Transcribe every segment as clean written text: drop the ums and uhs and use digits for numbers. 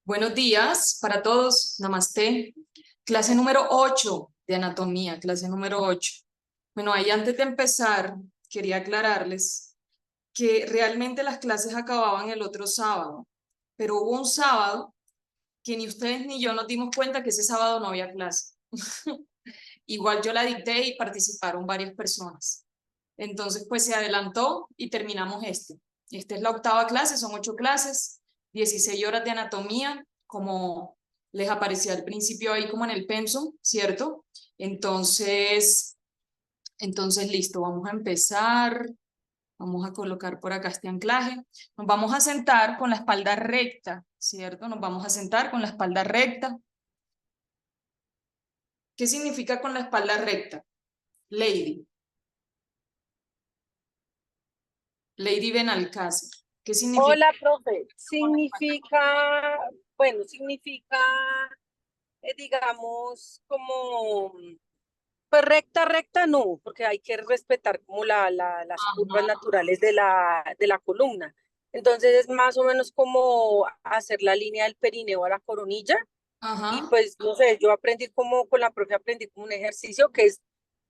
Buenos días para todos, namaste. Clase número 8 de anatomía, clase número 8. Bueno, ahí antes de empezar, quería aclararles que realmente las clases acababan el otro sábado, pero hubo un sábado que ni ustedes ni yo nos dimos cuenta que ese sábado no había clase. Igual yo la dicté y participaron varias personas. Entonces, pues se adelantó y terminamos este. Esta es la octava clase, son 8 clases, 16 horas de anatomía, como les aparecía al principio ahí como en el pensum, ¿cierto? Entonces listo, vamos a empezar. Vamos a colocar por acá este anclaje. Nos vamos a sentar con la espalda recta, ¿cierto? Nos vamos a sentar con la espalda recta. ¿Qué significa con la espalda recta? Lady. Lady Benalcázar. ¿Qué significa? Hola, profe. Significa, digamos, como, pues recta no, porque hay que respetar como las curvas Ajá, naturales de la columna. Entonces es más o menos como hacer la línea del perineo a la coronilla. Y ajá. pues, no sé, yo aprendí como, con la profe aprendí como un ejercicio que es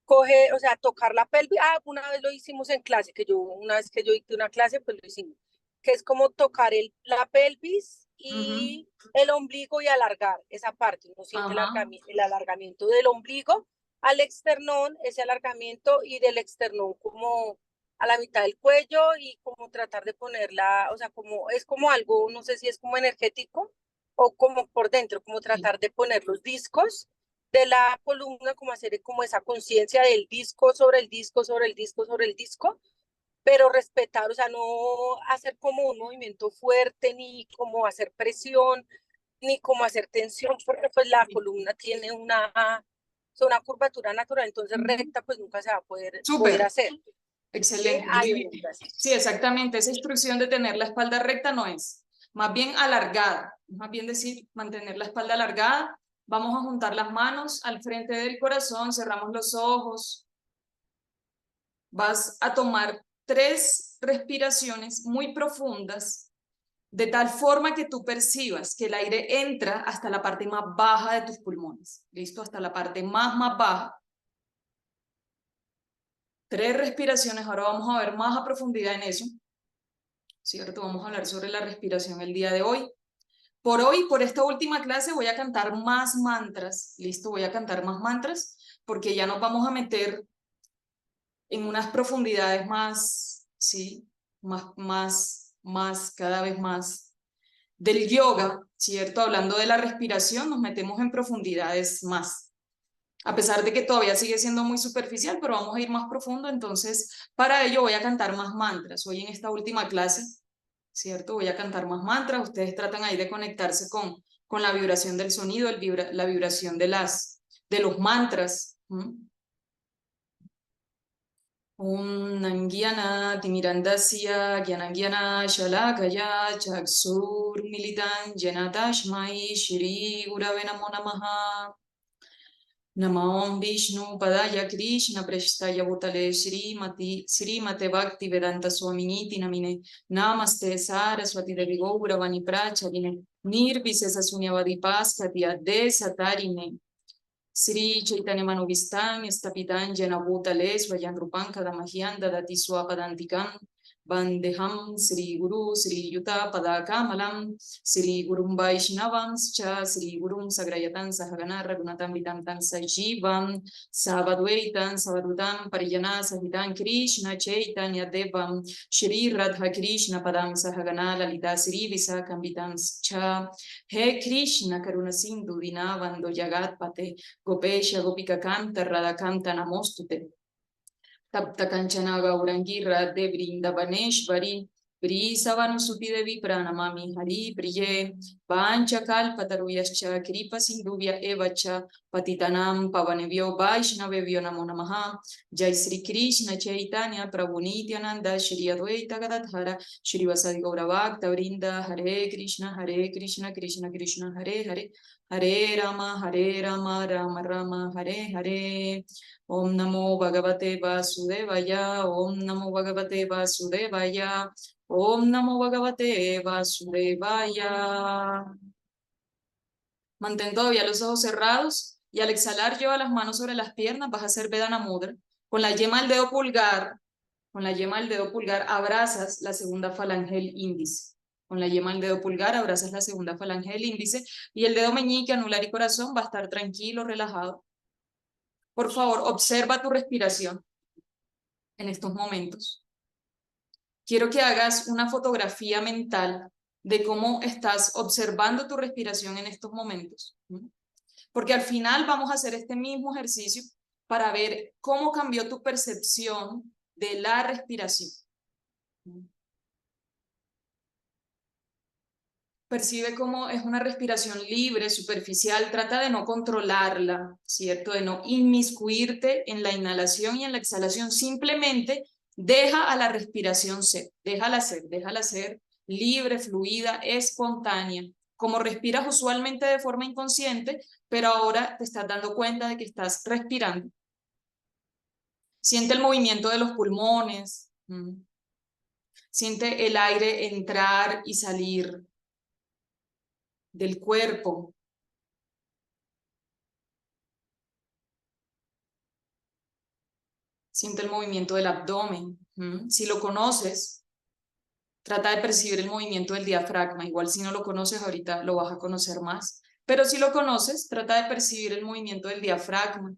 coge, o sea, tocar la pelvis. Una vez lo hicimos en clase, una vez que yo dicté una clase, pues lo hicimos, que es como tocar la pelvis Ujú. y el ombligo y alargar esa parte. Uno siente Ajá. el alargamiento del ombligo al esternón, ese alargamiento y del esternón como a la mitad del cuello y como tratar de ponerla, o sea, como es como algo, no sé si es como energético o como por dentro, como Sí. tratar de poner los discos de la columna, como hacer como esa conciencia del disco sobre el disco, sobre el disco, sobre el disco, pero respetar, o sea, no hacer como un movimiento fuerte, ni como hacer presión, ni como hacer tensión, porque pues la columna tiene una curvatura natural, entonces Ujú. recta pues nunca se va a poder Súper, hacer. ¿Sí? excelente, Ay, muy bueno, bien. Sí, gracias. exactamente. Esa instrucción de tener la espalda recta no es, más bien alargada, más bien decir mantener la espalda alargada. Vamos a juntar las manos al frente del corazón, cerramos los ojos. Vas a tomar 3 respiraciones muy profundas, de tal forma que tú percibas que el aire entra hasta la parte más baja de tus pulmones. ¿Listo? Hasta la parte más baja. 3 respiraciones, ahora vamos a ver más a profundidad en eso, ¿cierto? Vamos a hablar sobre la respiración el día de hoy. Por hoy, por esta última clase, voy a cantar más mantras, ¿listo? Voy a cantar más mantras porque ya nos vamos a meter en unas profundidades más, ¿sí? Cada vez más del yoga, ¿cierto? Hablando de la respiración, nos metemos en profundidades más. A pesar de que todavía sigue siendo muy superficial, pero vamos a ir más profundo, entonces para ello voy a cantar más mantras. Hoy en esta última clase, ¿cierto? Voy a cantar más mantras. Ustedes tratan ahí de conectarse con la vibración del sonido, la vibración de los mantras. ¿Mm? Om Nangyana Timirandasya Gyanangyana Shalakaya Chakshur Militan Janatashmai Shri Gurave Namo Namaha. Namo Vishnu Padaya Krishna Prashtaya Bhutale Srimate Bhakti Vedanta Swaminiti Namine Namaste Saraswati Devi Gauravani Pracharine Nirvisesa Sunyavadi Paskati Ade Satarine Sri Chaitanya Manovistam Stapitan Jena Bhutale Swayan Rupan Kadamahyam Dadati Swapadantikam Vandeham Sri Guru Sri Yuta Padakamalam Sri Gurum Vaishnavam Cha Sri Gurum Sagrayatan Sahagana Raghunatam Vidantam Sajivam Savadvaitam Savadutam Parijana Sahitam Krishna Chaitanya Devam Shri Radha Krishna Padam Sahagana Lalita Sri Visakam Vitam Cha He Krishna Karuna Sindhu Dinavando Jagat Pate Gopesha Gopika Kanta Radhakanta Namostute Tapta Kanchana Gaurangi Radhe Vrindavaneshvari Vrisavanussuti Devi Pranamami Hari Priye Pancha Kalpataruyascha Kripa Sindhuvya Evacha Patitanam Pavanevyo Vaishnavevyo Namo Namaha Jai Sri Krishna Chaitanya Prabhu Nityananda Shri Advaita Gadadhara Shri Vasadi Gauravakta Vrinda Hare Krishna Krishna Krishna Hare Hare Hare Rama Rama Rama Hare Hare Om Namo Bhagavate Vasudevaya, Om Namo Bhagavate Vasudevaya, Om Namo Bhagavate Vasudevaya. Mantén todavía los ojos cerrados y al exhalar lleva las manos sobre las piernas, vas a hacer Vedana Mudra. Con la yema del dedo pulgar, abrazas la segunda falange del índice. Con la yema del dedo pulgar abrazas la segunda falange del índice y el dedo meñique, anular y corazón va a estar tranquilo, relajado. Por favor, observa tu respiración en estos momentos. Quiero que hagas una fotografía mental de cómo estás observando tu respiración en estos momentos. Porque al final vamos a hacer este mismo ejercicio para ver cómo cambió tu percepción de la respiración. Percibe cómo es una respiración libre, superficial, trata de no controlarla, ¿cierto? De no inmiscuirte en la inhalación y en la exhalación, simplemente deja a la respiración ser, déjala ser libre, fluida, espontánea, como respiras usualmente de forma inconsciente, pero ahora te estás dando cuenta de que estás respirando. Siente el movimiento de los pulmones, siente el aire entrar y salir del cuerpo. Siente el movimiento del abdomen. Si lo conoces, trata de percibir el movimiento del diafragma. Igual si no lo conoces, ahorita lo vas a conocer más. Pero si lo conoces, trata de percibir el movimiento del diafragma.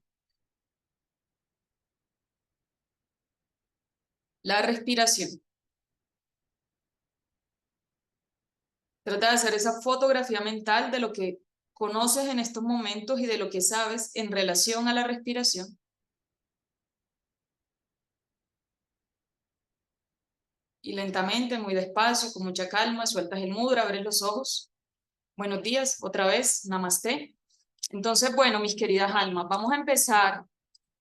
La respiración. Trata de hacer esa fotografía mental de lo que conoces en estos momentos y de lo que sabes en relación a la respiración. Y lentamente, muy despacio, con mucha calma, sueltas el mudra, abres los ojos. Buenos días, otra vez, namaste. Entonces, bueno, mis queridas almas, vamos a empezar.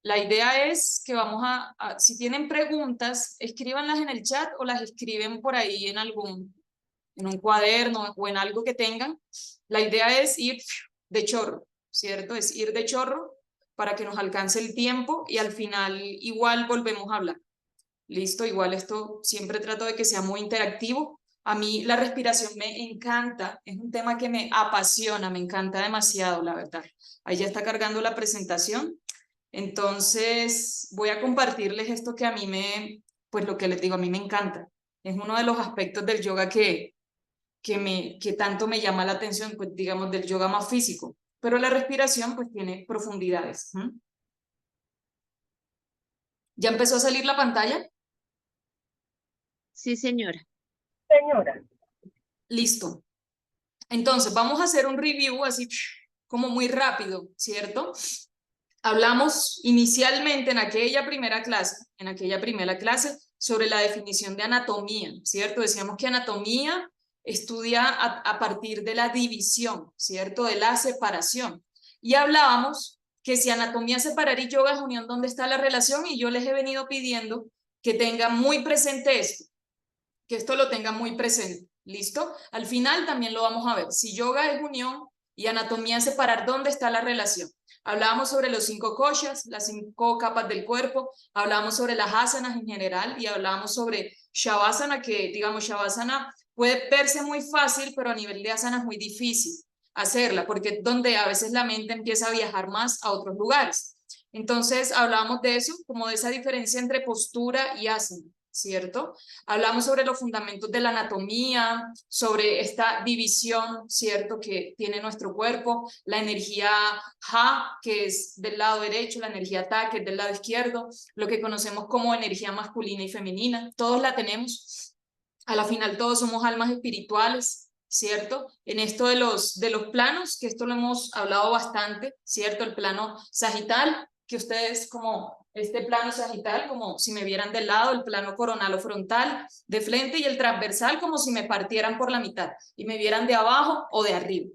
La idea es que si tienen preguntas, escríbanlas en el chat o las escriben por ahí en un cuaderno o en algo que tengan. La idea es ir de chorro, ¿cierto? Es ir de chorro para que nos alcance el tiempo y al final igual volvemos a hablar. Listo, igual esto siempre trato de que sea muy interactivo. A mí la respiración me encanta, es un tema que me apasiona, me encanta demasiado, la verdad. Ahí ya está cargando la presentación. Entonces voy a compartirles esto que a mí pues lo que les digo, a mí me encanta. Es uno de los aspectos del yoga que tanto me llama la atención, pues digamos del yoga más físico. Pero la respiración pues tiene profundidades. ¿Ya empezó a salir la pantalla? Sí, señora. Señora. Listo. Entonces, vamos a hacer un review así como muy rápido, ¿cierto? Hablamos inicialmente en aquella primera clase, sobre la definición de anatomía, ¿cierto? Decíamos que anatomía estudia a partir de la división, ¿cierto? De la separación. Y hablábamos que si anatomía separar y yoga es unión, ¿dónde está la relación? Y yo les he venido pidiendo que tengan muy presente esto, que esto lo tengan muy presente. ¿Listo? Al final también lo vamos a ver. Si yoga es unión y anatomía es separar, ¿dónde está la relación? Hablábamos sobre los 5 koshas, las 5 capas del cuerpo, hablábamos sobre las asanas en general y hablábamos sobre Shavasana, que digamos Shavasana puede verse muy fácil, pero a nivel de asana es muy difícil hacerla, porque es donde a veces la mente empieza a viajar más a otros lugares. Entonces hablábamos de eso, como de esa diferencia entre postura y asana, ¿cierto? Hablamos sobre los fundamentos de la anatomía, sobre esta división, ¿cierto?, que tiene nuestro cuerpo, la energía Ha, que es del lado derecho, la energía Ta, que es del lado izquierdo, lo que conocemos como energía masculina y femenina, todos la tenemos. A la final todos somos almas espirituales, ¿cierto? En esto de los planos, que esto lo hemos hablado bastante, ¿cierto? El plano sagital, que ustedes como este plano sagital, como si me vieran del lado, el plano coronal o frontal, de frente, y el transversal como si me partieran por la mitad y me vieran de abajo o de arriba.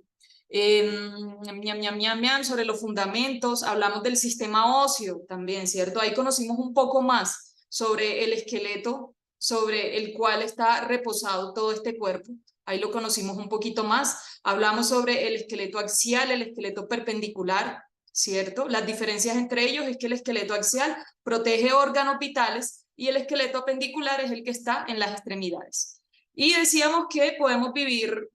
Sobre los fundamentos, hablamos del sistema óseo también, ¿cierto? Ahí conocimos un poco más sobre el esqueleto sobre el cual está reposado todo este cuerpo. Ahí lo conocimos un poquito más. Hablamos sobre el esqueleto axial, el esqueleto perpendicular, ¿cierto? Las diferencias entre ellos es que el esqueleto axial protege órganos vitales y el esqueleto apendicular es el que está en las extremidades. Y decíamos que podemos vivir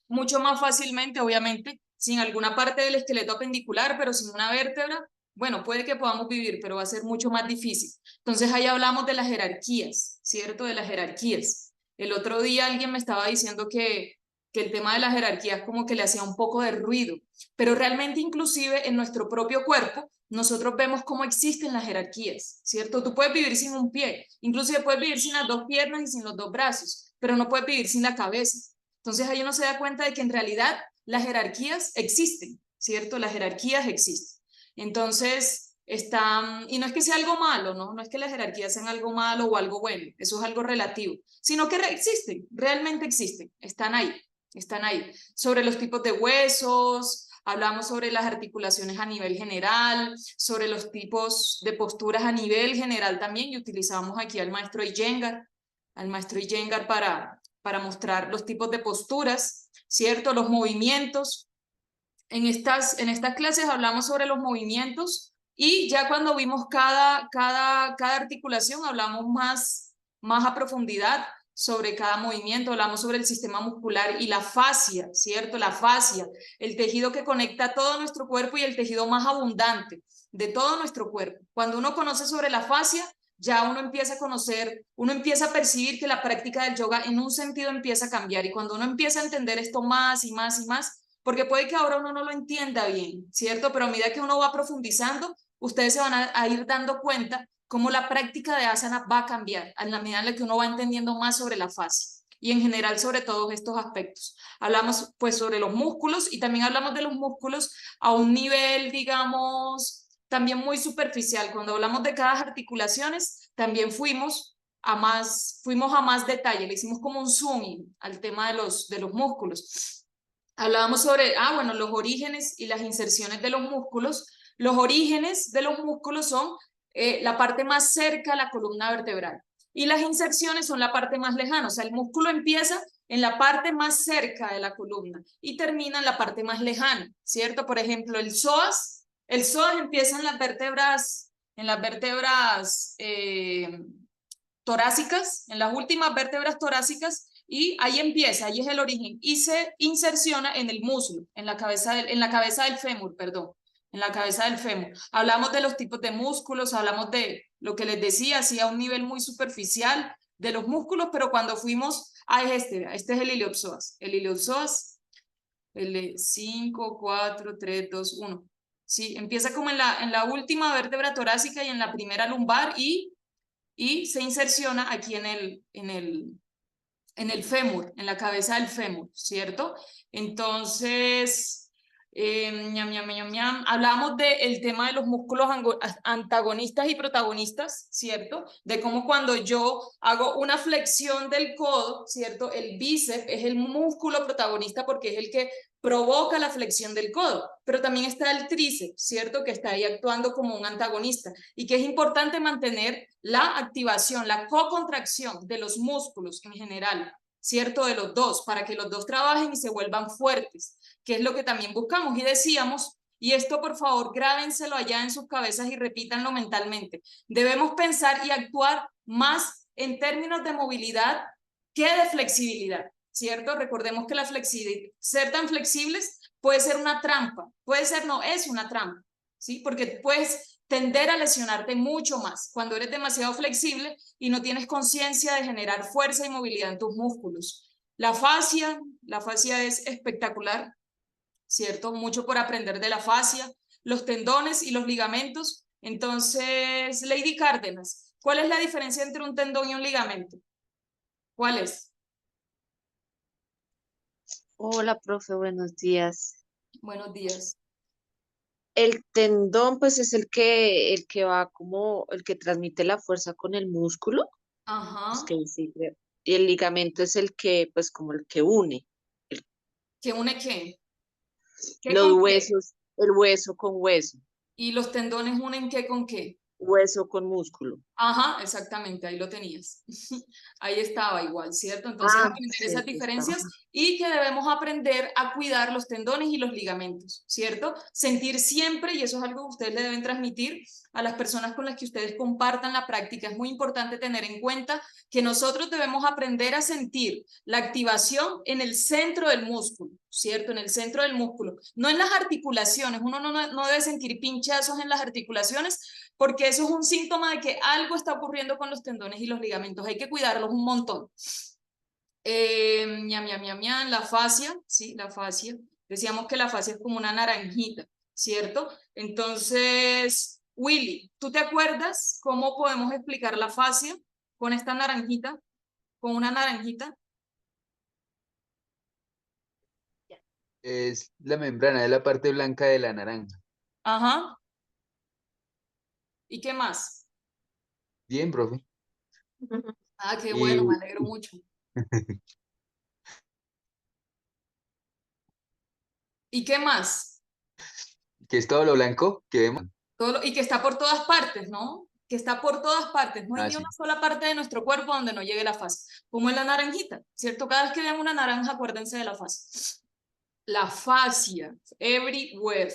mucho más fácilmente, obviamente, sin alguna parte del esqueleto apendicular, pero sin una vértebra, bueno, puede que podamos vivir, pero va a ser mucho más difícil. Entonces ahí hablamos de las jerarquías, ¿cierto? De las jerarquías. El otro día alguien me estaba diciendo que el tema de las jerarquías como que le hacía un poco de ruido, pero realmente inclusive en nuestro propio cuerpo nosotros vemos cómo existen las jerarquías, ¿cierto? Tú puedes vivir sin un pie, inclusive puedes vivir sin las dos piernas y sin los dos brazos, pero no puedes vivir sin la cabeza. Entonces ahí uno se da cuenta de que en realidad las jerarquías existen, ¿cierto? Las jerarquías existen. Entonces, están, y no es que sea algo malo, ¿no? No es que las jerarquías sean algo malo o algo bueno, eso es algo relativo, sino que existen, realmente existen, están ahí, están ahí. Sobre los tipos de huesos, hablamos sobre las articulaciones a nivel general, sobre los tipos de posturas a nivel general también, y utilizamos aquí al maestro Iyengar para mostrar los tipos de posturas, ¿cierto? Los movimientos. En estas clases hablamos sobre los movimientos y ya cuando vimos cada articulación hablamos más a profundidad sobre cada movimiento, hablamos sobre el sistema muscular y la fascia, ¿cierto? La fascia, el tejido que conecta todo nuestro cuerpo y el tejido más abundante de todo nuestro cuerpo. Cuando uno conoce sobre la fascia, ya uno empieza a conocer, uno empieza a percibir que la práctica del yoga en un sentido empieza a cambiar y cuando uno empieza a entender esto más y más y más, porque puede que ahora uno no lo entienda bien, ¿cierto? Pero a medida que uno va profundizando, ustedes se van a ir dando cuenta cómo la práctica de asana va a cambiar a la medida en la que uno va entendiendo más sobre la fase y en general sobre todos estos aspectos. Hablamos pues sobre los músculos y también hablamos de los músculos a un nivel, digamos, también muy superficial. Cuando hablamos de cada articulaciones, también fuimos a más detalle, le hicimos como un zooming al tema de los músculos. Hablábamos sobre, bueno, los orígenes y las inserciones de los músculos. Los orígenes de los músculos son la parte más cerca a la columna vertebral y las inserciones son la parte más lejana. O sea, el músculo empieza en la parte más cerca de la columna y termina en la parte más lejana, ¿cierto? Por ejemplo, el psoas empieza en las vértebras torácicas, en las últimas vértebras torácicas, y ahí empieza, ahí es el origen, y se inserciona en el muslo, en la cabeza del fémur, perdón, en la cabeza del fémur. Hablamos de los tipos de músculos, hablamos de lo que les decía, así a un nivel muy superficial de los músculos, pero cuando fuimos a este es el iliopsoas, el de 5, 4, 3, 2, 1. Sí, empieza como en la última vértebra torácica y en la primera lumbar y se inserciona aquí en el fémur, en la cabeza del fémur, ¿cierto? Entonces, hablamos del tema de los músculos antagonistas y protagonistas, ¿cierto? De cómo cuando yo hago una flexión del codo, ¿cierto? El bíceps es el músculo protagonista porque es el que provoca la flexión del codo, pero también está el tríceps, ¿cierto? Que está ahí actuando como un antagonista y que es importante mantener la activación, la cocontracción de los músculos en general, ¿cierto? De los dos, para que los dos trabajen y se vuelvan fuertes, que es lo que también buscamos. Y decíamos, y esto por favor grábenselo allá en sus cabezas y repítanlo mentalmente, debemos pensar y actuar más en términos de movilidad que de flexibilidad, ¿cierto? Recordemos que la flexibilidad, ser tan flexibles puede ser una trampa, puede ser, no, es una trampa, ¿sí? Porque puedes tender a lesionarte mucho más cuando eres demasiado flexible y no tienes conciencia de generar fuerza y movilidad en tus músculos. La fascia es espectacular, ¿cierto? Mucho por aprender de la fascia, los tendones y los ligamentos. Entonces, Lady Cárdenas, ¿cuál es la diferencia entre un tendón y un ligamento? ¿Cuál es? Hola, profe, buenos días. Buenos días. El tendón, pues, es el que va como, el que transmite la fuerza con el músculo. Es Ajá. que sí, creo. Y el ligamento es el que, pues, como el que une el- ¿Qué une qué? ¿Qué los con qué? huesos, el hueso con hueso, ¿Y los tendones unen qué con qué? hueso con músculo. Ajá, exactamente, ahí lo tenías. Ahí estaba igual, ¿cierto? Entonces aprender Sí, esas aquí está. diferencias y que debemos aprender a cuidar los tendones y los ligamentos, ¿cierto? Sentir siempre, y eso es algo que ustedes le deben transmitir a las personas con las que ustedes compartan la práctica, es muy importante tener en cuenta que nosotros debemos aprender a sentir la activación en el centro del músculo, ¿cierto? En el centro del músculo, no en las articulaciones. Uno no debe sentir pinchazos en las articulaciones, porque eso es un síntoma de que algo está ocurriendo con los tendones y los ligamentos. Hay que cuidarlos un montón. La fascia, ¿sí? La fascia. Decíamos que la fascia es como una naranjita, ¿cierto? Entonces, Willy, ¿tú te acuerdas cómo podemos explicar la fascia con esta naranjita? Con una naranjita. Es la membrana de la parte blanca de la naranja. Ajá. ¿Y qué más? Bien, profe. Ah, qué bueno, me Y alegro mucho. ¿Y qué más? que es todo lo blanco que vemos. Y que está por todas partes, ¿no? Que está por todas partes. No hay Ah, ni una sí. sola parte de nuestro cuerpo donde no llegue la fase. Como en la naranjita, ¿cierto? Cada vez que vean una naranja, acuérdense de la fase. La fascia,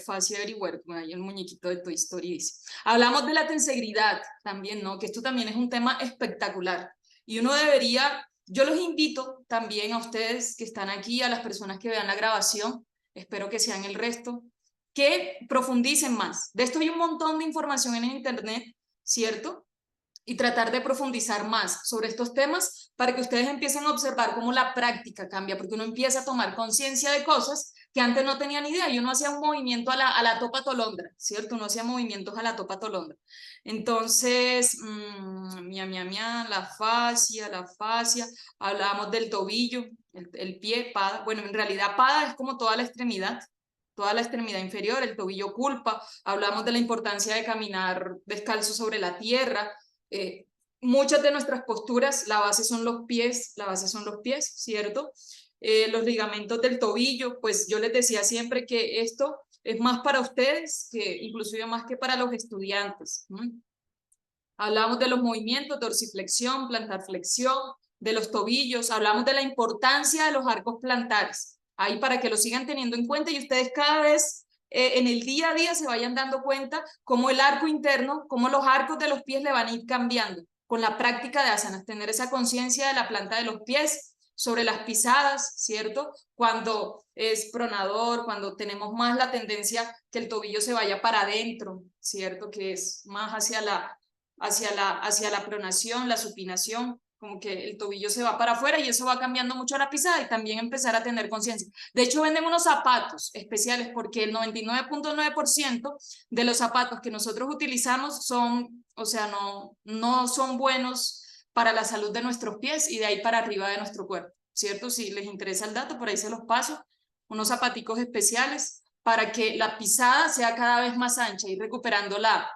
fascia everywhere, como ahí el muñequito de Toy Story dice. Hablamos de la tensegridad también, ¿no? Que esto también es un tema espectacular. Y uno debería, yo los invito también a ustedes que están aquí, a las personas que vean la grabación, espero que sean el resto, que profundicen más. De esto hay un montón de información en internet, ¿cierto? Y tratar de profundizar más sobre estos temas para que ustedes empiecen a observar cómo la práctica cambia, porque uno empieza a tomar conciencia de cosas que antes no tenía ni idea, y uno hacía un movimiento a la topa tolondra, ¿cierto? Uno hacía movimientos a la topa tolondra. Entonces, la fascia, hablábamos del tobillo, el pie, pada, bueno, en realidad pada es como toda la extremidad inferior, el tobillo culpa, hablamos de la importancia de caminar descalzo sobre la tierra. Muchas de nuestras posturas, la base son los pies, ¿cierto? Los ligamentos del tobillo, pues yo les decía siempre que esto es más para ustedes, que inclusive más que para los estudiantes. Hablamos de los movimientos, dorsiflexión, plantarflexión, de los tobillos, hablamos de la importancia de los arcos plantares, ahí para que lo sigan teniendo en cuenta y ustedes cada vez en el día a día se vayan dando cuenta cómo el arco interno, cómo los arcos de los pies le van a ir cambiando con la práctica de asanas, tener esa conciencia de la planta de los pies, sobre las pisadas, ¿cierto? Cuando es pronador, cuando tenemos más la tendencia que el tobillo se vaya para adentro, ¿cierto? Que es más hacia la pronación, la supinación, como que el tobillo se va para afuera y eso va cambiando mucho la pisada y también empezar a tener conciencia. De hecho, venden unos zapatos especiales porque el 99.9% de los zapatos que nosotros utilizamos son, o sea, no son buenos para la salud de nuestros pies y de ahí para arriba de nuestro cuerpo, ¿cierto? Si les interesa el dato, por ahí se los paso, unos zapaticos especiales para que la pisada sea cada vez más ancha y recuperando la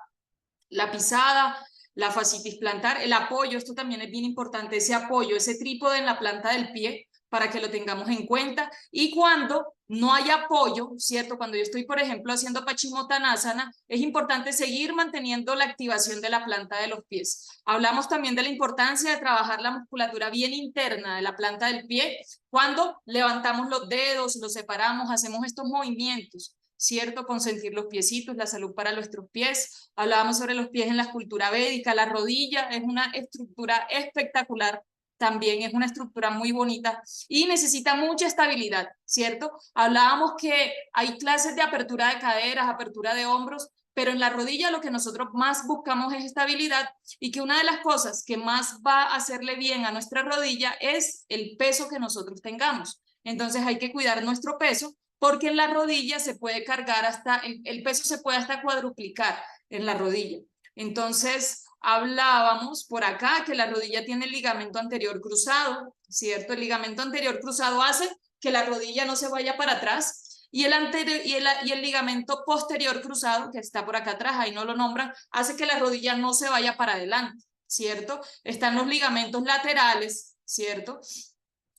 pisada, la fascitis plantar, el apoyo, esto también es bien importante, ese apoyo, ese trípode en la planta del pie, para que lo tengamos en cuenta. Y cuando no hay apoyo, ¿cierto? Cuando yo estoy, por ejemplo, haciendo Paschimottanasana, es importante seguir manteniendo la activación de la planta de los pies. Hablamos también de la importancia de trabajar la musculatura bien interna de la planta del pie cuando levantamos los dedos, los separamos, hacemos estos movimientos, ¿cierto? Consentir los piecitos, la salud para nuestros pies. Hablábamos sobre los pies en la cultura védica, la rodilla es una estructura espectacular, también es una estructura muy bonita y necesita mucha estabilidad, ¿cierto? Hablábamos que hay clases de apertura de caderas, apertura de hombros, pero en la rodilla lo que nosotros más buscamos es estabilidad y que una de las cosas que más va a hacerle bien a nuestra rodilla es el peso que nosotros tengamos. Entonces hay que cuidar nuestro peso porque en la rodilla se puede cargar hasta, el peso se puede hasta cuadruplicar en la rodilla. Entonces, hablábamos por acá que la rodilla tiene el ligamento anterior cruzado, ¿cierto? El ligamento anterior cruzado hace que la rodilla no se vaya para atrás y el ligamento posterior cruzado, que está por acá atrás, ahí no lo nombran, hace que la rodilla no se vaya para adelante, ¿cierto? Están los ligamentos laterales, ¿cierto?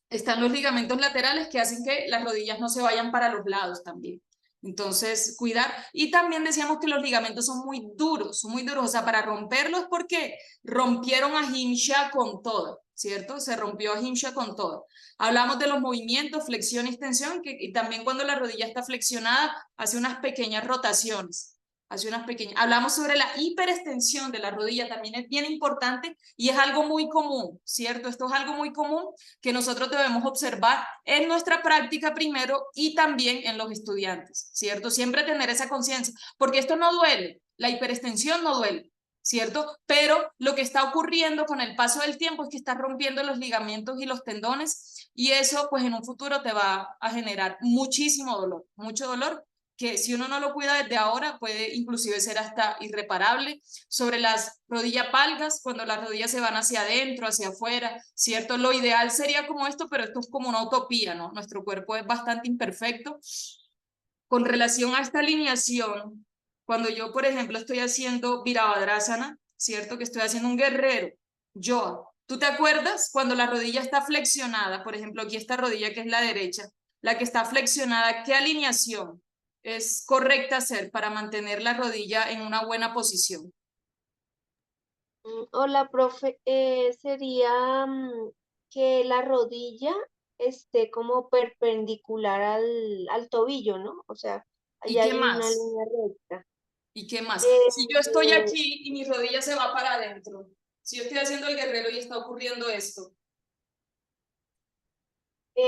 Están los ligamentos laterales que hacen que las rodillas no se vayan para los lados también. Entonces, cuidar. Y también decíamos que los ligamentos son muy duros, o sea, para romperlos porque rompieron a Himsha con todo, ¿cierto? Se rompió a Himsha con todo. Hablamos de los movimientos, flexión y extensión, y también cuando la rodilla está flexionada, hace unas pequeñas rotaciones. Hablamos sobre la hiperextensión de la rodilla, también es bien importante y es algo muy común, ¿cierto? Esto es algo muy común que nosotros debemos observar en nuestra práctica primero y también en los estudiantes, ¿cierto? Siempre tener esa conciencia, porque esto no duele, la hiperextensión no duele, ¿cierto? Pero lo que está ocurriendo con el paso del tiempo es que estás rompiendo los ligamentos y los tendones y eso pues en un futuro te va a generar muchísimo dolor, mucho dolor, que si uno no lo cuida desde ahora puede inclusive ser hasta irreparable. Sobre las rodillas valgas, cuando las rodillas se van hacia adentro, hacia afuera, ¿cierto? Lo ideal sería como esto, pero esto es como una utopía, ¿no? Nuestro cuerpo es bastante imperfecto. Con relación a esta alineación, cuando yo, por ejemplo, estoy haciendo Virabhadrasana, ¿cierto? Que estoy haciendo un guerrero, yo, ¿tú te acuerdas? Cuando la rodilla está flexionada, por ejemplo, aquí esta rodilla que es la derecha, la que está flexionada, ¿qué alineación es correcta hacer para mantener la rodilla en una buena posición? Hola, profe. Sería que la rodilla esté como perpendicular al tobillo, ¿no? O sea, ¿Y allá qué hay una más? línea recta. ¿Y qué más? Eh, Si yo estoy aquí y mi rodilla se va para adentro, si yo estoy haciendo el guerrero y está ocurriendo esto,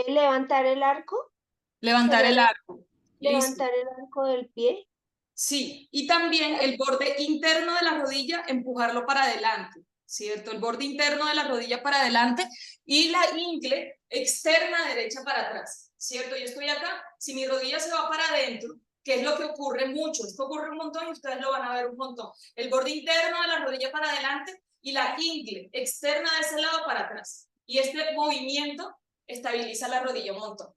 Levantar el arco, levantar sería el arco, listo. levantar el arco del pie. Sí, y también el borde interno de la rodilla, empujarlo para adelante, ¿cierto? El borde interno de la rodilla para adelante y la ingle externa derecha para atrás, ¿cierto? Yo estoy acá, si mi rodilla se va para adentro, que es lo que ocurre mucho, esto ocurre un montón y ustedes lo van a ver un montón. El borde interno de la rodilla para adelante y la ingle externa de ese lado para atrás. Y este movimiento estabiliza la rodilla un montón.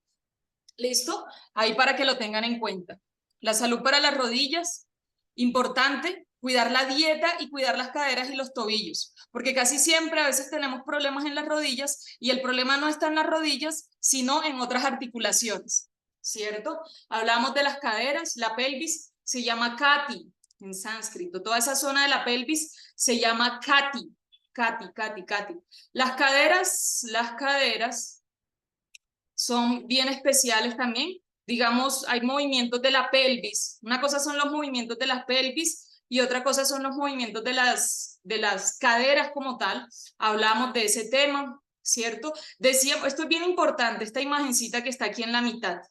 ¿Listo? Ahí para que lo tengan en cuenta. La salud para las rodillas, importante, cuidar la dieta y cuidar las caderas y los tobillos, porque casi siempre a veces tenemos problemas en las rodillas y el problema no está en las rodillas, sino en otras articulaciones, ¿cierto? Hablamos de las caderas, la pelvis se llama Kati en sánscrito, toda esa zona de la pelvis se llama Kati, Kati. Las caderas son bien especiales también. Digamos, hay movimientos de la pelvis. Una cosa son los movimientos de las pelvis y otra cosa son los movimientos de las caderas como tal. Hablamos de ese tema, ¿cierto? Decíamos, esto es bien importante, esta imagencita que está aquí en la mitad.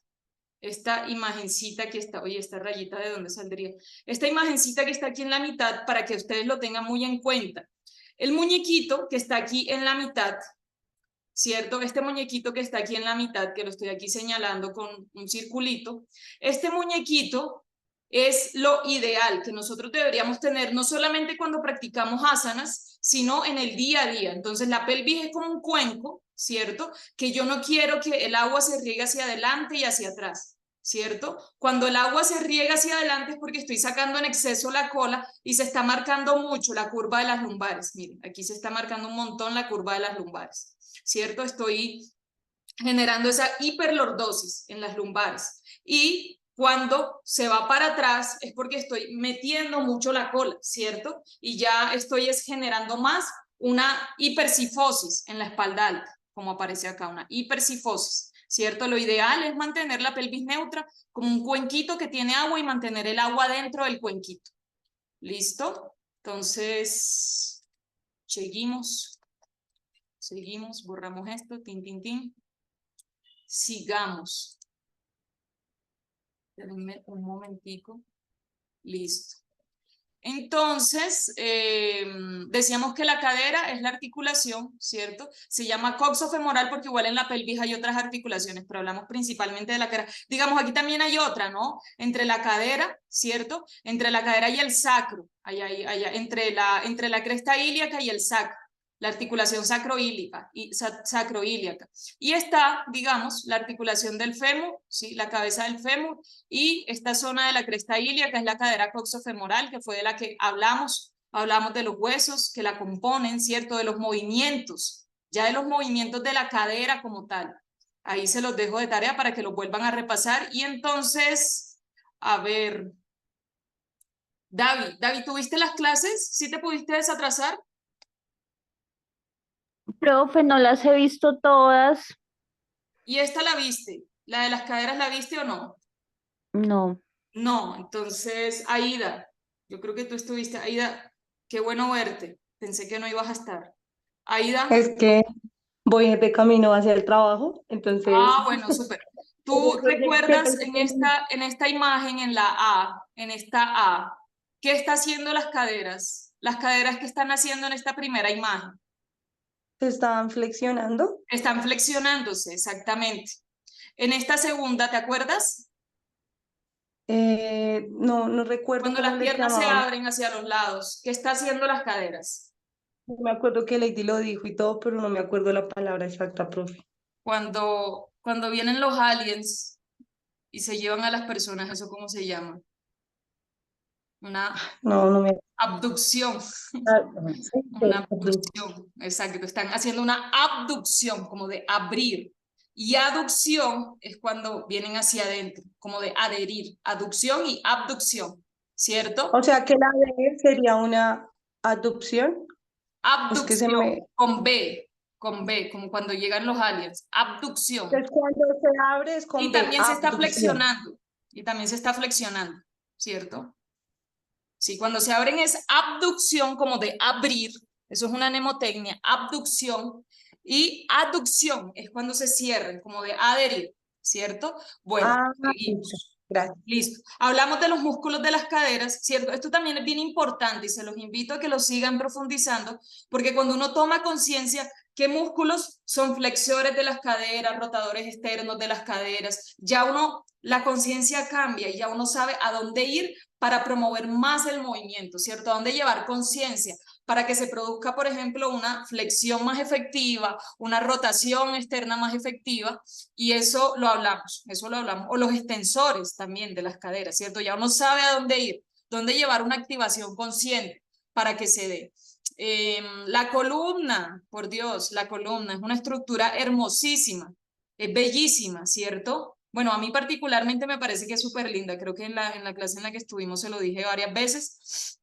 Esta imagencita que está, oye, esta rayita de dónde saldría. Esta imagencita que está aquí en la mitad para que ustedes lo tengan muy en cuenta. El muñequito que está aquí en la mitad, ¿cierto? Este muñequito que está aquí en la mitad, que lo estoy aquí señalando con un circulito, este muñequito es lo ideal que nosotros deberíamos tener, no solamente cuando practicamos asanas, sino en el día a día. Entonces la pelvis es como un cuenco, ¿cierto? Que yo no quiero que el agua se riegue hacia adelante y hacia atrás, ¿cierto? Cuando el agua se riega hacia adelante es porque estoy sacando en exceso la cola y se está marcando mucho la curva de las lumbares. Miren, aquí se está marcando un montón la curva de las lumbares, ¿cierto? Estoy generando esa hiperlordosis en las lumbares. Y cuando se va para atrás es porque estoy metiendo mucho la cola, ¿cierto? Y ya estoy generando más una hipersifosis en la espalda alta, como aparece acá, una hipersifosis, ¿cierto? Lo ideal es mantener la pelvis neutra como un cuenquito que tiene agua y mantener el agua dentro del cuenquito. ¿Listo? Entonces, seguimos, borramos esto, tin. Sigamos. Espérenme un momentico. Listo. Entonces, decíamos que la cadera es la articulación, ¿cierto? Se llama coxofemoral porque igual en la pelvis hay otras articulaciones, pero hablamos principalmente de la cadera. Digamos, aquí también hay otra, ¿no? Entre la cadera, ¿cierto? Entre la cadera y el sacro, allá, entre la cresta ilíaca y el sacro, la articulación sacroíliaca. Y está, digamos, la articulación del fémur, ¿sí? La cabeza del fémur, y esta zona de la cresta ilíaca es la cadera coxofemoral, que fue de la que hablamos de los huesos que la componen, ¿cierto? De los movimientos, ya de los movimientos de la cadera como tal. Ahí se los dejo de tarea para que lo vuelvan a repasar. Y entonces, A ver. David, ¿tuviste las clases? ¿Sí te pudiste desatrasar? Profe, no las he visto todas. ¿Y esta la viste? ¿La de las caderas la viste o no? No. No, entonces, Aida, yo creo que tú estuviste. Aida, qué bueno verte. Pensé que no ibas a estar. Aida. Es que voy de camino hacia el trabajo, entonces Bueno, súper. ¿Tú recuerdas en esta imagen, en esta A, qué está haciendo las caderas? Las caderas que están haciendo en esta primera imagen. se estaban flexionando. Están flexionándose, exactamente. En esta segunda, ¿te acuerdas? No recuerdo Cuando cómo las les piernas se llamaban. abren hacia los lados, ¿qué está haciendo las caderas? Me acuerdo que Lady lo dijo y todo, pero no me acuerdo la palabra exacta, profe. Cuando vienen los aliens y se llevan a las personas, ¿eso cómo se llama? Una No me abducción. acuerdo. Una abducción, exacto. Están haciendo una abducción, como de abrir. Y aducción es cuando vienen hacia adentro, como de adherir. Aducción y abducción, ¿cierto? O sea que la B sería una adopción. Es que se Abducción, me... con B, como cuando llegan los aliens. Abducción. Es cuando se abre es con Y B, también se está abducción. flexionando. Y también se está flexionando, ¿cierto? Sí, cuando se abren es abducción, como de abrir. Eso es una mnemotecnia, abducción. Y aducción es cuando se cierran, como de adherir, ¿cierto? Bueno, Listo. seguimos. Gracias. Listo. Hablamos de los músculos de las caderas, ¿cierto? Esto también es bien importante y se los invito a que lo sigan profundizando, porque cuando uno toma conciencia qué músculos son flexores de las caderas, rotadores externos de las caderas, ya uno, la conciencia cambia y ya uno sabe a dónde ir para promover más el movimiento, ¿cierto? A dónde llevar conciencia para que se produzca, por ejemplo, una flexión más efectiva, una rotación externa más efectiva, y eso lo hablamos, o los extensores también de las caderas, ¿cierto? Ya uno sabe a dónde ir, dónde llevar una activación consciente para que se dé. La columna, por Dios, la columna es una estructura hermosísima, es bellísima, ¿cierto? Bueno, a mí particularmente me parece que es súper linda, creo que en la clase en la que estuvimos se lo dije varias veces.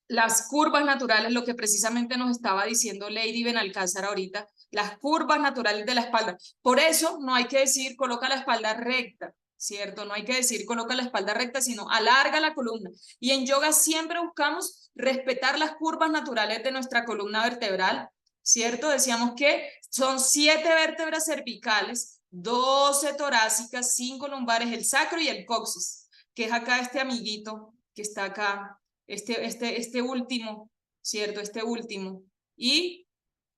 Las curvas naturales, lo que precisamente nos estaba diciendo Lady Benalcázar ahorita, las curvas naturales de la espalda. Por eso no hay que decir coloca la espalda recta, ¿cierto? No hay que decir coloca la espalda recta, sino alarga la columna. Y en yoga siempre buscamos respetar las curvas naturales de nuestra columna vertebral, ¿cierto? Decíamos que son 7 vértebras cervicales, 12 torácicas, 5 lumbares, el sacro y el coxis, que es acá este amiguito que está acá, este último, ¿cierto? Este último. Y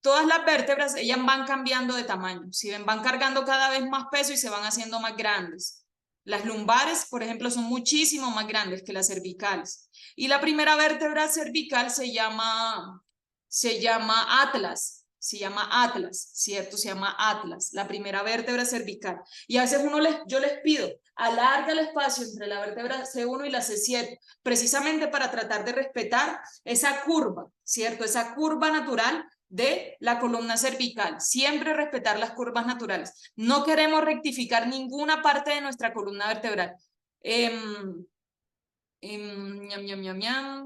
todas las vértebras, ellas van cambiando de tamaño, ¿sí? Van cargando cada vez más peso y se van haciendo más grandes. Las lumbares, por ejemplo, son muchísimo más grandes que las cervicales. Y la primera vértebra cervical se llama Atlas, ¿cierto? Se llama Atlas, la primera vértebra cervical. Y a veces yo les pido, alarga el espacio entre la vértebra C1 y la C7, precisamente para tratar de respetar esa curva, ¿cierto? Esa curva natural de la columna cervical. Siempre respetar las curvas naturales. No queremos rectificar ninguna parte de nuestra columna vertebral.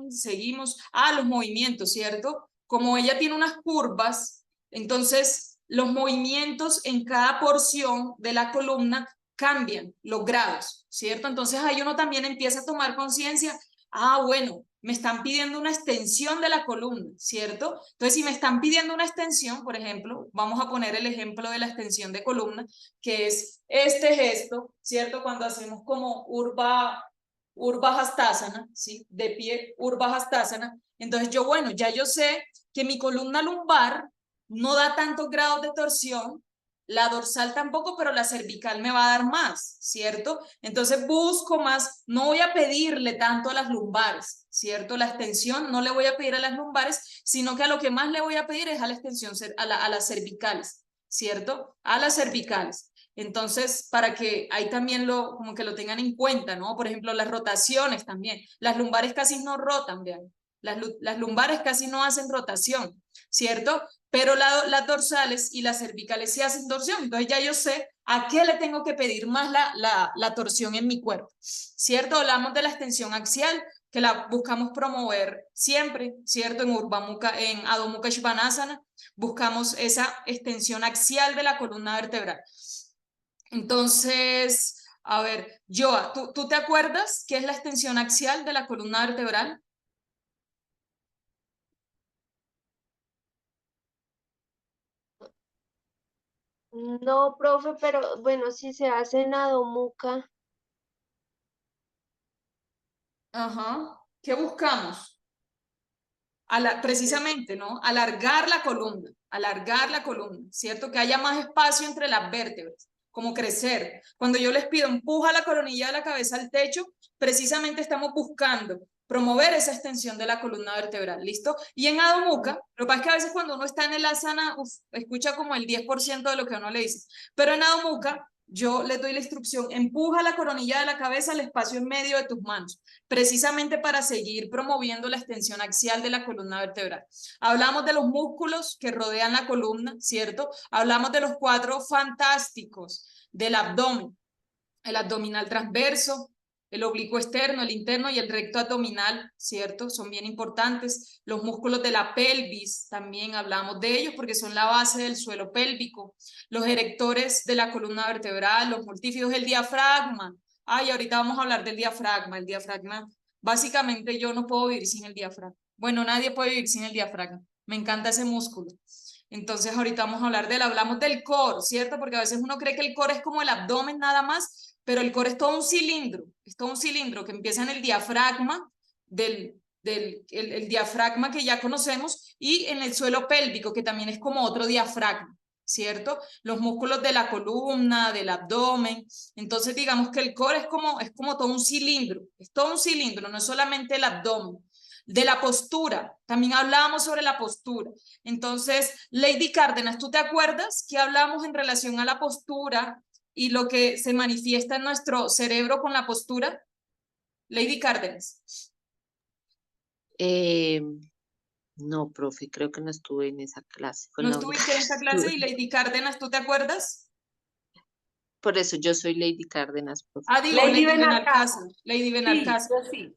Seguimos. Los movimientos, ¿cierto? Como ella tiene unas curvas, entonces los movimientos en cada porción de la columna cambian los grados, ¿cierto? Entonces ahí uno también empieza a tomar conciencia, bueno, me están pidiendo una extensión de la columna, ¿cierto? Entonces si me están pidiendo una extensión, por ejemplo, vamos a poner el ejemplo de la extensión de columna, que es este gesto, ¿cierto? Cuando hacemos como Urdhva Hastasana, ¿sí? De pie, Urdhva Hastasana. Entonces ya yo sé que mi columna lumbar no da tantos grados de torsión, la dorsal tampoco, pero la cervical me va a dar más, ¿cierto? Entonces busco más, no voy a pedirle tanto a las lumbares, ¿cierto? La extensión no le voy a pedir a las lumbares, sino que a lo que más le voy a pedir es a la extensión, a las cervicales, ¿cierto? A las cervicales. Entonces, para que ahí también como que lo tengan en cuenta, ¿no? Por ejemplo, las rotaciones también. Las lumbares casi no rotan, vean. Las lumbares casi no hacen rotación, ¿cierto? Pero las dorsales y las cervicales sí hacen torsión. Entonces ya yo sé ¿A qué le tengo que pedir más la torsión en mi cuerpo? ¿Cierto? Hablamos de la extensión axial, que la buscamos promover siempre, ¿cierto? En Adho Mukha Svanasana buscamos esa extensión axial de la columna vertebral. Entonces, a ver, Joa, ¿tú te acuerdas qué es la extensión axial de la columna vertebral? No, profe, pero bueno, si se hace en Adho Mukha, Ajá. ¿Qué buscamos? Precisamente, ¿no? Alargar la columna, ¿cierto? Que haya más espacio entre las vértebras, como crecer. Cuando yo les pido empuja la coronilla de la cabeza al techo, precisamente estamos buscando promover esa extensión de la columna vertebral, ¿listo? Y en Adho Mukha, lo que pasa es que a veces cuando uno está en el asana, escucha como el 10% de lo que uno le dice, pero en Adho Mukha yo les doy la instrucción, empuja la coronilla de la cabeza al espacio en medio de tus manos, precisamente para seguir promoviendo la extensión axial de la columna vertebral. Hablamos de los músculos que rodean la columna, ¿cierto? Hablamos de los 4 fantásticos del abdomen, el abdominal transverso, el oblicuo externo, el interno y el recto abdominal, ¿cierto? Son bien importantes. Los músculos de la pelvis, también hablamos de ellos porque son la base del suelo pélvico. Los erectores de la columna vertebral, los multífidos, el diafragma. Ay, ahorita vamos a hablar del diafragma. El diafragma, básicamente yo no puedo vivir sin el diafragma. Bueno, nadie puede vivir sin el diafragma. Me encanta ese músculo. Entonces ahorita vamos a hablar de él. Hablamos del core, ¿cierto? Porque a veces uno cree que el core es como el abdomen nada más, pero el core es todo un cilindro, que empieza en el diafragma, el diafragma que ya conocemos, y en el suelo pélvico, que también es como otro diafragma, ¿cierto? Los músculos de la columna, del abdomen. Entonces digamos que el core es como todo un cilindro, no es solamente el abdomen. De la postura, también hablábamos sobre la postura. Entonces, Lady Cárdenas, ¿tú te acuerdas que hablamos en relación a la postura y lo que se manifiesta en nuestro cerebro con la postura? Lady Cárdenas. No, profe, creo que no estuve en esa clase. Fue ¿No la estuviste única en esa que clase? estuve. Y Lady Cárdenas, ¿tú te acuerdas? Por eso yo soy Lady Cárdenas, profe. Ah, digo, Lady Lady Benalcázar. Benalcázar. Lady Sí, Benalcázar. yo sí.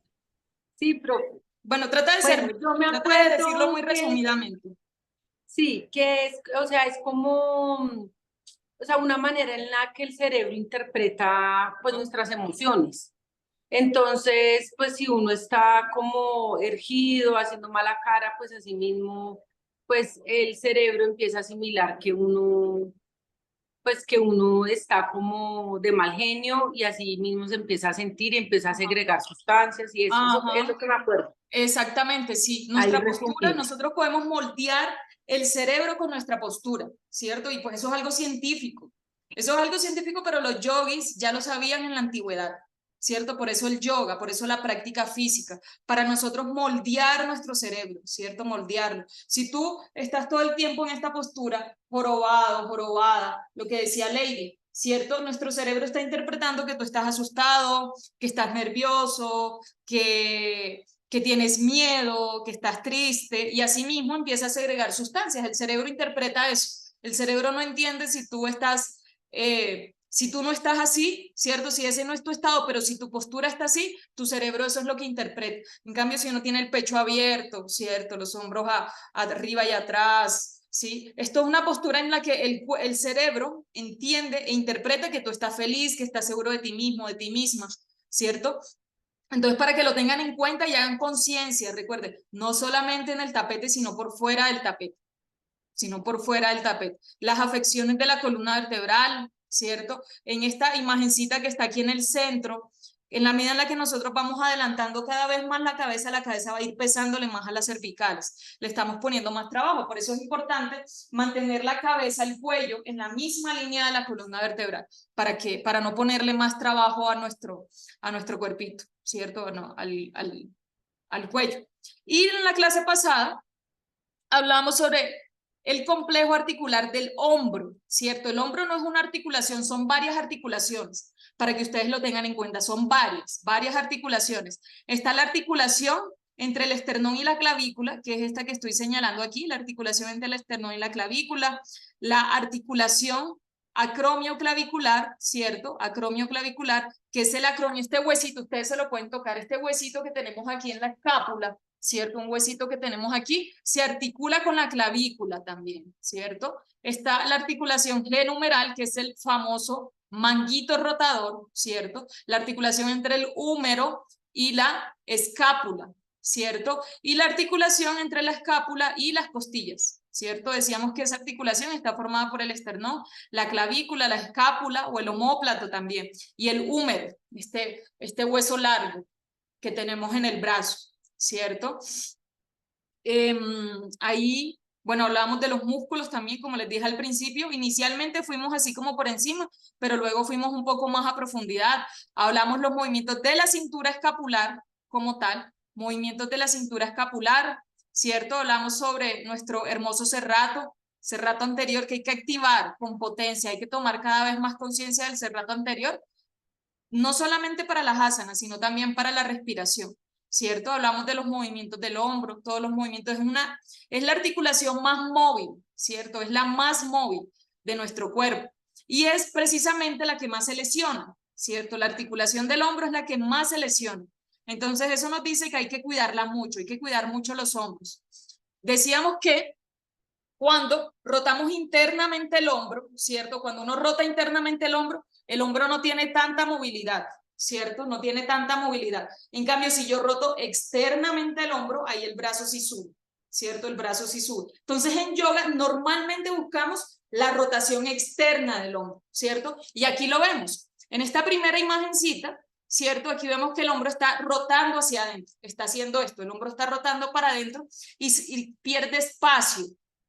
Sí, profe. Bueno, trata de Bueno, yo me trata de decirlo acuerdo muy que resumidamente. sí, que es, o sea, es como, o sea, una manera en la que el cerebro interpreta, pues, nuestras emociones. Entonces, pues, si uno está como ergido, haciendo mala cara, pues, así mismo, pues, el cerebro empieza a asimilar que uno está como de mal genio y así mismo se empieza a sentir y empieza a segregar sustancias y eso Ajá. es lo que me acuerdo. Exactamente, sí. Ahí Nuestra postura, resumido. nosotros podemos moldear el cerebro con nuestra postura, ¿cierto? Y pues eso es algo científico. Eso es algo científico, pero los yogis ya lo sabían en la antigüedad, ¿cierto? Por eso el yoga, por eso la práctica física, para nosotros moldear nuestro cerebro, ¿cierto? Moldearlo. Si tú estás todo el tiempo en esta postura, jorobado, jorobada, lo que decía Lady, ¿cierto? Nuestro cerebro está interpretando que tú estás asustado, que estás nervioso, que tienes miedo, que estás triste, y así mismo empieza a segregar sustancias. El cerebro interpreta eso. El cerebro no entiende si tú estás, si tú no estás así, ¿cierto? Si ese no es tu estado, pero si tu postura está así, tu cerebro eso es lo que interpreta. En cambio, si uno tiene el pecho abierto, ¿cierto? Los hombros arriba y atrás, ¿sí? Esto es una postura en la que el cerebro entiende e interpreta que tú estás feliz, que estás seguro de ti mismo, de ti misma, ¿cierto? Entonces, para que lo tengan en cuenta y hagan conciencia, recuerden, no solamente en el tapete, sino por fuera del tapete, Las afecciones de la columna vertebral, ¿cierto? En esta imagencita que está aquí en el centro, en la medida en la que nosotros vamos adelantando cada vez más la cabeza va a ir pesándole más a las cervicales. Le estamos poniendo más trabajo, por eso es importante mantener la cabeza, el cuello en la misma línea de la columna vertebral, para no ponerle más trabajo a nuestro cuerpito, ¿cierto? No, al cuello. Y en la clase pasada hablamos sobre el complejo articular del hombro, ¿cierto? El hombro no es una articulación, son varias articulaciones, para que ustedes lo tengan en cuenta, son varias articulaciones. Está la articulación entre el esternón y la clavícula, que es esta que estoy señalando aquí, la articulación entre el esternón y la clavícula, la articulación acromio clavicular, ¿cierto? Acromio clavicular, que es el acromio, este huesito, ustedes se lo pueden tocar, este huesito que tenemos aquí en la escápula, ¿cierto? Un huesito que tenemos aquí, se articula con la clavícula también, ¿cierto? Está la articulación G-numeral, que es el famoso manguito rotador, ¿cierto? La articulación entre el húmero y la escápula, ¿cierto? Y la articulación entre la escápula y las costillas, ¿cierto? Decíamos que esa articulación está formada por el esternón, la clavícula, la escápula o el omóplato también, y el húmero, este hueso largo que tenemos en el brazo, ¿cierto? Ahí, bueno, hablábamos de los músculos también, como les dije al principio. Inicialmente fuimos así como por encima, pero luego fuimos un poco más a profundidad. Hablamos los movimientos de la cintura escapular como tal, movimientos de la cintura escapular, ¿cierto? Hablamos sobre nuestro hermoso serrato anterior que hay que activar con potencia, hay que tomar cada vez más conciencia del serrato anterior, no solamente para las asanas, sino también para la respiración, ¿cierto? Hablamos de los movimientos del hombro, todos los movimientos, es la articulación más móvil, ¿cierto? Es la más móvil de nuestro cuerpo y es precisamente la que más se lesiona, ¿cierto? La articulación del hombro es la que más se lesiona. Entonces eso nos dice que hay que cuidarla mucho, hay que cuidar mucho los hombros. Decíamos que cuando rotamos internamente el hombro, ¿cierto? Cuando uno rota internamente el hombro no tiene tanta movilidad, ¿cierto? No tiene tanta movilidad. En cambio, si yo roto externamente el hombro, ahí el brazo sí sube, ¿cierto? El brazo sí sube. Entonces, en yoga normalmente buscamos la rotación externa del hombro, ¿cierto? Y aquí lo vemos. En esta primera imagencita, ¿cierto? Aquí vemos que el hombro está rotando hacia adentro, está haciendo esto, el hombro está rotando para adentro y pierde espacio,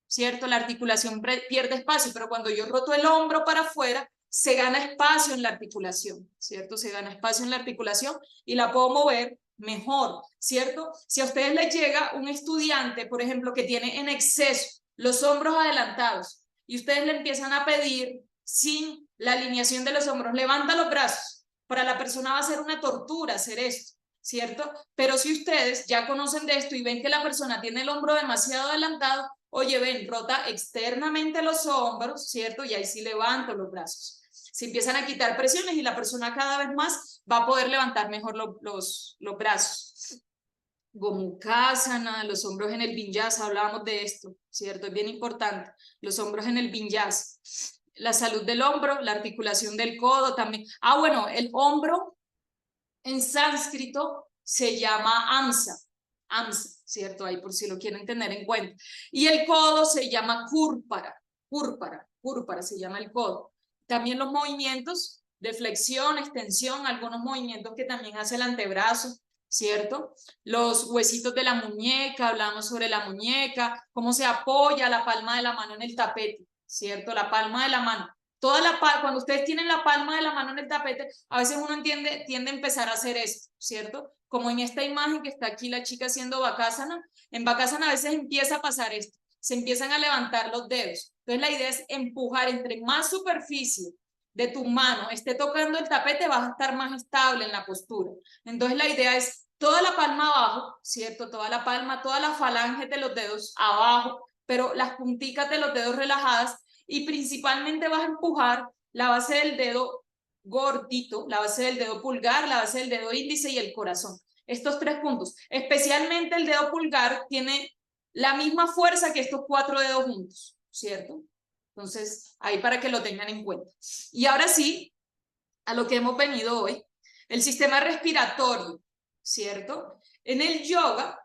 ¿cierto? La articulación pierde espacio, pero cuando yo roto el hombro para afuera, se gana espacio en la articulación, ¿cierto? Se gana espacio en la articulación y la puedo mover mejor, ¿cierto? Si a ustedes les llega un estudiante, por ejemplo, que tiene en exceso los hombros adelantados y ustedes le empiezan a pedir sin la alineación de los hombros, levanta los brazos, para la persona va a ser una tortura hacer esto, ¿cierto? Pero si ustedes ya conocen de esto y ven que la persona tiene el hombro demasiado adelantado, oye, ven, rota externamente los hombros, ¿cierto? Y ahí sí levanto los brazos. Se empiezan a quitar presiones y la persona cada vez más va a poder levantar mejor los brazos. Gomukhasana, los hombros en el vinyasa, hablábamos de esto, ¿cierto? Es bien importante, los hombros en el vinyasa. La salud del hombro, la articulación del codo también. Ah, bueno, el hombro en sánscrito se llama amsa, ¿cierto? Ahí por si lo quieren tener en cuenta. Y el codo se llama púrpara se llama el codo. También los movimientos de flexión, extensión, algunos movimientos que también hace el antebrazo, ¿cierto? Los huesitos de la muñeca, hablamos sobre la muñeca, cómo se apoya la palma de la mano en el tapete, ¿cierto? La palma de la mano. Cuando ustedes tienen la palma de la mano en el tapete, a veces uno tiende a empezar a hacer esto, ¿cierto? Como en esta imagen que está aquí la chica haciendo Bakasana, en Bakasana a veces empieza a pasar esto, se empiezan a levantar los dedos. Entonces la idea es empujar, entre más superficie de tu mano esté tocando el tapete, vas a estar más estable en la postura. Entonces la idea es toda la palma abajo, ¿cierto? Toda la palma, toda la falange de los dedos abajo, pero las punticas de los dedos relajadas, y principalmente vas a empujar la base del dedo gordito, la base del dedo pulgar, la base del dedo índice y el corazón. Estos tres puntos. Especialmente el dedo pulgar tiene la misma fuerza que estos 4 dedos juntos, ¿cierto? Entonces, ahí para que lo tengan en cuenta. Y ahora sí, a lo que hemos venido hoy, el sistema respiratorio, ¿cierto? En el yoga,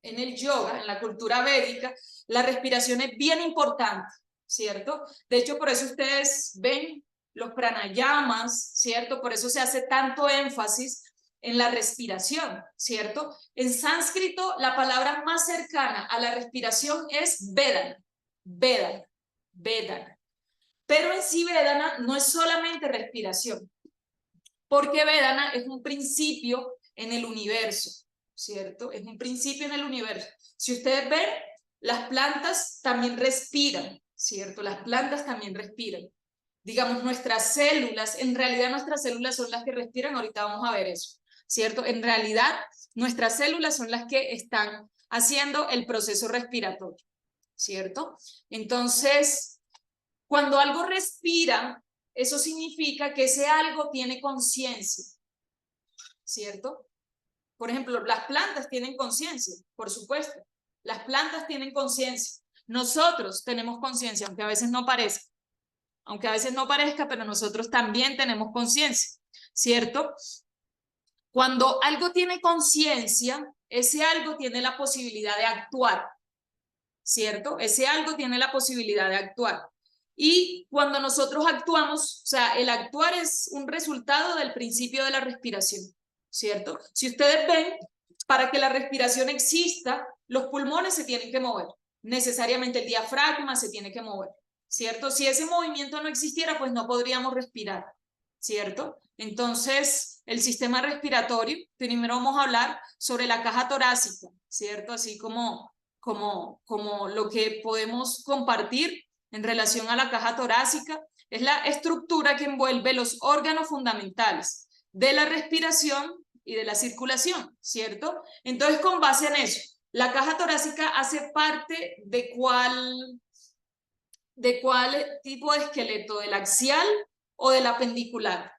en la cultura védica, la respiración es bien importante, ¿cierto? De hecho, por eso ustedes ven los pranayamas, ¿cierto? Por eso se hace tanto énfasis en la respiración, ¿cierto? En sánscrito, la palabra más cercana a la respiración es Vedana. Pero en sí Vedana no es solamente respiración, porque Vedana es un principio en el universo, ¿cierto? Es un principio en el universo. Si ustedes ven, las plantas también respiran, ¿cierto? Las plantas también respiran. Digamos, nuestras células, en realidad nuestras células son las que respiran, ahorita vamos a ver eso, ¿cierto? En realidad, nuestras células son las que están haciendo el proceso respiratorio, ¿cierto? Entonces, Cuando algo respira, eso significa que ese algo tiene conciencia, ¿cierto? Por ejemplo, las plantas tienen conciencia, por supuesto. Las plantas tienen conciencia. Nosotros tenemos conciencia, aunque a veces no parezca. Aunque a veces no parezca, pero nosotros también tenemos conciencia, ¿cierto? Cuando algo tiene conciencia, ese algo tiene la posibilidad de actuar, ¿cierto? Ese algo tiene la posibilidad de actuar. Y cuando nosotros actuamos, o sea, el actuar es un resultado del principio de la respiración, ¿cierto? Si ustedes ven, para que la respiración exista, los pulmones se tienen que mover. Necesariamente el diafragma se tiene que mover, ¿cierto? Si ese movimiento no existiera, pues no podríamos respirar, ¿cierto? Entonces, el sistema respiratorio, primero vamos a hablar sobre la caja torácica, ¿cierto? Así como lo que podemos compartir en relación a la caja torácica, es la estructura que envuelve los órganos fundamentales de la respiración y de la circulación, ¿cierto? Entonces, con base en eso, la caja torácica hace parte de cuál tipo de esqueleto, ¿del axial o del apendicular?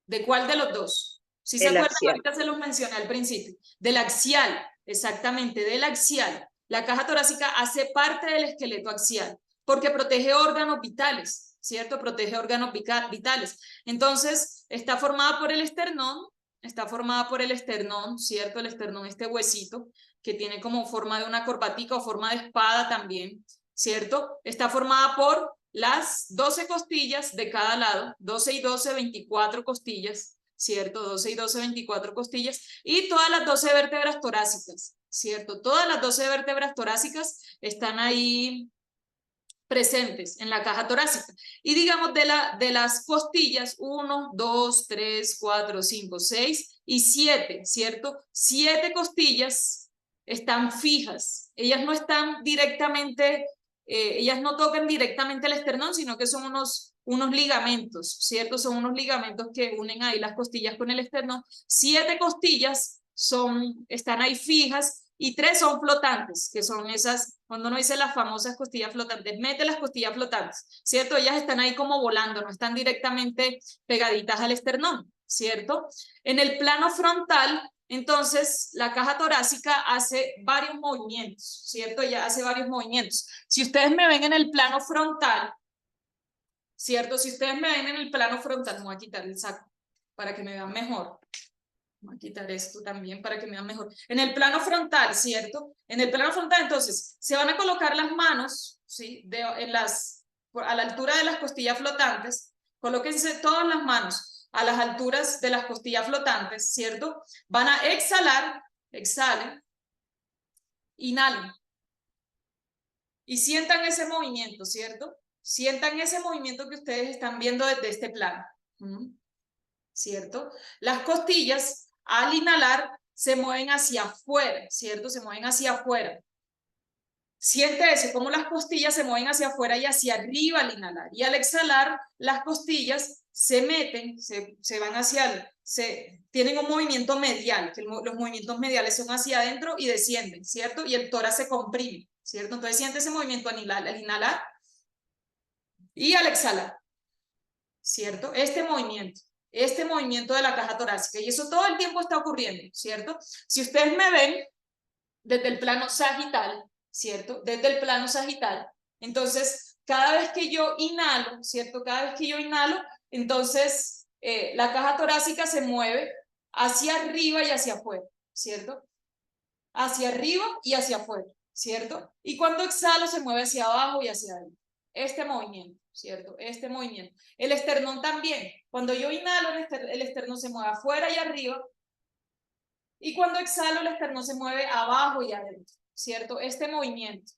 ¿De cuál de los dos? Si se acuerdan, ahorita se los mencioné al principio. Del axial, exactamente, del axial. La caja torácica hace parte del esqueleto axial porque protege órganos vitales, ¿cierto? Protege órganos vitales. Entonces, está formada por el esternón, ¿cierto? El esternón, este huesito, que tiene como forma de una corbatica o forma de espada también, ¿cierto? Está formada por las 12 costillas de cada lado, 12 y 12, 24 costillas, ¿cierto? 12 y 12, 24 costillas, y todas las 12 vértebras torácicas, ¿cierto? Todas las 12 vértebras torácicas están ahí presentes en la caja torácica. Y digamos de las costillas, 1, 2, 3, 4, 5, 6 y 7, ¿cierto? 7 costillas están fijas. Ellas no están directamente, ellas no tocan directamente el esternón, sino que son unos ligamentos, ¿cierto? Son unos ligamentos que unen ahí las costillas con el esternón. 7 costillas están ahí fijas, y 3 son flotantes, que son esas, cuando uno dice las famosas costillas flotantes, mete las costillas flotantes, ¿cierto? Ellas están ahí como volando, no están directamente pegaditas al esternón, ¿cierto? En el plano frontal, entonces, la caja torácica hace varios movimientos, ¿cierto? Ella hace varios movimientos. Si ustedes me ven en el plano frontal, ¿cierto? Si ustedes me ven en el plano frontal, me voy a quitar el saco para que me vean mejor. Voy a quitar esto también para que me vean mejor. En el plano frontal, ¿cierto? En el plano frontal, entonces, se van a colocar las manos, ¿sí? A la altura de las costillas flotantes. Colóquense todas las manos a las alturas de las costillas flotantes, ¿cierto? Van a exhalar, exhalen, inhalen. Y sientan ese movimiento, ¿cierto? Sientan ese movimiento que ustedes están viendo desde este plano, ¿cierto? Las costillas, al inhalar, se mueven hacia afuera, ¿cierto? Se mueven hacia afuera. Siente eso, como las costillas se mueven hacia afuera y hacia arriba al inhalar. Y al exhalar, las costillas se meten, se van tienen un movimiento medial, que los movimientos mediales son hacia adentro y descienden, ¿cierto? Y el tórax se comprime, ¿cierto? Entonces siente ese movimiento al inhalar y al exhalar, ¿cierto? Este movimiento de la caja torácica, y eso todo el tiempo está ocurriendo, ¿cierto? Si ustedes me ven desde el plano sagital, ¿cierto? Desde el plano sagital, entonces cada vez que yo inhalo, ¿cierto? Cada vez que yo inhalo, entonces la caja torácica se mueve hacia arriba y hacia afuera, ¿cierto? Hacia arriba y hacia afuera, ¿cierto? Y cuando exhalo se mueve hacia abajo y hacia adentro. Este movimiento, ¿cierto? Este movimiento. El esternón también. Cuando yo inhalo, el esternón se mueve afuera y arriba. Y cuando exhalo, el esternón se mueve abajo y adentro, ¿cierto? Este movimiento.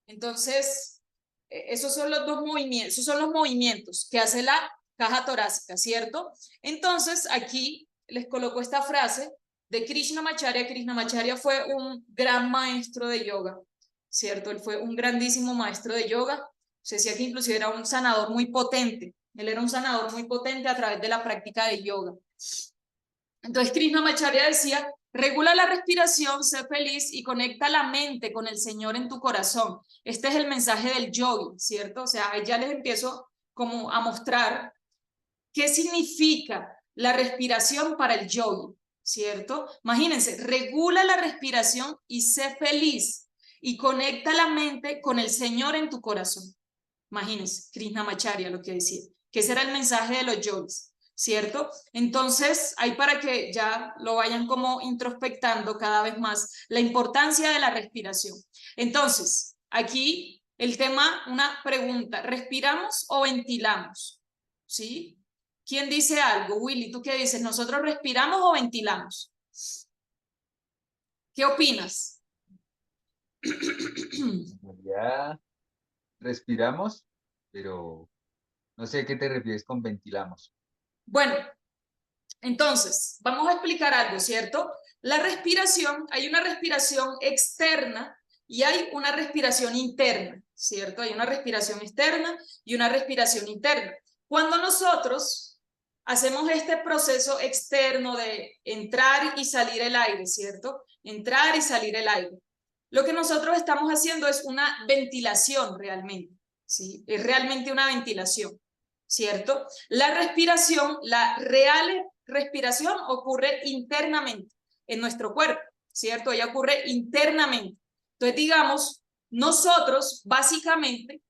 Entonces, esos son los movimientos que hace la caja torácica, ¿cierto? Entonces, aquí les coloco esta frase de Krishnamacharya. Krishnamacharya fue un gran maestro de yoga, ¿cierto? Él fue un grandísimo maestro de yoga. Se decía que inclusive era un sanador muy potente. Él era un sanador muy potente a través de la práctica de yoga. Entonces Krishnamacharya decía regula la respiración, sé feliz y conecta la mente con el Señor en tu corazón. Este es el mensaje del yogi, ¿cierto? O sea, ya les empiezo como a mostrar qué significa la respiración para el yogi, ¿cierto? Imagínense, regula la respiración y sé feliz y conecta la mente con el Señor en tu corazón. Imagínense, Krishnamacharya lo que decía, que ese era el mensaje de los yogis, ¿cierto? Entonces, ahí para que ya lo vayan como introspectando cada vez más, la importancia de la respiración. Entonces, aquí el tema, una pregunta, ¿respiramos o ventilamos? ¿Sí? ¿Quién dice algo? Willy, ¿tú qué dices? ¿Nosotros respiramos o ventilamos? ¿Qué opinas? Ya respiramos, pero no sé a qué te refieres con ventilamos. Bueno, entonces, vamos a explicar algo, ¿cierto? La respiración, hay una respiración externa y hay una respiración interna, ¿cierto? Hay una respiración externa y una respiración interna. Cuando nosotros hacemos este proceso externo de entrar y salir el aire, ¿cierto? Entrar y salir el aire. Lo que nosotros estamos haciendo es una ventilación realmente, ¿sí? Es realmente una ventilación, ¿cierto? La respiración, la real respiración ocurre internamente en nuestro cuerpo, ¿cierto? Ella ocurre internamente. Entonces, digamos, nosotros básicamente,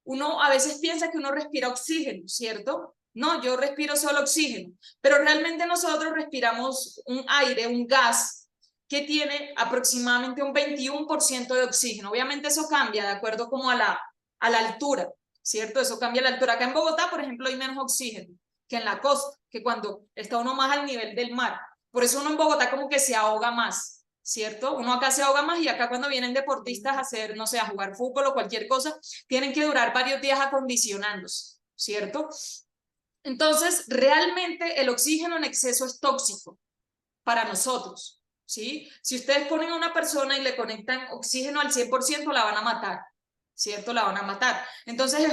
uno a veces piensa que uno respira oxígeno, ¿cierto? No, yo respiro solo oxígeno, pero realmente nosotros respiramos un aire, un gas que tiene aproximadamente un 21% de oxígeno. Obviamente eso cambia de acuerdo como a la altura, ¿cierto? Eso cambia la altura. Acá en Bogotá, por ejemplo, hay menos oxígeno que en la costa, que cuando está uno más al nivel del mar. Por eso uno en Bogotá como que se ahoga más, ¿cierto? Uno acá se ahoga más y acá cuando vienen deportistas a hacer, no sé, a jugar fútbol o cualquier cosa, tienen que durar varios días acondicionándose, ¿cierto? Entonces, realmente el oxígeno en exceso es tóxico para nosotros, ¿sí? Si ustedes ponen a una persona y le conectan oxígeno al 100%, la van a matar, ¿cierto? La van a matar. Entonces,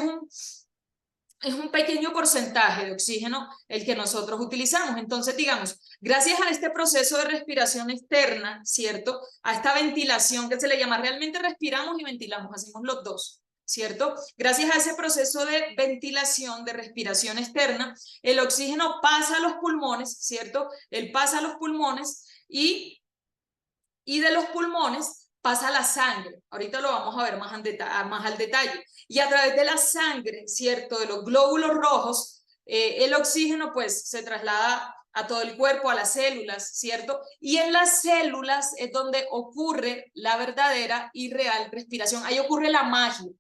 es un pequeño porcentaje de oxígeno el que nosotros utilizamos. Entonces, digamos, gracias a este proceso de respiración externa, ¿cierto? A esta ventilación que se le llama, realmente respiramos y ventilamos, hacemos los dos, ¿cierto? Gracias a ese proceso de ventilación, de respiración externa, el oxígeno pasa a los pulmones, ¿cierto? Él pasa a los pulmones y de los pulmones pasa la sangre. Ahorita lo vamos a ver más al detalle. Y a través de la sangre, ¿cierto? De los glóbulos rojos, el oxígeno pues se traslada a todo el cuerpo, a las células, ¿cierto? Y en las células es donde ocurre la verdadera y real respiración. Ahí ocurre la magia,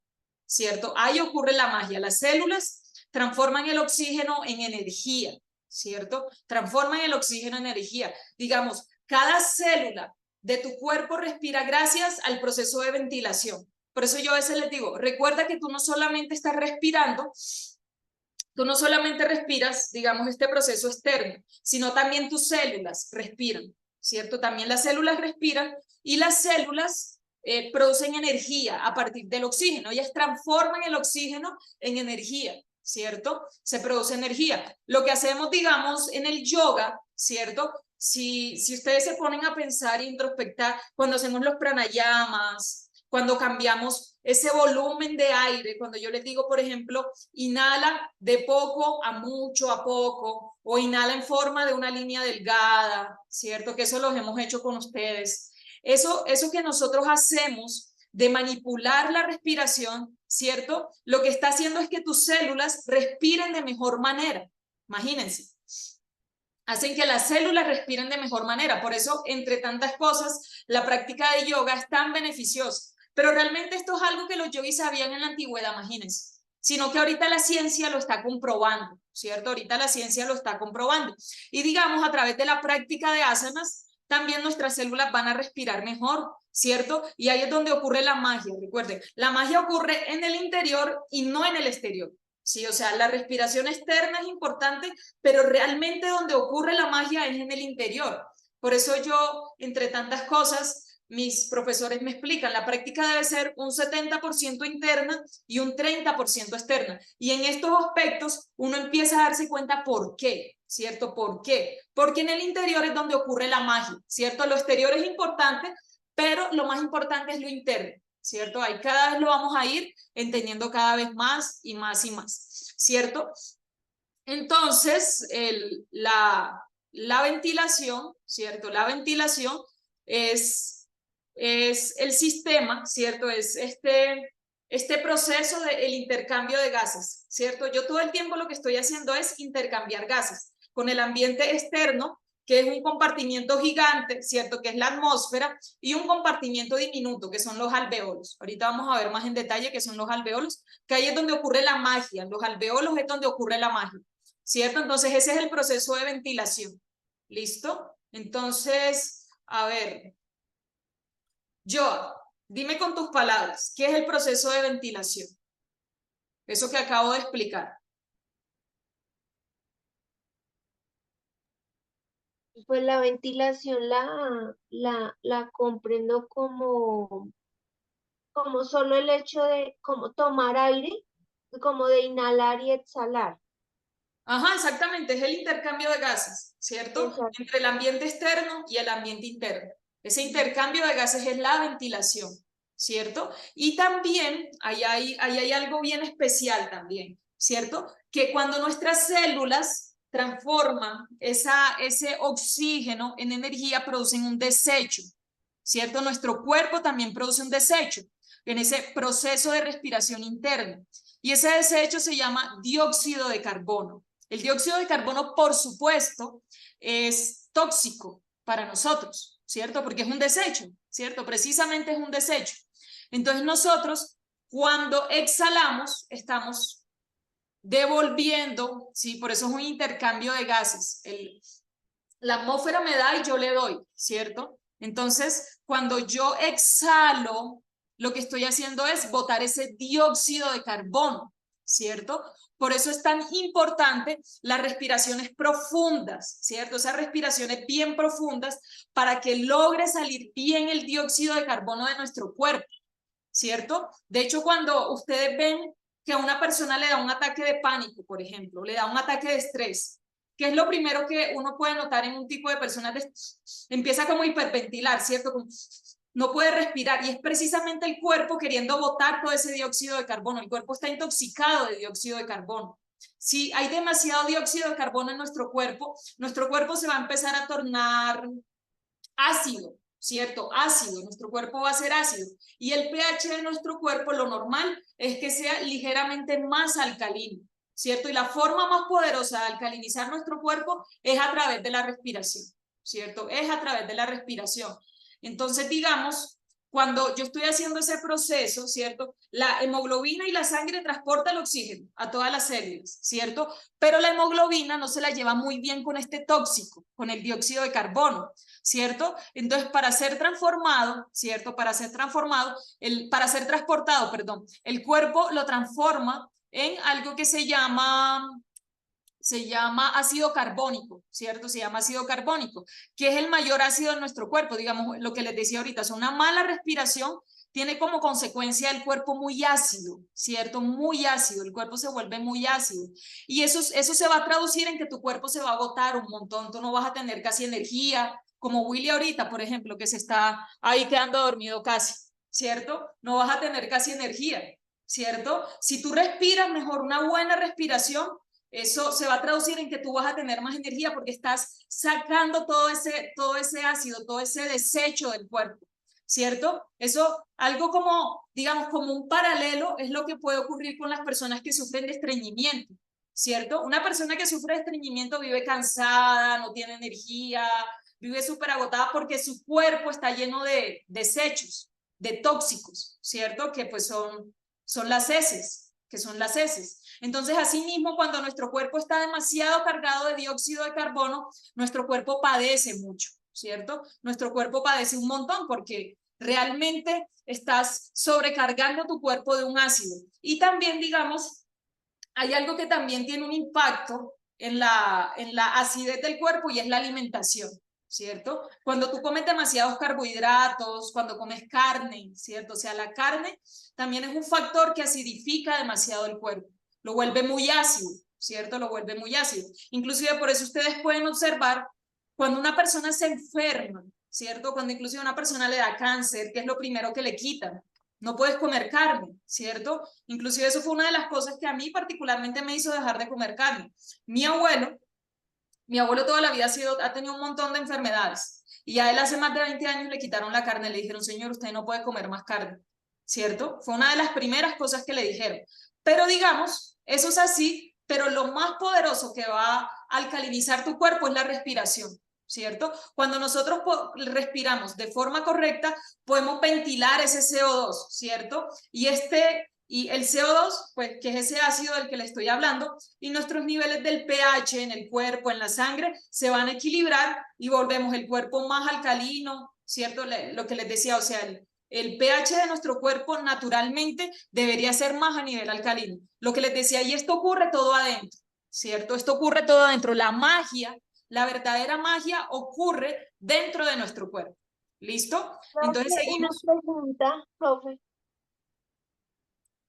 ¿cierto? Ahí ocurre la magia. Las células transforman el oxígeno en energía, ¿cierto? Transforman el oxígeno en energía. Digamos, cada célula de tu cuerpo respira gracias al proceso de ventilación. Por eso yo a veces les digo, recuerda que tú no solamente estás respirando, tú no solamente respiras, digamos, este proceso externo, sino también tus células respiran, ¿cierto? También las células respiran y las células producen energía a partir del oxígeno. Ellas transforman el oxígeno en energía, ¿cierto? Se produce energía. Lo que hacemos, digamos, en el yoga, ¿cierto? Si ustedes se ponen a pensar e introspectar, cuando hacemos los pranayamas, cuando cambiamos ese volumen de aire, cuando yo les digo, por ejemplo, inhala de poco a mucho a poco, o inhala en forma de una línea delgada, ¿cierto? Que eso lo hemos hecho con ustedes. Eso que nosotros hacemos de manipular la respiración, ¿cierto? Lo que está haciendo es que tus células respiren de mejor manera. Imagínense. Hacen que las células respiren de mejor manera. Por eso, entre tantas cosas, la práctica de yoga es tan beneficiosa. Pero realmente esto es algo que los yogis sabían en la antigüedad, imagínense. Sino que ahorita la ciencia lo está comprobando, ¿cierto? Ahorita la ciencia lo está comprobando. Y digamos, a través de la práctica de asanas, también nuestras células van a respirar mejor, ¿cierto? Y ahí es donde ocurre la magia, recuerden. La magia ocurre en el interior y no en el exterior. Sí, o sea, la respiración externa es importante, pero realmente donde ocurre la magia es en el interior. Por eso yo, entre tantas cosas, mis profesores me explican, la práctica debe ser un 70% interna y un 30% externa. Y en estos aspectos uno empieza a darse cuenta por qué, ¿cierto? ¿Por qué? Porque en el interior es donde ocurre la magia, ¿cierto? Lo exterior es importante, pero lo más importante es lo interno, ¿cierto? Ahí cada vez lo vamos a ir entendiendo cada vez más y más y más, ¿cierto? Entonces, la ventilación, ¿cierto? La ventilación es el sistema, ¿cierto? Es este proceso del intercambio de gases, ¿cierto? Yo todo el tiempo lo que estoy haciendo es intercambiar gases con el ambiente externo, que es un compartimiento gigante, ¿cierto? Que es la atmósfera, y un compartimiento diminuto, que son los alveolos. Ahorita vamos a ver más en detalle qué son los alveolos, que ahí es donde ocurre la magia. Los alveolos es donde ocurre la magia, ¿cierto? Entonces ese es el proceso de ventilación. ¿Listo? Entonces, a ver, Joa, dime con tus palabras, ¿qué es el proceso de ventilación? Eso que acabo de explicar. Pues la ventilación la comprendo como solo el hecho de como tomar aire, como de inhalar y exhalar. Ajá, exactamente, es el intercambio de gases, ¿cierto? Exacto. Entre el ambiente externo y el ambiente interno. Ese intercambio de gases es la ventilación, ¿cierto? Y también, ahí hay algo bien especial también, ¿cierto? Que cuando nuestras células transforman ese oxígeno en energía, producen un desecho, ¿cierto? Nuestro cuerpo también produce un desecho en ese proceso de respiración interna. Y ese desecho se llama dióxido de carbono. El dióxido de carbono, por supuesto, es tóxico para nosotros, ¿cierto? Porque es un desecho, ¿cierto? Precisamente es un desecho. Entonces nosotros, cuando exhalamos, estamos devolviendo, ¿sí? Por eso es un intercambio de gases. La atmósfera me da y yo le doy, ¿cierto? Entonces, cuando yo exhalo, lo que estoy haciendo es botar ese dióxido de carbono, ¿cierto? Por eso es tan importante las respiraciones profundas, ¿cierto? Esas respiraciones bien profundas para que logre salir bien el dióxido de carbono de nuestro cuerpo, ¿cierto? De hecho, cuando ustedes ven que a una persona le da un ataque de pánico, por ejemplo, le da un ataque de estrés, ¿qué es lo primero que uno puede notar en un tipo de personas? Empieza como a hiperventilar, ¿cierto? Como no puede respirar, y es precisamente el cuerpo queriendo botar todo ese dióxido de carbono. El cuerpo está intoxicado de dióxido de carbono. Si hay demasiado dióxido de carbono en nuestro cuerpo se va a empezar a tornar ácido, ¿cierto? Ácido, nuestro cuerpo va a ser ácido. Y el pH de nuestro cuerpo, lo normal es que sea ligeramente más alcalino, ¿cierto? Y la forma más poderosa de alcalinizar nuestro cuerpo es a través de la respiración, ¿cierto? Es a través de la respiración. Entonces, digamos, cuando yo estoy haciendo ese proceso, ¿cierto? La hemoglobina y la sangre transportan el oxígeno a todas las células, ¿cierto? Pero la hemoglobina no se la lleva muy bien con este tóxico, con el dióxido de carbono, ¿cierto? Entonces, para ser transformado, ¿cierto? Para ser transportado, perdón, el cuerpo lo transforma en algo que se llama ácido carbónico, ¿cierto? Se llama ácido carbónico, que es el mayor ácido de nuestro cuerpo, digamos, lo que les decía ahorita, es una mala respiración, tiene como consecuencia el cuerpo muy ácido, ¿cierto? Muy ácido, el cuerpo se vuelve muy ácido. Y eso se va a traducir en que tu cuerpo se va a agotar un montón, tú no vas a tener casi energía, como Willy ahorita, por ejemplo, que se está ahí quedando dormido casi, ¿cierto? No vas a tener casi energía, ¿cierto? Si tú respiras mejor, una buena respiración, eso se va a traducir en que tú vas a tener más energía porque estás sacando todo ese ácido, todo ese desecho del cuerpo, ¿cierto? Eso, algo como, digamos, como un paralelo es lo que puede ocurrir con las personas que sufren de estreñimiento, ¿cierto? Una persona que sufre de estreñimiento vive cansada, no tiene energía, vive súper agotada porque su cuerpo está lleno de desechos, de tóxicos, ¿cierto? Que pues son las heces, que son las heces. Entonces, asimismo, cuando nuestro cuerpo está demasiado cargado de dióxido de carbono, nuestro cuerpo padece mucho, ¿cierto? Nuestro cuerpo padece un montón porque realmente estás sobrecargando tu cuerpo de un ácido. Y también, digamos, hay algo que también tiene un impacto en la acidez del cuerpo y es la alimentación, ¿cierto? Cuando tú comes demasiados carbohidratos, cuando comes carne, ¿cierto? O sea, la carne también es un factor que acidifica demasiado el cuerpo, lo vuelve muy ácido, ¿cierto? Lo vuelve muy ácido. Inclusive por eso ustedes pueden observar cuando una persona se enferma, ¿cierto? Cuando inclusive una persona le da cáncer, ¿qué es lo primero que le quitan? No puedes comer carne, ¿cierto? Inclusive eso fue una de las cosas que a mí particularmente me hizo dejar de comer carne. Mi abuelo toda la vida ha tenido un montón de enfermedades y a él hace más de 20 años le quitaron la carne, le dijeron, señor, usted no puede comer más carne, ¿cierto? Fue una de las primeras cosas que le dijeron. Pero digamos, eso es así, pero lo más poderoso que va a alcalinizar tu cuerpo es la respiración, ¿cierto? Cuando nosotros respiramos de forma correcta, podemos ventilar ese CO2, ¿cierto? Y el CO2, pues, que es ese ácido del que le estoy hablando, y nuestros niveles del pH en el cuerpo, en la sangre, se van a equilibrar y volvemos el cuerpo más alcalino, ¿cierto? Lo que les decía, o sea, el pH de nuestro cuerpo naturalmente debería ser más a nivel alcalino. Lo que les decía, y esto ocurre todo adentro, ¿cierto? Esto ocurre todo adentro. La magia, la verdadera magia ocurre dentro de nuestro cuerpo. ¿Listo? Entonces Profe, una seguimos. pregunta, profe.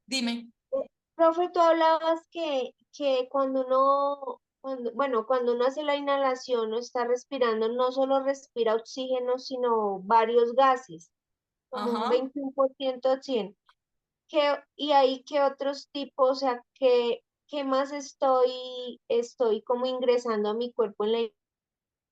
Dime. Profe, tú hablabas que cuando cuando uno hace la inhalación o está respirando, no solo respira oxígeno, sino varios gases, como un Ajá. 21% de oxígeno. Y ahí qué otros tipos, o sea, qué más estoy como ingresando a mi cuerpo en la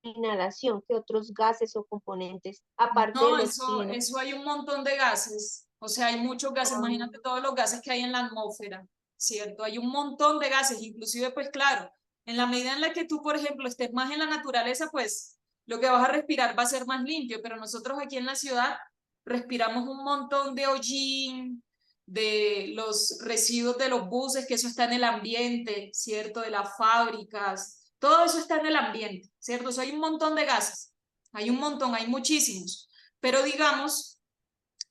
inhalación, qué otros gases o componentes, aparte No, del eso oxígeno. hay un montón de gases, o sea, hay muchos gases, Ah, imagínate todos los gases que hay en la atmósfera, ¿cierto? Hay un montón de gases, inclusive, pues claro, en la medida en la que tú, por ejemplo, estés más en la naturaleza, pues lo que vas a respirar va a ser más limpio, pero nosotros aquí en la ciudad respiramos un montón de hollín, de los residuos de los buses, que eso está en el ambiente, ¿cierto? De las fábricas, todo eso está en el ambiente, ¿cierto? O sea, hay un montón de gases. Hay un montón, hay muchísimos, pero digamos,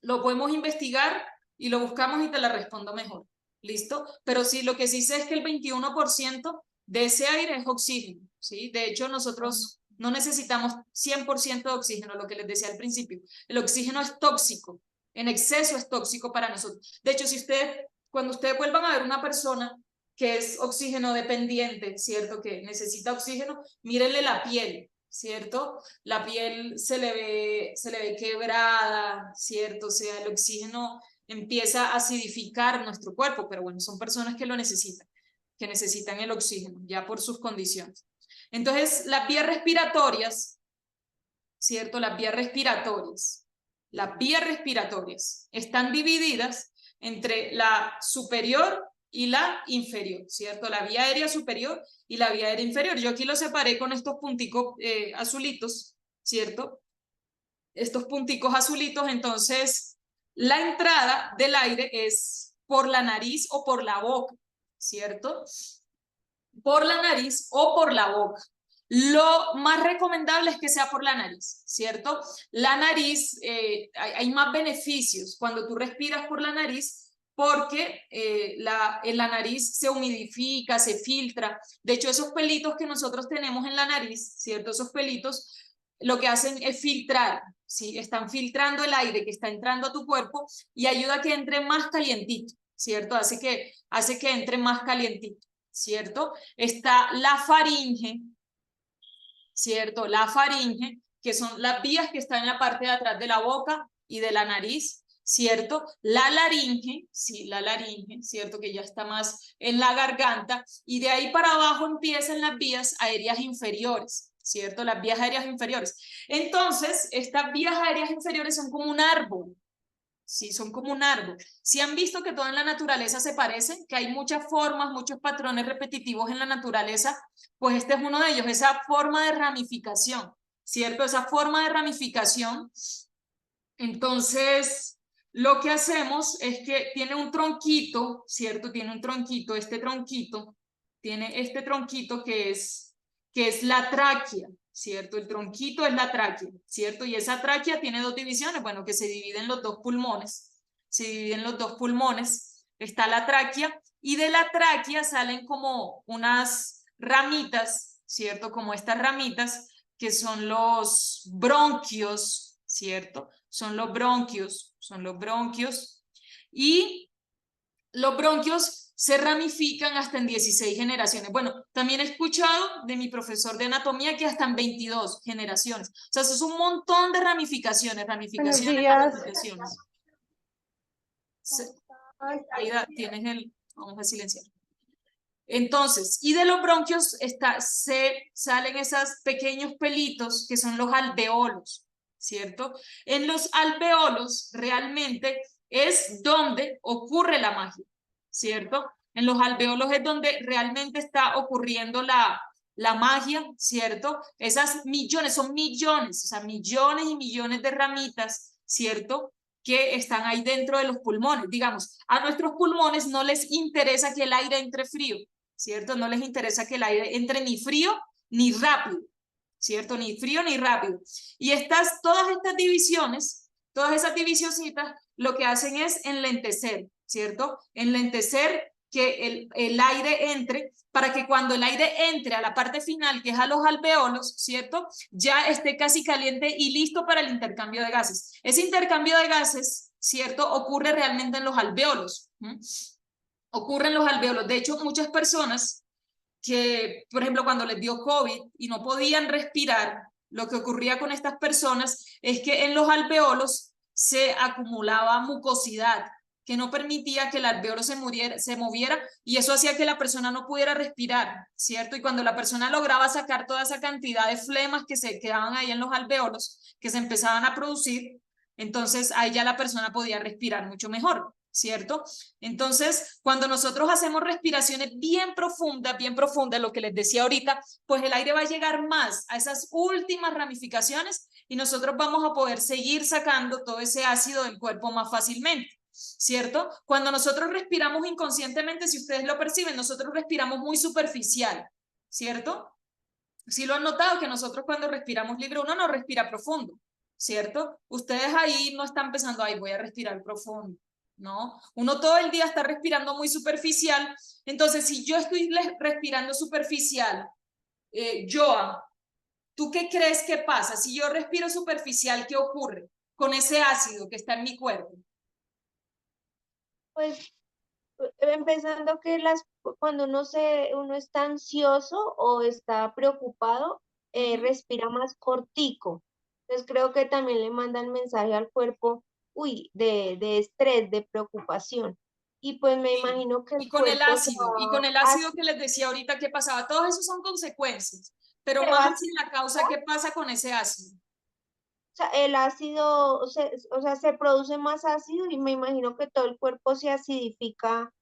lo podemos investigar y lo buscamos y te la respondo mejor. ¿Listo? Pero sí, lo que sí sé es que el 21% de ese aire es oxígeno, ¿sí? De hecho, nosotros no necesitamos 100% de oxígeno, lo que les decía al principio. El oxígeno es tóxico, en exceso es tóxico para nosotros. De hecho, cuando ustedes vuelvan a ver una persona que es oxígeno dependiente, ¿cierto? Que necesita oxígeno, mírenle la piel, ¿cierto? La piel se le ve quebrada, ¿cierto? O sea, el oxígeno empieza a acidificar nuestro cuerpo, pero bueno, son personas que lo necesitan, que necesitan el oxígeno, ya por sus condiciones. Entonces, las vías respiratorias, ¿cierto? Las vías respiratorias están divididas entre la superior y la inferior, ¿cierto? La vía aérea superior y la vía aérea inferior. Yo aquí lo separé con estos punticos azulitos, ¿cierto? Estos punticos azulitos, entonces la entrada del aire es por la nariz o por la boca, ¿cierto? Por la nariz o por la boca. Lo más recomendable es que sea por la nariz, ¿cierto? La nariz, hay más beneficios cuando tú respiras por la nariz porque en la nariz se humidifica, se filtra. De hecho, esos pelitos que nosotros tenemos en la nariz, ¿cierto? Esos pelitos lo que hacen es filtrar, ¿sí? Están filtrando el aire que está entrando a tu cuerpo y ayuda a que entre más calientito, ¿cierto? Hace que entre más calientito, ¿cierto? Está la faringe, ¿cierto? La faringe, que son las vías que están en la parte de atrás de la boca y de la nariz, ¿cierto? La laringe, sí, la laringe, ¿cierto? Que ya está más en la garganta, y de ahí para abajo empiezan las vías aéreas inferiores, ¿cierto? Las vías aéreas inferiores. Entonces, estas vías aéreas inferiores son como un árbol, sí, son como un árbol. Si han visto que todo en la naturaleza se parece, que hay muchas formas, muchos patrones repetitivos en la naturaleza, pues este es uno de ellos, esa forma de ramificación, ¿cierto? Esa forma de ramificación. Entonces, lo que hacemos es que tiene un tronquito, ¿cierto? Tiene un tronquito, tiene este tronquito que es la tráquea, ¿cierto? El tronquito es la tráquea, ¿cierto? Y esa tráquea tiene dos divisiones, bueno, que se dividen los dos pulmones, está la tráquea, y de la tráquea salen como unas ramitas, ¿cierto? Como estas ramitas que son los bronquios, ¿cierto? Son los bronquios, y los bronquios se ramifican hasta en 16 generaciones. Bueno, también he escuchado de mi profesor de anatomía que hasta en 22 generaciones. O sea, eso es un montón de ramificaciones, días. ramificaciones. Ahí tienes el... Vamos a silenciar. Entonces, y de los bronquios se salen esos pequeños pelitos que son los alveolos, ¿cierto? En los alveolos realmente es donde ocurre la magia, ¿cierto? En los alveolos es donde realmente está ocurriendo la magia, ¿cierto? Esas millones, son millones, o sea, millones y millones de ramitas, ¿cierto? Que están ahí dentro de los pulmones. Digamos, a nuestros pulmones no les interesa que el aire entre frío, ¿cierto? No les interesa que el aire entre ni frío ni rápido, ¿cierto? Ni frío ni rápido. Y todas estas divisiones, todas esas divisioncitas, lo que hacen es enlentecer, ¿cierto? Enlentecer que el aire entre, para que cuando el aire entre a la parte final, que es a los alveolos, ¿cierto? Ya esté casi caliente y listo para el intercambio de gases. Ese intercambio de gases, ¿cierto? Ocurre realmente en los alveolos. Ocurre en los alveolos. De hecho, muchas personas que, por ejemplo, cuando les dio COVID y no podían respirar, lo que ocurría con estas personas es que en los alveolos se acumulaba mucosidad, que no permitía que el alveolo se moviera, y eso hacía que la persona no pudiera respirar, ¿cierto? Y cuando la persona lograba sacar toda esa cantidad de flemas que se quedaban ahí en los alveolos, que se empezaban a producir, entonces ahí ya la persona podía respirar mucho mejor, ¿cierto? Entonces, cuando nosotros hacemos respiraciones bien profundas, lo que les decía ahorita, pues el aire va a llegar más a esas últimas ramificaciones y nosotros vamos a poder seguir sacando todo ese ácido del cuerpo más fácilmente, ¿cierto? Cuando nosotros respiramos inconscientemente, si ustedes lo perciben, nosotros respiramos muy superficial, ¿cierto? Sí lo han notado que nosotros cuando respiramos libre, uno no respira profundo, ¿cierto? Ustedes ahí no están pensando, ay, voy a respirar profundo, ¿no? Uno todo el día está respirando muy superficial. Entonces, si yo estoy respirando superficial, Joa, ¿tú qué crees que pasa? Si yo respiro superficial, ¿qué ocurre con ese ácido que está en mi cuerpo? Pues empezando que cuando uno está ansioso o está preocupado, respira más cortico. Entonces creo que también le mandan mensaje al cuerpo, de estrés, de preocupación. Y pues me imagino que el con el cuerpo se ácido que les decía ahorita que pasaba, todos esos son consecuencias, pero más así la causa, ¿qué pasa con ese ácido? O sea, el ácido, o sea, se produce más ácido y me imagino que todo el cuerpo se acidifica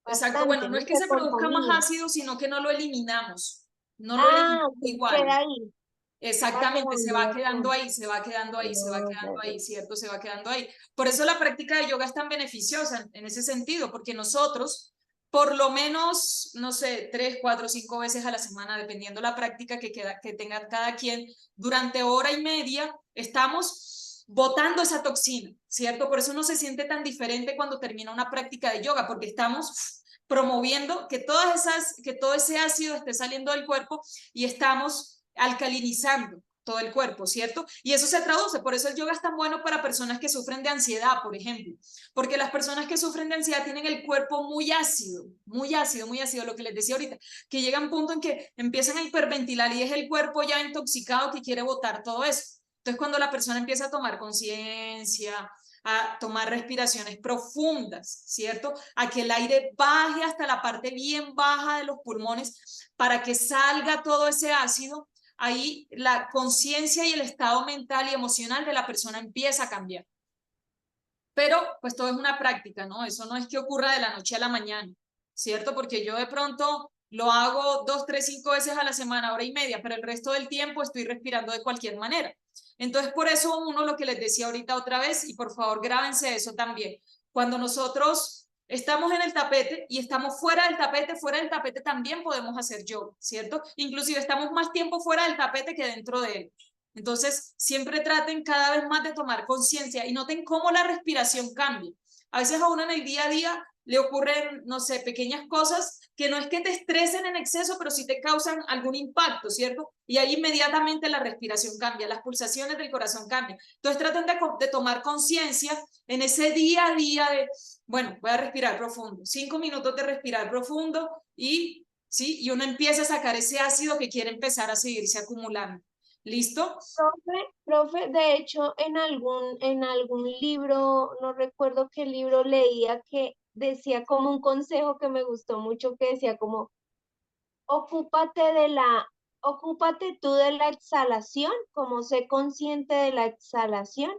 Exacto, bastante, bueno, no es que se produzca contamina. más ácido, sino que no lo eliminamos. No lo eliminamos igual. Queda ahí. Exactamente, se va quedando ahí, se va quedando ahí, ¿cierto? Se va quedando ahí. Por eso la práctica de yoga es tan beneficiosa en ese sentido, porque nosotros, por lo menos, no sé, 3, 4, 5 veces a la semana, dependiendo la práctica que tenga cada quien, durante hora y media, estamos botando esa toxina, ¿cierto? Por eso no se siente tan diferente cuando termina una práctica de yoga, porque estamos promoviendo que todo ese ácido esté saliendo del cuerpo y estamos alcalinizando todo el cuerpo, ¿cierto? Y eso se traduce, por eso el yoga es tan bueno para personas que sufren de ansiedad, por ejemplo, porque las personas que sufren de ansiedad tienen el cuerpo muy ácido, lo que les decía ahorita, que llega un punto en que empiezan a hiperventilar y es el cuerpo ya intoxicado que quiere botar todo eso. Entonces, cuando la persona empieza a tomar conciencia, a tomar respiraciones profundas, ¿cierto? A que el aire baje hasta la parte bien baja de los pulmones para que salga todo ese ácido, ahí la conciencia y el estado mental y emocional de la persona empieza a cambiar. Pero pues todo es una práctica, ¿no? Eso no es que ocurra de la noche a la mañana, ¿cierto? Porque yo de pronto lo hago 2, 3, 5 veces a la semana, hora y media, pero el resto del tiempo estoy respirando de cualquier manera. Entonces, por eso uno lo que les decía ahorita otra vez, y por favor grábense eso también, cuando nosotros estamos en el tapete y estamos fuera del tapete también podemos hacer yoga, ¿cierto? Inclusive estamos más tiempo fuera del tapete que dentro de él. Entonces, siempre traten cada vez más de tomar conciencia y noten cómo la respiración cambia. A veces a uno en el día a día le ocurren, no sé, pequeñas cosas que no es que te estresen en exceso, pero sí te causan algún impacto, ¿cierto? Y ahí inmediatamente la respiración cambia, las pulsaciones del corazón cambian. Entonces traten de tomar conciencia en ese día a día de, bueno, voy a respirar profundo, 5 minutos de respirar profundo y, ¿sí? Y uno empieza a sacar ese ácido que quiere empezar a seguirse acumulando. ¿Listo? Profe, de hecho, en algún libro, no recuerdo qué libro leía, que decía como un consejo que me gustó mucho, que decía como, ocúpate tú de la exhalación, como sé consciente de la exhalación,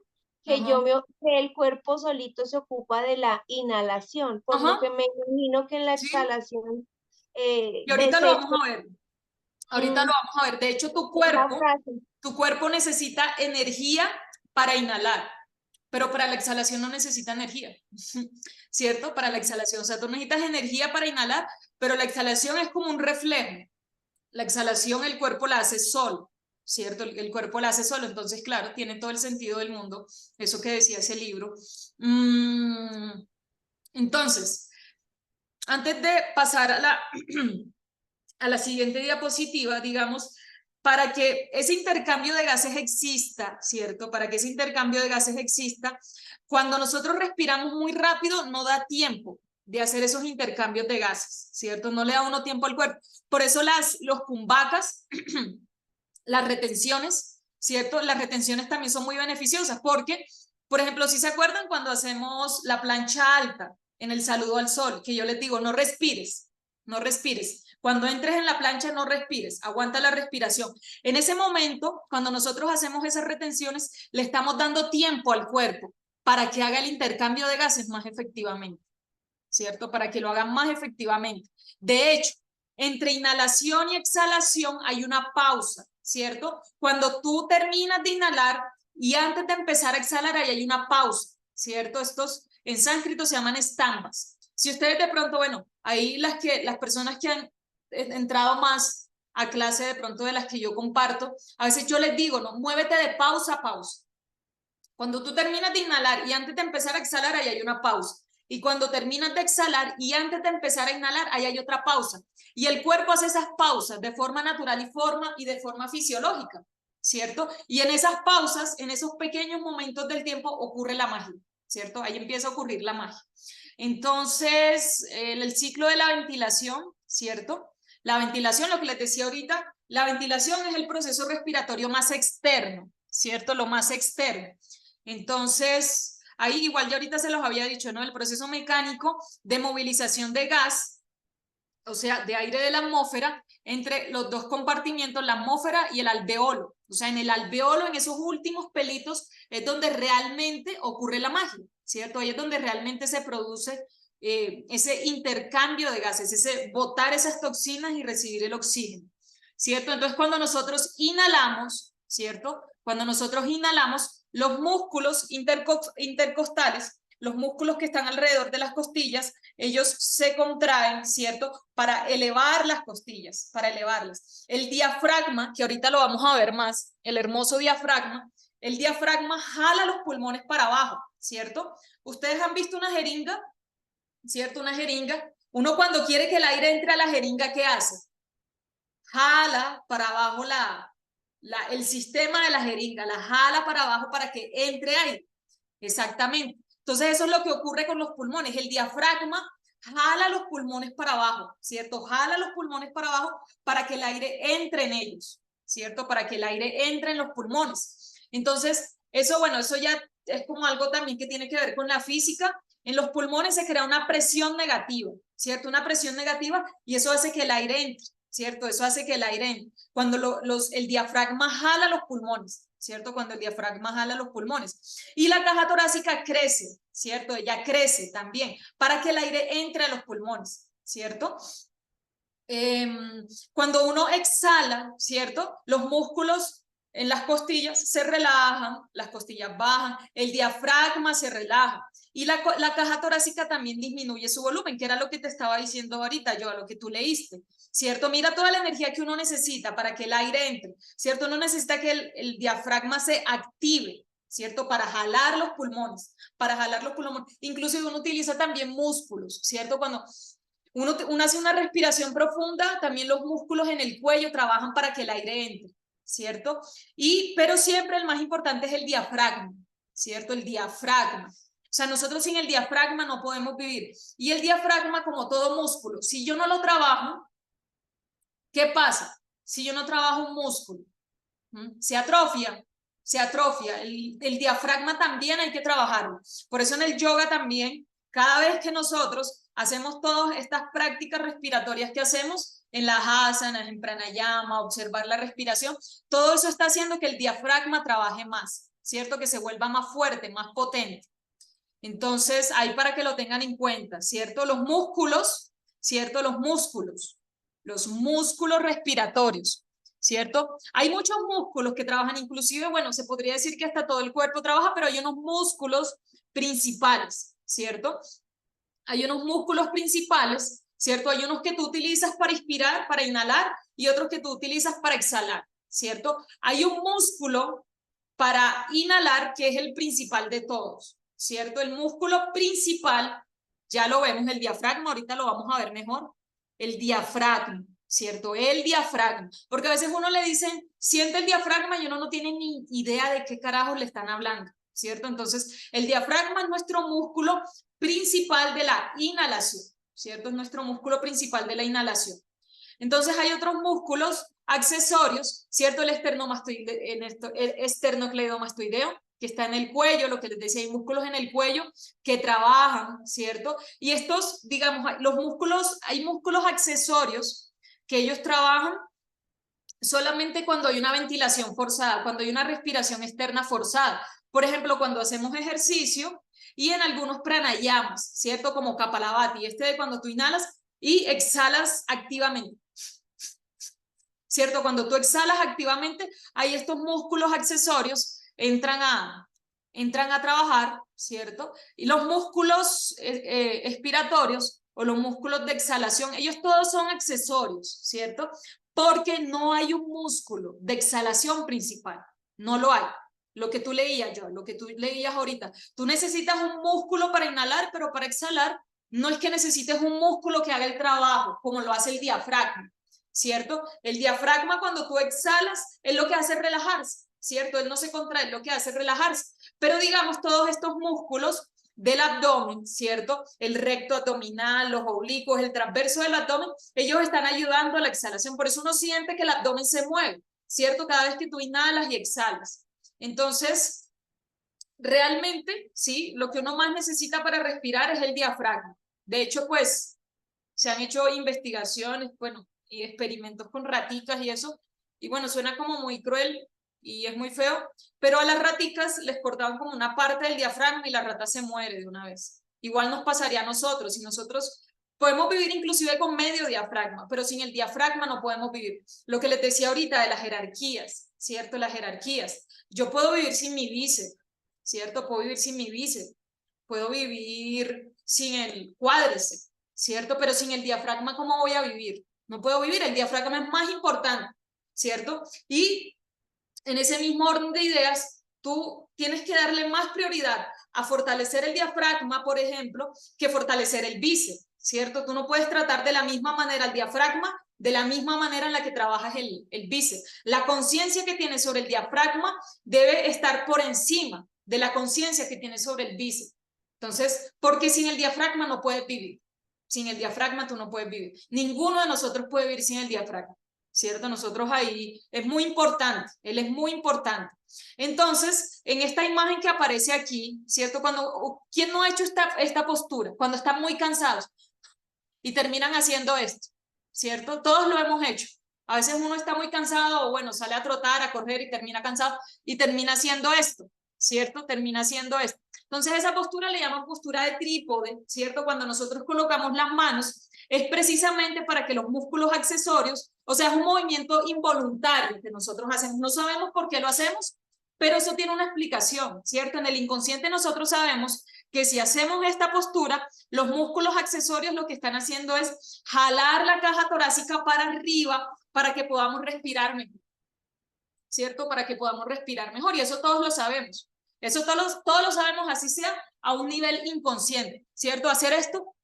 que que el cuerpo solito se ocupa de la inhalación, por lo que me imagino que en la Sí. exhalación Y ahorita lo vamos a ver. Ahorita lo vamos a ver. De hecho, tu cuerpo necesita energía para inhalar, pero para la exhalación no necesita energía, ¿cierto? Para la exhalación, o sea, tú necesitas energía para inhalar, pero la exhalación es como un reflejo. La exhalación el cuerpo la hace solo, ¿cierto? El cuerpo la hace solo, entonces, claro, tiene todo el sentido del mundo, eso que decía ese libro. Entonces, antes de pasar a la siguiente diapositiva, digamos, para que ese intercambio de gases exista, ¿cierto? Para que ese intercambio de gases exista, cuando nosotros respiramos muy rápido, no da tiempo de hacer esos intercambios de gases, ¿cierto? No le da uno tiempo al cuerpo. Por eso los cumbacas, las retenciones, ¿cierto? Las retenciones también son muy beneficiosas porque, por ejemplo, si se acuerdan cuando hacemos la plancha alta en el saludo al sol, que yo les digo, no respires, no respires. Cuando entres en la plancha no respires, aguanta la respiración. En ese momento, cuando nosotros hacemos esas retenciones, le estamos dando tiempo al cuerpo para que haga el intercambio de gases más efectivamente, ¿cierto? Para que lo hagan más efectivamente. De hecho, entre inhalación y exhalación hay una pausa, ¿cierto? Cuando tú terminas de inhalar y antes de empezar a exhalar, ahí hay una pausa, ¿cierto? Estos en sánscrito se llaman estambas. Si ustedes de pronto, bueno, ahí las personas que han entrado más a clase de pronto de las que yo comparto, a veces yo les digo, no, muévete de pausa a pausa. Cuando tú terminas de inhalar y antes de empezar a exhalar, ahí hay una pausa. Y cuando terminas de exhalar y antes de empezar a inhalar, ahí hay otra pausa. Y el cuerpo hace esas pausas de forma natural y de forma fisiológica, ¿cierto? Y en esas pausas, en esos pequeños momentos del tiempo, ocurre la magia, ¿cierto? Ahí empieza a ocurrir la magia. Entonces, el ciclo de la ventilación, ¿cierto? La ventilación, lo que les decía ahorita, la ventilación es el proceso respiratorio más externo, ¿cierto? Lo más externo. Entonces, ahí igual yo ahorita se los había dicho, ¿no? El proceso mecánico de movilización de gas, o sea, de aire de la atmósfera, entre los dos compartimientos, la atmósfera y el alveolo. O sea, en el alveolo, en esos últimos pelitos, es donde realmente ocurre la magia, ¿cierto? Ahí es donde realmente se produce ese intercambio de gases, ese botar esas toxinas y recibir el oxígeno, ¿cierto? Entonces, cuando nosotros inhalamos, ¿cierto? Cuando nosotros inhalamos, los músculos intercostales, los músculos que están alrededor de las costillas, ellos se contraen, ¿cierto? Para elevar las costillas, para elevarlas. El diafragma, que ahorita lo vamos a ver más, el hermoso diafragma, el diafragma jala los pulmones para abajo, ¿cierto? Ustedes han visto una jeringa, ¿cierto? Una jeringa. Uno cuando quiere que el aire entre a la jeringa, ¿qué hace? Jala para abajo el sistema de la jeringa, la jala para abajo para que entre aire. Exactamente. Entonces eso es lo que ocurre con los pulmones. El diafragma jala los pulmones para abajo, ¿cierto? Jala los pulmones para abajo para que el aire entre en ellos, ¿cierto? Para que el aire entre en los pulmones. Entonces, eso, bueno, eso ya es como algo también que tiene que ver con la física. En los pulmones se crea una presión negativa, ¿cierto? Una presión negativa y eso hace que el aire entre, ¿cierto? Eso hace que el aire entre. Cuando el diafragma jala los pulmones, ¿cierto? Cuando el diafragma jala los pulmones. Y la caja torácica crece, ¿cierto? Ella crece también para que el aire entre a los pulmones, ¿cierto? Cuando uno exhala, ¿cierto? Los músculos en las costillas se relajan, las costillas bajan, el diafragma se relaja y la caja torácica también disminuye su volumen, que era lo que te estaba diciendo ahorita yo, a lo que tú leíste, ¿cierto? Mira toda la energía que uno necesita para que el aire entre, ¿cierto? Uno necesita que el diafragma se active, ¿cierto? Para jalar los pulmones, Inclusive uno utiliza también músculos, ¿cierto? Cuando uno hace una respiración profunda, también los músculos en el cuello trabajan para que el aire entre, ¿cierto? Pero siempre el más importante es el diafragma, ¿cierto? El diafragma. O sea, nosotros sin el diafragma no podemos vivir. Y el diafragma, como todo músculo, si yo no lo trabajo, ¿qué pasa? Si yo no trabajo un músculo, se atrofia. El diafragma también hay que trabajarlo. Por eso en el yoga también, cada vez que nosotros hacemos todas estas prácticas respiratorias que hacemos, en las asanas, en pranayama, observar la respiración, todo eso está haciendo que el diafragma trabaje más, ¿cierto? Que se vuelva más fuerte, más potente. Entonces, ahí para que lo tengan en cuenta, ¿cierto? Los músculos, ¿cierto? Los músculos respiratorios, ¿cierto? Hay muchos músculos que trabajan, inclusive, bueno, se podría decir que hasta todo el cuerpo trabaja, pero hay unos músculos principales, ¿cierto? Hay unos músculos principales, ¿cierto? Hay unos que tú utilizas para inspirar, para inhalar, y otros que tú utilizas para exhalar, ¿cierto? Hay un músculo para inhalar que es el principal de todos, ¿cierto? El músculo principal, ya lo vemos, el diafragma, ahorita lo vamos a ver mejor, el diafragma, ¿cierto? El diafragma, porque a veces uno le dicen, siente el diafragma y uno no tiene ni idea de qué carajos le están hablando, ¿cierto? Entonces, el diafragma es nuestro músculo principal de la inhalación, ¿cierto? Es nuestro músculo principal de la inhalación. Entonces hay otros músculos accesorios, ¿cierto? El esternocleidomastoideo, que está en el cuello, lo que les decía, hay músculos en el cuello que trabajan, ¿cierto? Y estos, digamos, hay músculos accesorios que ellos trabajan solamente cuando hay una ventilación forzada, cuando hay una respiración externa forzada. Por ejemplo, cuando hacemos ejercicio y en algunos pranayamas, ¿cierto? Como Kapalabhati, de cuando tú inhalas y exhalas activamente. ¿Cierto? Cuando tú exhalas activamente, ahí estos músculos accesorios entran a trabajar, ¿cierto? Y los músculos expiratorios o los músculos de exhalación, ellos todos son accesorios, ¿cierto? Porque no hay un músculo de exhalación principal, no lo hay. Lo que tú leías ahorita, tú necesitas un músculo para inhalar, pero para exhalar no es que necesites un músculo que haga el trabajo, como lo hace el diafragma, ¿cierto? El diafragma, cuando tú exhalas, es lo que hace relajarse, ¿cierto? Él no se contrae, es lo que hace relajarse. Pero digamos, todos estos músculos del abdomen, ¿cierto? El recto abdominal, los oblicuos, el transverso del abdomen, ellos están ayudando a la exhalación. Por eso uno siente que el abdomen se mueve, ¿cierto? Cada vez que tú inhalas y exhalas. Entonces, realmente, ¿sí? Lo que uno más necesita para respirar es el diafragma. De hecho, pues, se han hecho investigaciones, bueno, y experimentos con raticas y eso, y bueno, suena como muy cruel y es muy feo, pero a las raticas les cortaban como una parte del diafragma y la rata se muere de una vez. Igual nos pasaría a nosotros, si nosotros podemos vivir inclusive con medio diafragma, pero sin el diafragma no podemos vivir. Lo que les decía ahorita de las jerarquías, ¿cierto? Las jerarquías. Yo puedo vivir sin mi bíceps, ¿cierto? Puedo vivir sin mi bíceps, puedo vivir sin el cuádriceps, ¿cierto? Pero sin el diafragma, ¿cómo voy a vivir? No puedo vivir, el diafragma es más importante, ¿cierto? Y en ese mismo orden de ideas, tú tienes que darle más prioridad a fortalecer el diafragma, por ejemplo, que fortalecer el bíceps, ¿cierto? Tú no puedes tratar de la misma manera el diafragma, de la misma manera en la que trabajas el bíceps. La conciencia que tienes sobre el diafragma debe estar por encima de la conciencia que tienes sobre el bíceps. Entonces, porque sin el diafragma no puedes vivir. Sin el diafragma tú no puedes vivir. Ninguno de nosotros puede vivir sin el diafragma, ¿cierto? Nosotros ahí es muy importante, él es muy importante. Entonces, en esta imagen que aparece aquí, ¿cierto? ¿Quién no ha hecho esta postura? Cuando están muy cansados y terminan haciendo esto, ¿cierto? Todos lo hemos hecho. A veces uno está muy cansado o bueno, sale a trotar, a correr y termina cansado y termina haciendo esto, ¿cierto? Termina haciendo esto. Entonces esa postura le llaman postura de trípode, ¿cierto? Cuando nosotros colocamos las manos es precisamente para que los músculos accesorios, o sea, es un movimiento involuntario que nosotros hacemos, no sabemos por qué lo hacemos, pero eso tiene una explicación, ¿cierto? En el inconsciente nosotros sabemos que si hacemos esta postura, los músculos accesorios lo que están haciendo es jalar la caja torácica para arriba para que podamos respirar mejor, ¿cierto? Para que podamos respirar mejor, y eso todos lo sabemos. Eso todos lo sabemos, así sea a un nivel inconsciente, ¿cierto? Hacer esto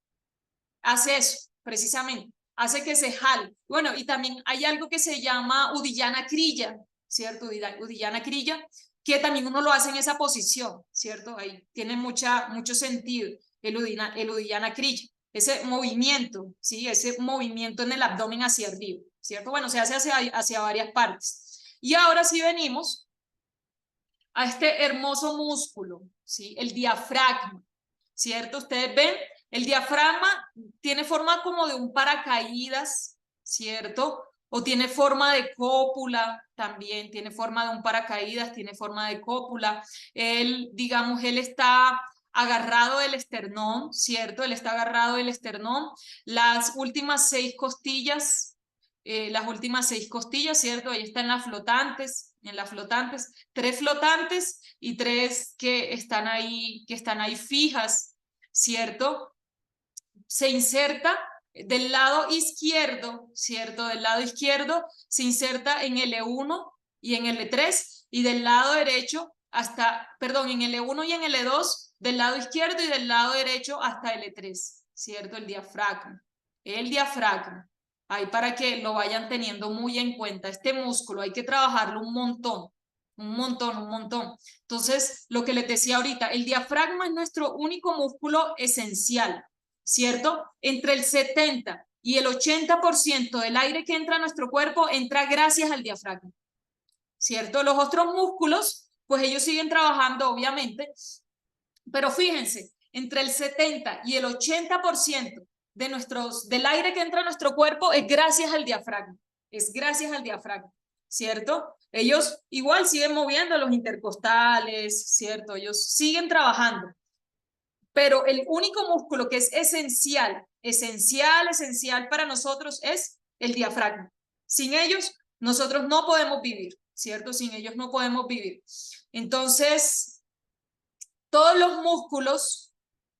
hace eso, precisamente, hace que se jale. Bueno, y también hay algo que se llama Uddiyana Kriya, ¿cierto? Uddiyana Kriya, que también uno lo hace en esa posición, ¿cierto? Ahí tiene mucho sentido el Uddiyana Kriya, ese movimiento, ¿sí? Ese movimiento en el abdomen hacia arriba, ¿cierto? Bueno, se hace hacia varias partes. Y ahora sí venimos a este hermoso músculo, ¿sí? El diafragma, ¿cierto? Ustedes ven, el diafragma tiene forma como de un paracaídas, ¿cierto? O tiene forma de cópula, también tiene forma de un paracaídas, tiene forma de cópula. Él, digamos, él está agarrado del esternón, ¿cierto? Él está agarrado del esternón. Las últimas 6 costillas, ¿cierto? Ahí están las flotantes, 3 flotantes y 3 que están ahí fijas, ¿cierto? Se inserta del lado izquierdo, ¿cierto? Del lado izquierdo se inserta en L1 y en L3 y del lado derecho en L1 y en L2 del lado izquierdo y del lado derecho hasta L3, ¿cierto? El diafragma. Ahí para que lo vayan teniendo muy en cuenta. Este músculo hay que trabajarlo un montón. Entonces, lo que les decía ahorita, el diafragma es nuestro único músculo esencial, ¿cierto? Entre el 70 y el 80% del aire que entra a nuestro cuerpo entra gracias al diafragma, ¿cierto? Los otros músculos, pues ellos siguen trabajando, obviamente, pero fíjense, entre el 70 y el 80% del aire que entra a nuestro cuerpo es gracias al diafragma, ¿cierto? Ellos igual siguen moviendo los intercostales, ¿cierto? Ellos siguen trabajando. Pero el único músculo que es esencial para nosotros es el diafragma. Sin ellos, nosotros no podemos vivir, ¿cierto? Sin ellos no podemos vivir. Entonces, todos los músculos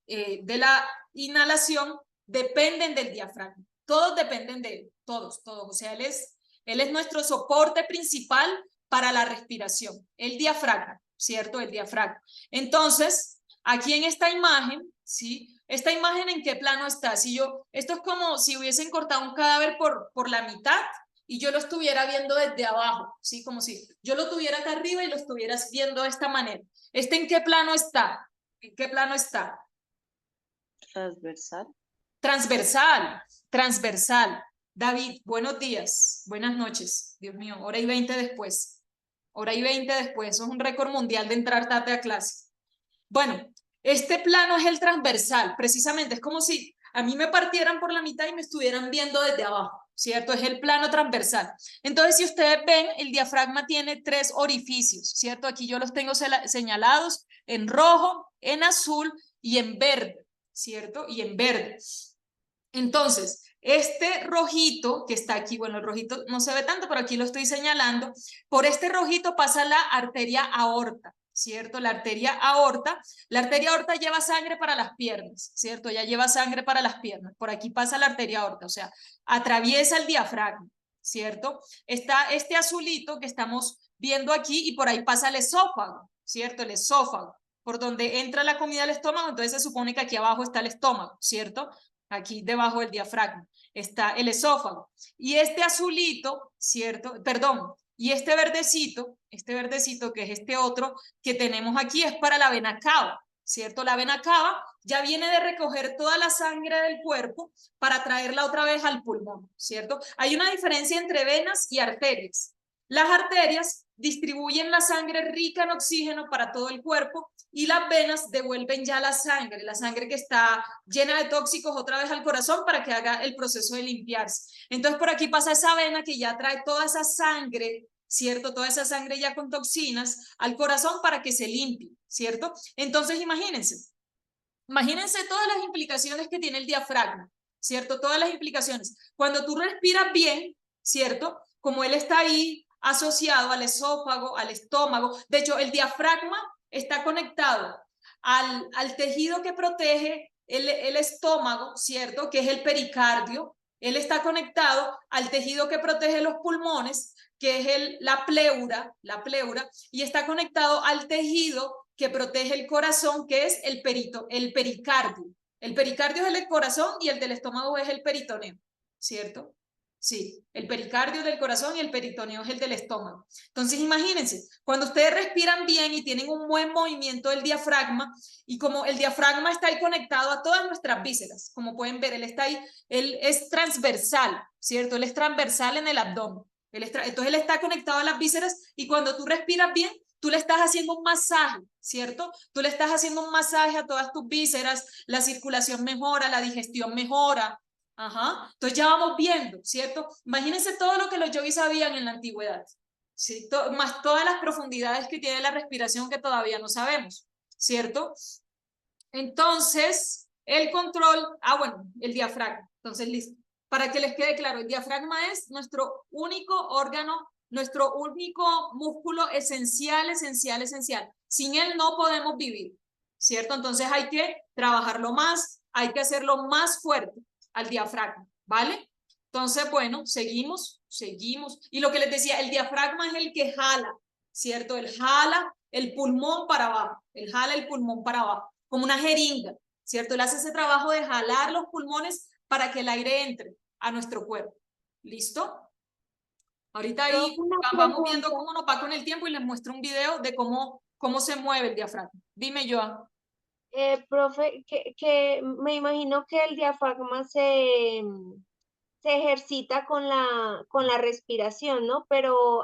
de la inhalación dependen del diafragma. Todos dependen de él, todos. O sea, él es nuestro soporte principal para la respiración, el diafragma, ¿cierto? El diafragma. Entonces, aquí en esta imagen, ¿sí? ¿Esta imagen en qué plano está? Esto es como si hubiesen cortado un cadáver por la mitad y yo lo estuviera viendo desde abajo, ¿sí? Como si yo lo tuviera acá arriba y lo estuvieras viendo de esta manera. ¿En qué plano está? ¿En qué plano está? Transversal. Transversal. David, buenos días, buenas noches. Dios mío, 1:20 después. 1:20 después, eso es un récord mundial de entrar tarde a clase. Bueno, este plano es el transversal, precisamente, es como si a mí me partieran por la mitad y me estuvieran viendo desde abajo, ¿cierto? Es el plano transversal. Entonces, si ustedes ven, el diafragma tiene 3 orificios, ¿cierto? Aquí yo los tengo señalados en rojo, en azul y en verde, ¿cierto? Y en verde. Entonces, este rojito que está aquí, bueno, el rojito no se ve tanto, pero aquí lo estoy señalando, por este rojito pasa la arteria aorta, ¿cierto? La arteria aorta lleva sangre para las piernas, ¿cierto? Ya lleva sangre para las piernas, por aquí pasa la arteria aorta, o sea, atraviesa el diafragma, ¿cierto? Está este azulito que estamos viendo aquí y por ahí pasa el esófago, ¿cierto? El esófago, por donde entra la comida al estómago, entonces se supone que aquí abajo está el estómago, ¿cierto? Aquí debajo del diafragma está el esófago. Y este azulito, ¿cierto? Perdón, y este verdecito que es este otro que tenemos aquí es para la vena cava, ¿cierto? La vena cava ya viene de recoger toda la sangre del cuerpo para traerla otra vez al pulmón, ¿cierto? Hay una diferencia entre venas y arterias. Las arterias distribuyen la sangre rica en oxígeno para todo el cuerpo y las venas devuelven ya la sangre que está llena de tóxicos otra vez al corazón para que haga el proceso de limpiarse. Entonces por aquí pasa esa vena que ya trae toda esa sangre, ¿cierto? Toda esa sangre ya con toxinas al corazón para que se limpie, ¿cierto? Entonces imagínense todas las implicaciones que tiene el diafragma, ¿cierto? Todas las implicaciones. Cuando tú respiras bien, ¿cierto? Como él está ahí asociado al esófago, al estómago. De hecho, el diafragma está conectado al tejido que protege el estómago, ¿cierto? Que es el pericardio. Él está conectado al tejido que protege los pulmones, que es la pleura, y está conectado al tejido que protege el corazón, que es el pericardio. El pericardio es el corazón y el del estómago es el peritoneo, ¿cierto? Sí, el pericardio del corazón y el peritoneo es el del estómago. Entonces imagínense, cuando ustedes respiran bien y tienen un buen movimiento del diafragma, y como el diafragma está ahí conectado a todas nuestras vísceras, como pueden ver, él está ahí, él es transversal, ¿cierto? Él es transversal en el abdomen. Entonces él está conectado a las vísceras y cuando tú respiras bien, tú le estás haciendo un masaje, ¿cierto? Tú le estás haciendo un masaje a todas tus vísceras, la circulación mejora, la digestión mejora. Ajá. Entonces ya vamos viendo, ¿cierto? Imagínense todo lo que los yogis sabían en la antigüedad, ¿sí? Más todas las profundidades que tiene la respiración que todavía no sabemos, ¿cierto? Entonces, el control, bueno, el diafragma. Entonces, listo. Para que les quede claro, el diafragma es nuestro único órgano, nuestro único músculo esencial, esencial, esencial. Sin él no podemos vivir, ¿cierto? Entonces hay que trabajarlo más, hay que hacerlo más fuerte al diafragma, ¿vale? Entonces, bueno, seguimos. Y lo que les decía, el diafragma es el que jala, ¿cierto? Él jala el pulmón para abajo, él jala el pulmón para abajo, como una jeringa, ¿cierto? Él hace ese trabajo de jalar los pulmones para que el aire entre a nuestro cuerpo. ¿Listo? Ahorita ahí vamos viendo cómo nos va con el tiempo y les muestro un video de cómo se mueve el diafragma. Dime, Joan. Profe, que me imagino que el diafragma se ejercita con la respiración, ¿no? Pero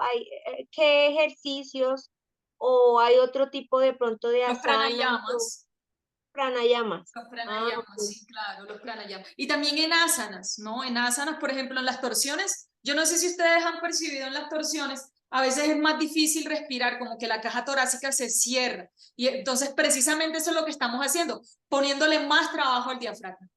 ¿qué ejercicios o hay otro tipo de pronto de Los asanas pranayamas. Pranayamas. Los pranayamas, Okay. sí, claro, los pranayamas. Y también en asanas, ¿no? En asanas, por ejemplo, en las torsiones, yo no sé si ustedes han percibido en las torsiones, a veces es más difícil respirar, como que la caja torácica se cierra. Y entonces, precisamente eso es lo que estamos haciendo, poniéndole más trabajo al diafragma.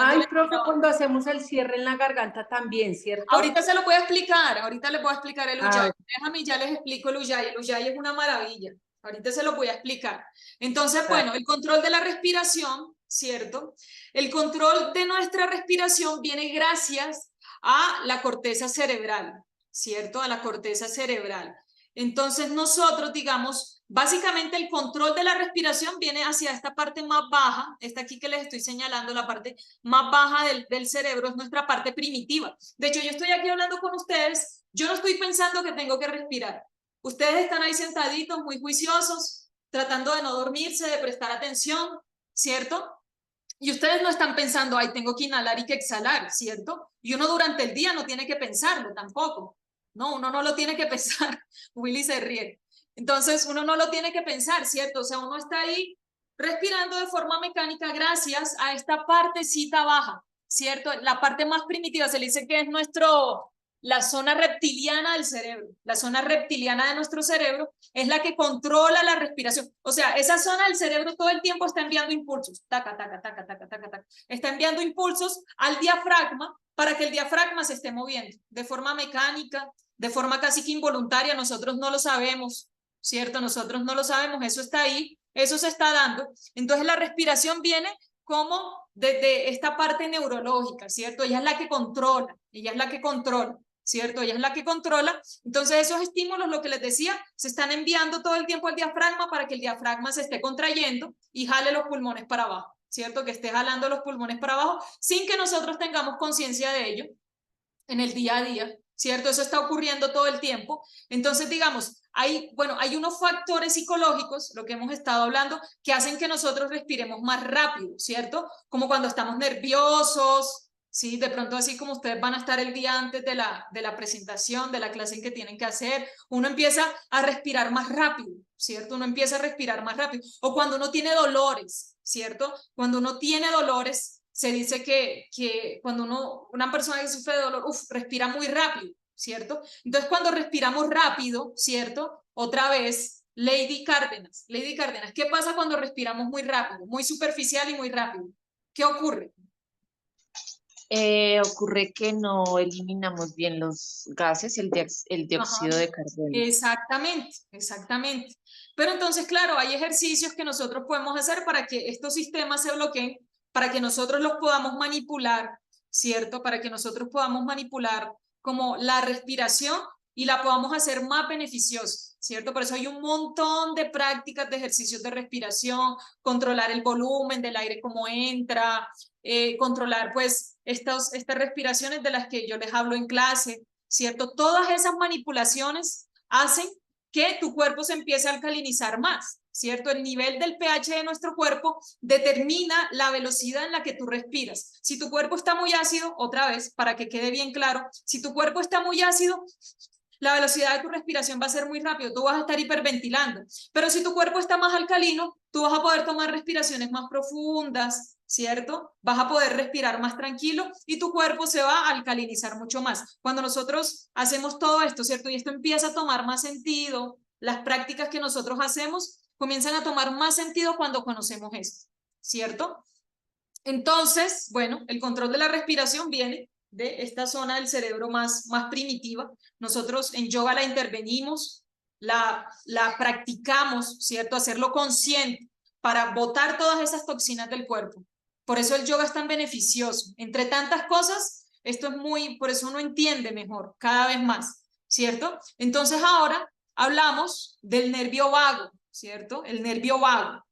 Ay, profe, cuando hacemos el cierre en la garganta también, ¿cierto? Ahorita se lo voy a explicar, ahorita les voy a explicar el Ujjayi. Ah. Déjame, ya les explico el Ujjayi. El Ujjayi es una maravilla. Ahorita se lo voy a explicar. Entonces, bueno, el control de la respiración, ¿cierto? El control de nuestra respiración viene gracias a la corteza cerebral, ¿cierto? A la corteza cerebral. Entonces nosotros, digamos, básicamente el control de la respiración viene hacia esta parte más baja, esta aquí que les estoy señalando, la parte más baja del cerebro, es nuestra parte primitiva. De hecho, yo estoy aquí hablando con ustedes, yo no estoy pensando que tengo que respirar. Ustedes están ahí sentaditos, muy juiciosos, tratando de no dormirse, de prestar atención, ¿cierto? Y ustedes no están pensando, ay, tengo que inhalar y que exhalar, ¿cierto? Y uno durante el día no tiene que pensarlo tampoco. No, uno no lo tiene que pensar. Willy se ríe. Entonces, uno no lo tiene que pensar, ¿cierto? O sea, uno está ahí respirando de forma mecánica gracias a esta partecita baja, ¿cierto? La parte más primitiva, se le dice que es la zona reptiliana del cerebro. La zona reptiliana de nuestro cerebro es la que controla la respiración. O sea, esa zona del cerebro todo el tiempo está enviando impulsos. Taca, taca, taca, taca, taca, taca. Está enviando impulsos al diafragma para que el diafragma se esté moviendo de forma mecánica, de forma casi que involuntaria. Nosotros no lo sabemos, ¿cierto? Nosotros no lo sabemos, eso está ahí, eso se está dando. Entonces la respiración viene como desde esta parte neurológica, ¿cierto? Ella es la que controla, ¿cierto? Ella es la que controla. Entonces esos estímulos, lo que les decía, se están enviando todo el tiempo al diafragma para que el diafragma se esté contrayendo y jale los pulmones para abajo, ¿cierto? Que esté jalando los pulmones para abajo sin que nosotros tengamos conciencia de ello en el día a día, ¿cierto? Eso está ocurriendo todo el tiempo. Entonces, digamos, hay unos factores psicológicos, lo que hemos estado hablando, que hacen que nosotros respiremos más rápido, ¿cierto? Como cuando estamos nerviosos, ¿sí? De pronto así como ustedes van a estar el día antes de la presentación, de la clase en que tienen que hacer, uno empieza a respirar más rápido, ¿cierto? Uno empieza a respirar más rápido. O cuando uno tiene dolores, ¿cierto? Cuando uno tiene dolores, se dice que cuando una persona que sufre de dolor, respira muy rápido, ¿cierto? Entonces cuando respiramos rápido, ¿cierto? Otra vez, Lady Cárdenas, ¿qué pasa cuando respiramos muy rápido, muy superficial y muy rápido? ¿Qué ocurre? Ocurre que no eliminamos bien los gases, el dióxido de carbono. Exactamente. Pero entonces, claro, hay ejercicios que nosotros podemos hacer para que estos sistemas se bloqueen, para que nosotros los podamos manipular, ¿cierto? Para que nosotros podamos manipular como la respiración y la podamos hacer más beneficiosa, ¿cierto? Por eso hay un montón de prácticas de ejercicios de respiración, controlar el volumen del aire como entra, controlar pues estas respiraciones de las que yo les hablo en clase, ¿cierto? Todas esas manipulaciones hacen que tu cuerpo se empiece a alcalinizar más, ¿cierto? El nivel del pH de nuestro cuerpo determina la velocidad en la que tú respiras. Si tu cuerpo está muy ácido, otra vez, para que quede bien claro, si tu cuerpo está muy ácido, la velocidad de tu respiración va a ser muy rápido, tú vas a estar hiperventilando. Pero si tu cuerpo está más alcalino, tú vas a poder tomar respiraciones más profundas, ¿cierto? Vas a poder respirar más tranquilo y tu cuerpo se va a alcalinizar mucho más. Cuando nosotros hacemos todo esto, ¿cierto? Y esto empieza a tomar más sentido, las prácticas que nosotros hacemos comienzan a tomar más sentido cuando conocemos esto, ¿cierto? Entonces, bueno, el control de la respiración viene de esta zona del cerebro más primitiva. Nosotros en yoga la intervenimos, la practicamos, ¿cierto? Hacerlo consciente para botar todas esas toxinas del cuerpo. Por eso el yoga es tan beneficioso. Entre tantas cosas, esto es por eso uno entiende mejor, cada vez más, ¿cierto? Entonces ahora hablamos del nervio vago, ¿cierto? El nervio vago.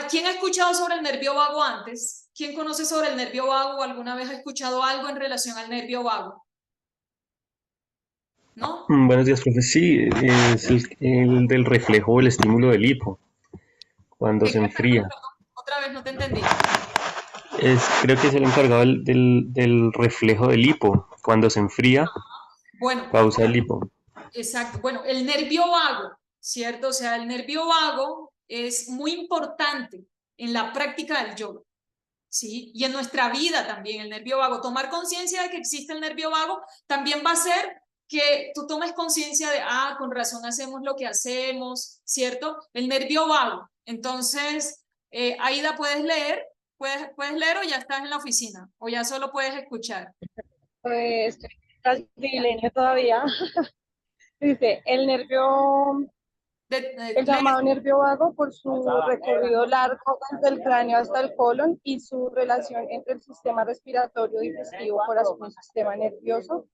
¿Quién ha escuchado sobre el nervio vago antes? ¿Quién conoce sobre el nervio vago o alguna vez ha escuchado algo en relación al nervio vago? ¿No? Buenos días, profe. Sí, es el del reflejo o el estímulo del hipo, cuando se enfría. Otra vez no te entendí. Creo que es el encargado del reflejo del hipo, cuando se enfría, bueno, causa el hipo. Exacto. Bueno, el nervio vago, ¿cierto? O sea, el nervio vago es muy importante en la práctica del yoga, ¿sí? Y en nuestra vida también, el nervio vago. Tomar conciencia de que existe el nervio vago también va a hacer que tú tomes conciencia de, con razón hacemos lo que hacemos, ¿cierto? El nervio vago. Entonces, Aida, ¿puedes leer? ¿Puedes leer o ya estás en la oficina? ¿O ya solo puedes escuchar? Pues estoy casi milenio todavía. Dice, el llamado nervio vago por su recorrido largo desde el cráneo hasta el colon y su relación entre el sistema respiratorio, digestivo, corazón y sistema nervioso.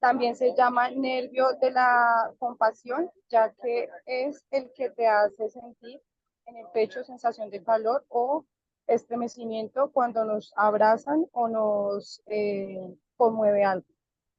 También se llama nervio de la compasión, ya que es el que te hace sentir en el pecho sensación de calor o estremecimiento cuando nos abrazan o nos conmueve algo.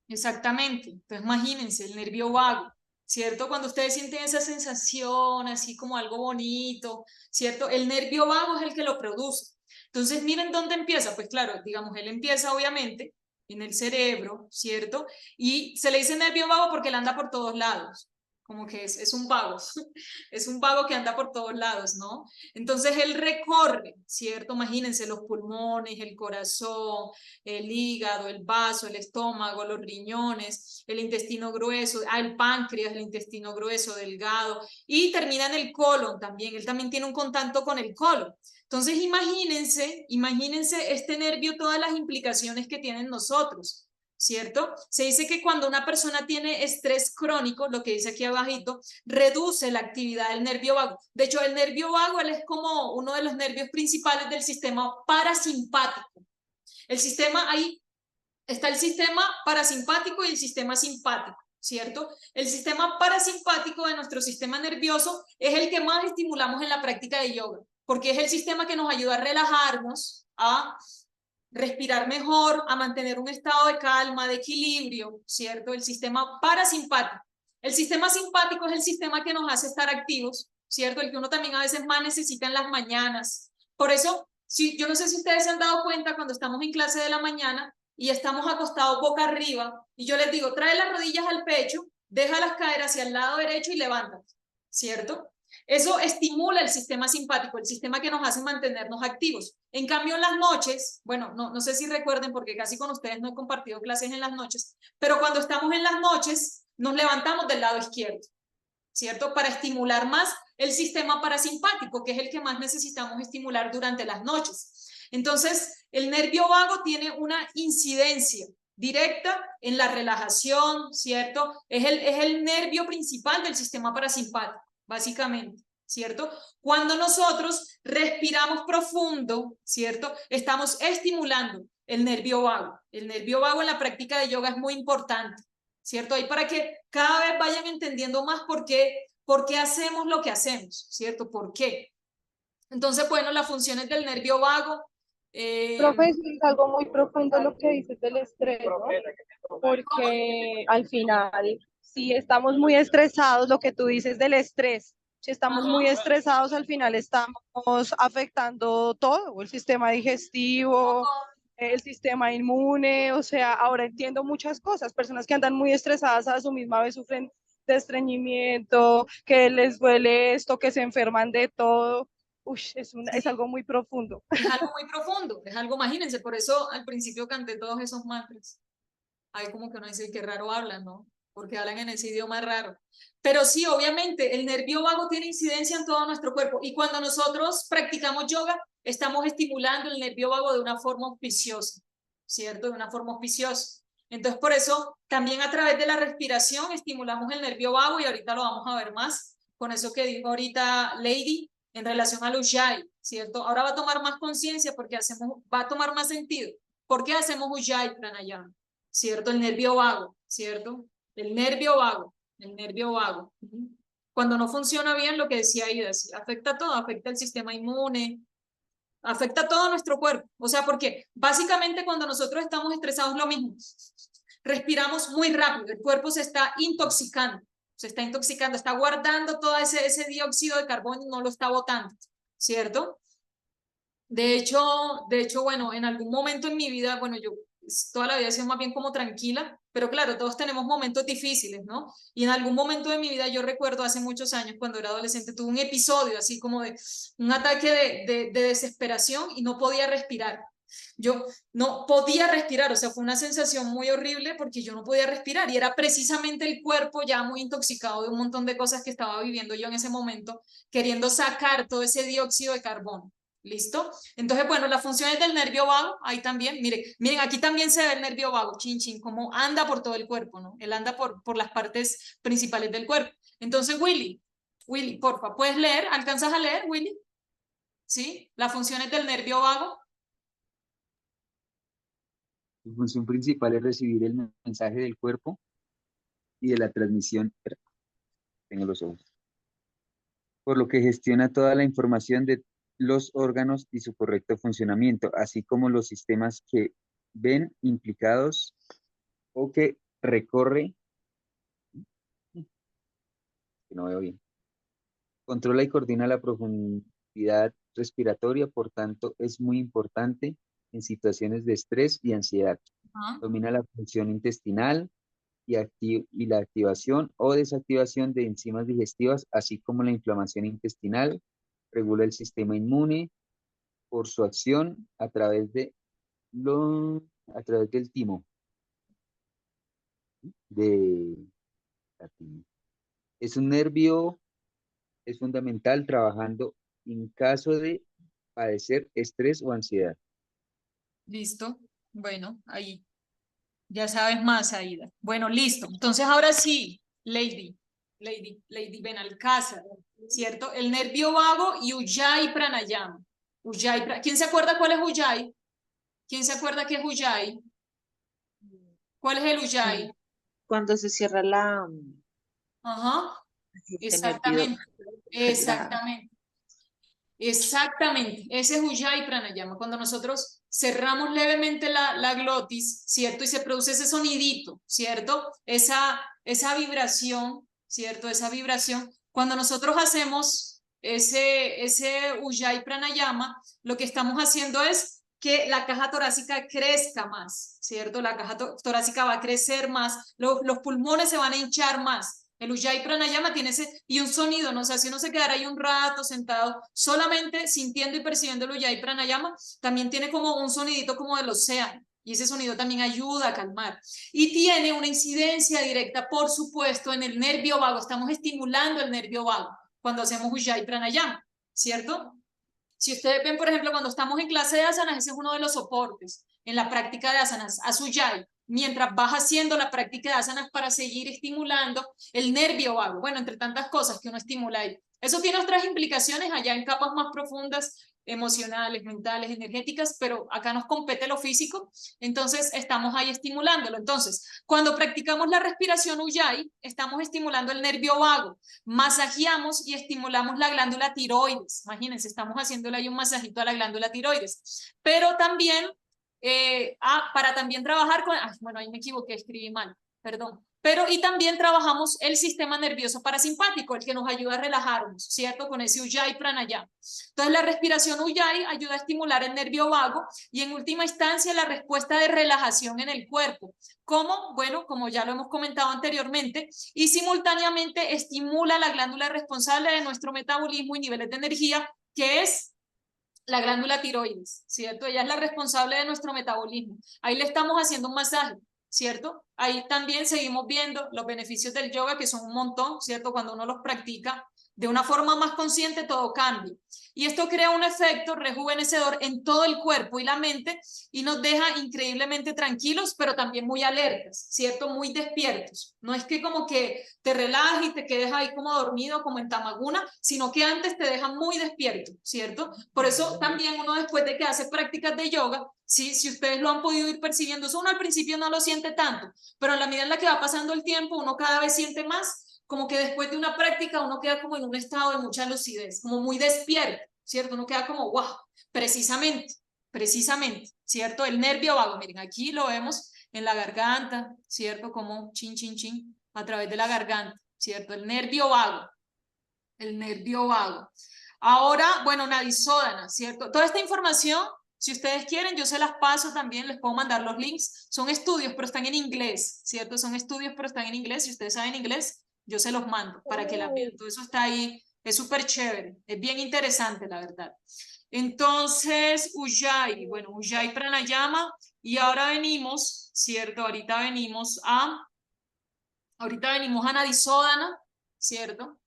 Exactamente. Entonces imagínense el nervio vago, ¿cierto? Cuando ustedes sienten esa sensación así como algo bonito, ¿cierto? El nervio vago es el que lo produce. Entonces miren dónde empieza. Pues claro, digamos, él empieza obviamente en el cerebro, ¿cierto? Y se le dice nervio vago porque él anda por todos lados. Como que es un vago, es un vago que anda por todos lados, ¿no? Entonces él recorre, ¿cierto? Imagínense los pulmones, el corazón, el hígado, el vaso, el estómago, los riñones, el intestino grueso, el páncreas, el intestino grueso, delgado, y termina en el colon también. Él también tiene un contacto con el colon. Entonces imagínense este nervio, todas las implicaciones que tienen nosotros, ¿cierto? Se dice que cuando una persona tiene estrés crónico, lo que dice aquí abajito, reduce la actividad del nervio vago. De hecho, el nervio vago él es como uno de los nervios principales del sistema parasimpático. El sistema, ahí está el sistema parasimpático y el sistema simpático, ¿cierto? El sistema parasimpático de nuestro sistema nervioso es el que más estimulamos en la práctica de yoga, porque es el sistema que nos ayuda a relajarnos, a respirar mejor, a mantener un estado de calma, de equilibrio, ¿cierto? El sistema parasimpático. El sistema simpático es el sistema que nos hace estar activos, ¿cierto? El que uno también a veces más necesita en las mañanas. Por eso, yo no sé si ustedes se han dado cuenta cuando estamos en clase de la mañana y estamos acostados boca arriba y yo les digo, trae las rodillas al pecho, déjalas caer hacia el lado derecho y levántate, ¿cierto? Eso estimula el sistema simpático, el sistema que nos hace mantenernos activos. En cambio, en las noches, bueno, no sé si recuerden porque casi con ustedes no he compartido clases en las noches, pero cuando estamos en las noches, nos levantamos del lado izquierdo, ¿cierto? Para estimular más el sistema parasimpático, que es el que más necesitamos estimular durante las noches. Entonces, el nervio vago tiene una incidencia directa en la relajación, ¿cierto? Es el nervio principal del sistema parasimpático, básicamente, ¿cierto? Cuando nosotros respiramos profundo, ¿cierto? Estamos estimulando el nervio vago. El nervio vago en la práctica de yoga es muy importante, ¿cierto? Ahí para que cada vez vayan entendiendo más por qué hacemos lo que hacemos, ¿cierto? ¿Por qué? Entonces, bueno, las funciones del nervio vago. Profe, sí, es algo muy profundo lo que dices del estrés, ¿no? Porque al final, si estamos muy estresados, lo que tú dices del estrés, si estamos muy estresados, al final estamos afectando todo, el sistema digestivo, el sistema inmune, o sea, ahora entiendo muchas cosas, personas que andan muy estresadas a su misma vez sufren de estreñimiento, que les duele esto, que se enferman de todo. Uy, es algo muy profundo. Es algo muy profundo, es algo, imagínense, por eso al principio canté todos esos mantras. Hay como que uno dice, qué raro hablan, ¿no? Porque hablan en ese idioma raro. Pero sí, obviamente, el nervio vago tiene incidencia en todo nuestro cuerpo. Y cuando nosotros practicamos yoga, estamos estimulando el nervio vago de una forma auspiciosa, ¿cierto? De una forma auspiciosa. Entonces, por eso, también a través de la respiración estimulamos el nervio vago y ahorita lo vamos a ver más con eso que dijo ahorita Lady en relación al Ujjayi, ¿cierto? Ahora va a tomar más conciencia porque va a tomar más sentido. ¿Por qué hacemos Ujjayi Pranayama? ¿Cierto? El nervio vago, ¿cierto? El nervio vago, el nervio vago. Cuando no funciona bien, lo que decía Ida, afecta todo, afecta el sistema inmune, afecta todo nuestro cuerpo. O sea, porque básicamente cuando nosotros estamos estresados, lo mismo. Respiramos muy rápido, el cuerpo se está intoxicando, está guardando todo ese dióxido de carbono y no lo está botando, ¿cierto? De hecho, bueno, en algún momento en mi vida, bueno, yo toda la vida he sido más bien como tranquila, pero claro, todos tenemos momentos difíciles, ¿no? Y en algún momento de mi vida, yo recuerdo hace muchos años, cuando era adolescente, tuve un episodio así como de un ataque de desesperación y no podía respirar. Yo no podía respirar, o sea, fue una sensación muy horrible porque yo no podía respirar y era precisamente el cuerpo ya muy intoxicado de un montón de cosas que estaba viviendo yo en ese momento, queriendo sacar todo ese dióxido de carbono. ¿Listo? Entonces, bueno, las funciones del nervio vago, ahí también, miren, aquí también se ve el nervio vago, chin, chin, como anda por todo el cuerpo, ¿no? Él anda por las partes principales del cuerpo. Entonces, Willy, porfa, ¿puedes leer? ¿Alcanzas a leer, Willy? ¿Sí? Las funciones del nervio vago. Su función principal es recibir el mensaje del cuerpo y de la transmisión. Tengo los ojos. Por lo que gestiona toda la información de los órganos y su correcto funcionamiento, así como los sistemas que ven implicados o que recorre. No veo bien. Controla y coordina la profundidad respiratoria, por tanto, es muy importante en situaciones de estrés y ansiedad. Domina la función intestinal y la activación o desactivación de enzimas digestivas, así como la inflamación intestinal. Regula el sistema inmune por su acción a través del timo. Es un nervio, es fundamental trabajando en caso de padecer estrés o ansiedad. Listo. Bueno, ahí ya sabes más, Aida. Bueno, listo. Entonces, ahora sí, Lady Benalcázar, ¿cierto? El nervio vago y Ujjayi Pranayama. ¿Quién se acuerda cuál es Ujjayi? ¿Quién se acuerda qué es Ujjayi? ¿Cuál es el Ujjayi? Cuando se cierra la... Ajá. Exactamente. Exactamente. Ese es Ujjayi Pranayama. Cuando nosotros cerramos levemente la glotis, ¿cierto? Y se produce ese sonidito, ¿cierto? Esa vibración, ¿cierto? Esa vibración. Cuando nosotros hacemos ese Ujjayi Pranayama, lo que estamos haciendo es que la caja torácica crezca más, ¿cierto? La caja torácica va a crecer más, los pulmones se van a hinchar más. El Ujjayi Pranayama tiene y un sonido, ¿no? O sea, si uno se quedara ahí un rato sentado solamente sintiendo y percibiendo el Ujjayi Pranayama, también tiene como un sonidito como del océano. Y ese sonido también ayuda a calmar. Y tiene una incidencia directa, por supuesto, en el nervio vago. Estamos estimulando el nervio vago cuando hacemos Ujjayi Pranayama, ¿cierto? Si ustedes ven, por ejemplo, cuando estamos en clase de asanas, ese es uno de los soportes en la práctica de asanas, Ujjayi, mientras vas haciendo la práctica de asanas para seguir estimulando el nervio vago, bueno, entre tantas cosas que uno estimula ahí. Eso tiene otras implicaciones allá en capas más profundas, emocionales, mentales, energéticas, pero acá nos compete lo físico, entonces estamos ahí estimulándolo. Entonces, cuando practicamos la respiración Ujjayi, estamos estimulando el nervio vago, masajeamos y estimulamos la glándula tiroides. Imagínense, estamos haciéndole ahí un masajito a la glándula tiroides, pero también, para también trabajar con, bueno, ahí me equivoqué, escribí mal, perdón. Pero y también trabajamos el sistema nervioso parasimpático, el que nos ayuda a relajarnos, ¿cierto? Con ese Ujjayi Pranayama. Entonces la respiración Ujjayi ayuda a estimular el nervio vago y en última instancia la respuesta de relajación en el cuerpo. ¿Cómo? Bueno, como ya lo hemos comentado anteriormente, y simultáneamente estimula la glándula responsable de nuestro metabolismo y niveles de energía, que es la glándula tiroides, ¿cierto? Ella es la responsable de nuestro metabolismo. Ahí le estamos haciendo un masaje, ¿cierto? Ahí también seguimos viendo los beneficios del yoga, que son un montón, ¿cierto? Cuando uno los practica de una forma más consciente, todo cambia. Y esto crea un efecto rejuvenecedor en todo el cuerpo y la mente y nos deja increíblemente tranquilos, pero también muy alertas, ¿cierto? Muy despiertos. No es que como que te relajes y te quedes ahí como dormido, como en Tamaguna, sino que antes te deja muy despierto, ¿cierto? Por eso también uno después de que hace prácticas de yoga, sí, si ustedes lo han podido ir percibiendo, eso uno al principio no lo siente tanto, pero en la medida en la que va pasando el tiempo, uno cada vez siente más, como que después de una práctica uno queda como en un estado de mucha lucidez, como muy despierto, ¿cierto? Uno queda como, wow, precisamente, ¿cierto? El nervio vago, miren, aquí lo vemos en la garganta, ¿cierto? Como chin, chin, chin, a través de la garganta, ¿cierto? El nervio vago. Ahora, bueno, Nadisodhana, ¿cierto? Toda esta información, si ustedes quieren, yo se las paso también, les puedo mandar los links. Son estudios, pero están en inglés, ¿cierto? Son estudios, pero están en inglés. Si ustedes saben inglés, yo se los mando para que la vean. Todo eso está ahí, es súper chévere, es bien interesante, la verdad. Entonces, Ujjayi, bueno, Ujjayi Pranayama, y ahora venimos, ¿cierto? Ahorita venimos a Nadisodhana, ¿cierto?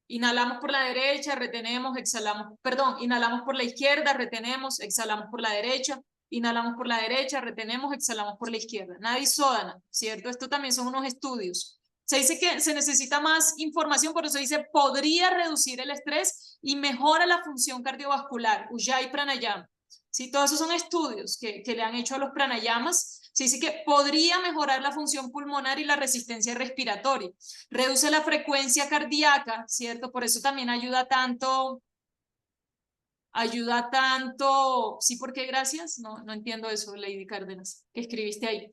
Inhalamos por la derecha, retenemos, exhalamos, perdón, inhalamos por la izquierda, retenemos, exhalamos por la derecha, inhalamos por la derecha, retenemos, exhalamos por la izquierda. Nadisodhana, ¿cierto? Esto también son unos estudios. Se dice que se necesita más información, por eso dice, podría reducir el estrés y mejora la función cardiovascular, Ujjayi Pranayama. Sí, todos esos son estudios que le han hecho a los pranayamas. Se dice que podría mejorar la función pulmonar y la resistencia respiratoria. Reduce la frecuencia cardíaca, ¿cierto? Por eso también ayuda tanto. ¿Sí? ¿Por qué? Gracias. No entiendo eso, Lady Cárdenas, que escribiste ahí.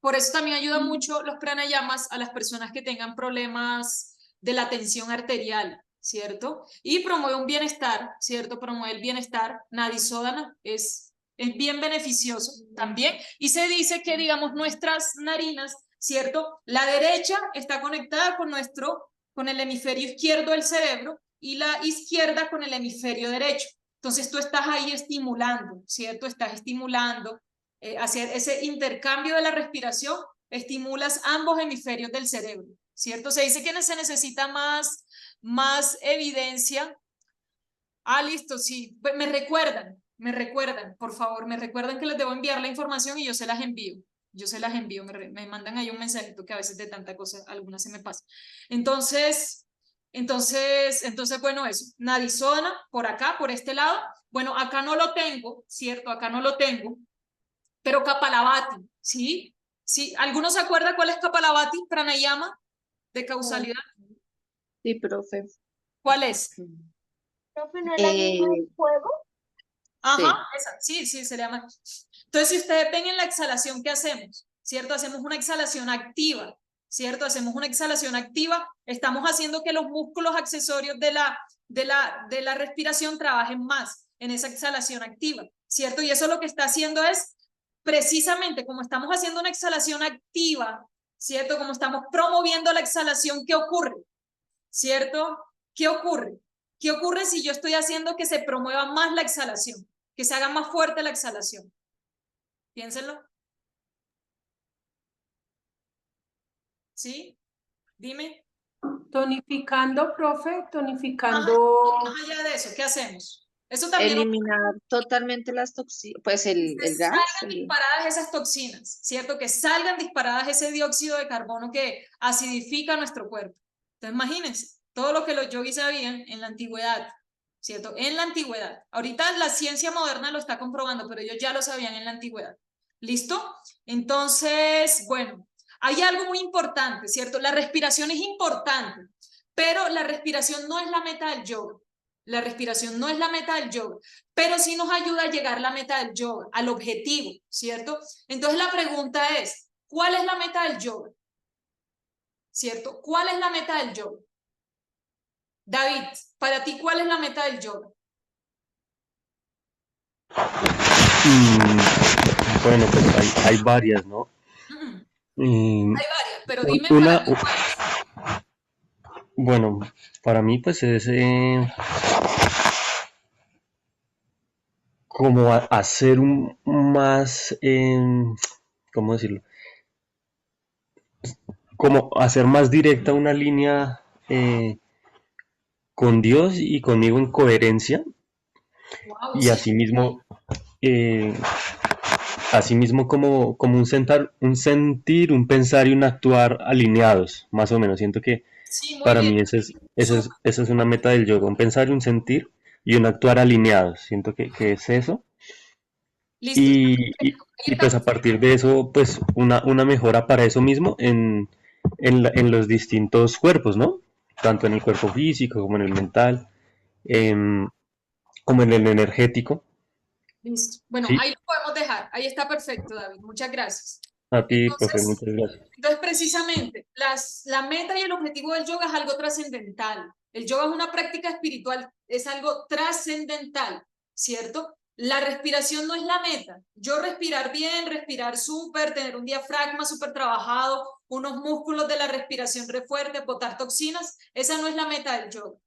Por eso también ayuda mucho los pranayamas a las personas que tengan problemas de la tensión arterial, ¿cierto? Y promueve un bienestar, ¿cierto? Promueve el bienestar. Nadisodhana es bien beneficioso también. Y se dice que, digamos, nuestras narinas, ¿cierto? La derecha está conectada con el hemisferio izquierdo del cerebro y la izquierda con el hemisferio derecho. Entonces tú estás ahí estimulando, ¿cierto? Estás estimulando. Hacer ese intercambio de la respiración, estimulas ambos hemisferios del cerebro, ¿cierto? Se dice que se necesita más evidencia. Listo, sí. Me recuerdan, por favor, me recuerdan que les debo enviar la información y yo se las envío. Me mandan ahí un mensajito que a veces de tanta cosa, algunas se me pasa. Entonces, bueno, eso. Nadisodhana, por acá, por este lado. Bueno, acá no lo tengo, ¿cierto? Acá no lo tengo. Pero Kapalabhati, ¿sí? ¿Sí? ¿Alguno se acuerda cuál es Kapalabhati? Pranayama de causalidad. Sí, profe. ¿Cuál es? Profe, ¿no es la misma del fuego? Ajá, sí. Esa, sí, se llama. Entonces, si ustedes ven en la exhalación que hacemos, ¿cierto? Hacemos una exhalación activa, ¿cierto? Hacemos una exhalación activa, estamos haciendo que los músculos accesorios de la respiración trabajen más en esa exhalación activa, ¿cierto? Y eso lo que está haciendo es precisamente como estamos haciendo una exhalación activa, ¿cierto? Como estamos promoviendo la exhalación, ¿qué ocurre? ¿Cierto? ¿Qué ocurre? ¿Qué ocurre si yo estoy haciendo que se promueva más la exhalación? Que se haga más fuerte la exhalación. Piénsenlo. ¿Sí? Dime. Tonificando, profe, tonificando. Más allá de eso, ¿qué hacemos? Eso también eliminar totalmente las toxinas, pues el gas. Salgan disparadas esas toxinas, ¿cierto? Que salgan disparadas ese dióxido de carbono que acidifica nuestro cuerpo. Entonces, imagínense, todo lo que los yogis sabían en la antigüedad, ¿cierto? En la antigüedad. Ahorita la ciencia moderna lo está comprobando, pero ellos ya lo sabían en la antigüedad. ¿Listo? Entonces, bueno, hay algo muy importante, ¿cierto? La respiración es importante, pero la respiración no es la meta del yoga. La respiración no es la meta del yoga, pero sí nos ayuda a llegar a la meta del yoga, al objetivo, ¿cierto? Entonces la pregunta es, ¿cuál es la meta del yoga? ¿Cierto? ¿Cuál es la meta del yoga? David, para ti, ¿cuál es la meta del yoga? Bueno, pues hay varias, ¿no? Hay varias, pero dime una, para ti cuál es. Bueno, para mí pues es como hacer un más, ¿cómo decirlo? Como hacer más directa una línea con Dios y conmigo en coherencia, Wow, y sí. asimismo como un sentir, un pensar y un actuar alineados, más o menos. Siento que Sí, muy para bien. mí esa es una meta del yoga, un pensar y un sentir y un actuar alineados. Siento que es eso. Listo. Y pues a partir de eso, pues una mejora para eso mismo en los distintos cuerpos, ¿no? Tanto en el cuerpo físico como en el mental, como en el energético. Listo. Bueno, Sí, ahí lo podemos dejar. Ahí está perfecto, David. Muchas gracias. a ti, profe, muchas gracias. Entonces, precisamente, la meta y el objetivo del yoga es algo trascendental. El yoga es una práctica espiritual, es algo trascendental, ¿cierto? La respiración no es la meta. Yo respirar bien, respirar súper, tener un diafragma súper trabajado, unos músculos de la respiración re fuerte, botar toxinas, esa no es la meta del yoga.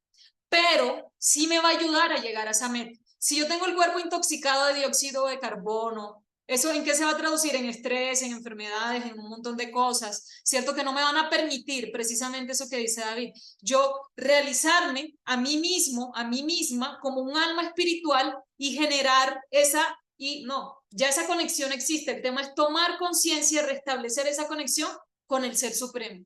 Pero sí me va a ayudar a llegar a esa meta. Si yo tengo el cuerpo intoxicado de dióxido de carbono, ¿eso en qué se va a traducir? En estrés, en enfermedades, en un montón de cosas, ¿cierto? Que no me van a permitir, precisamente eso que dice David, yo realizarme a mí mismo, a mí misma, como un alma espiritual y generar ya esa conexión existe. El tema es tomar conciencia y restablecer esa conexión con el Ser Supremo,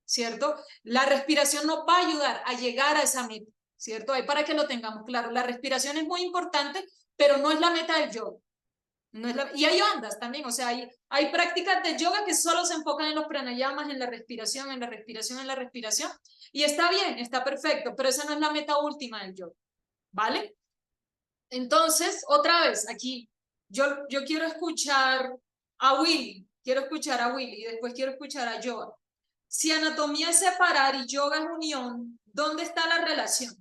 ¿cierto? La respiración nos va a ayudar a llegar a esa meta, ¿cierto? Ahí para que lo tengamos claro. La respiración es muy importante, pero no es la meta del yoga. No es y hay ondas también, o sea, hay prácticas de yoga que solo se enfocan en los pranayamas, en la respiración, en la respiración, en la respiración, y está bien, está perfecto, pero esa no es la meta última del yoga, ¿vale? Entonces, otra vez, aquí, yo quiero escuchar a Willy, y después quiero escuchar a Yoga. Si anatomía es separar y yoga es unión, ¿dónde está la relación?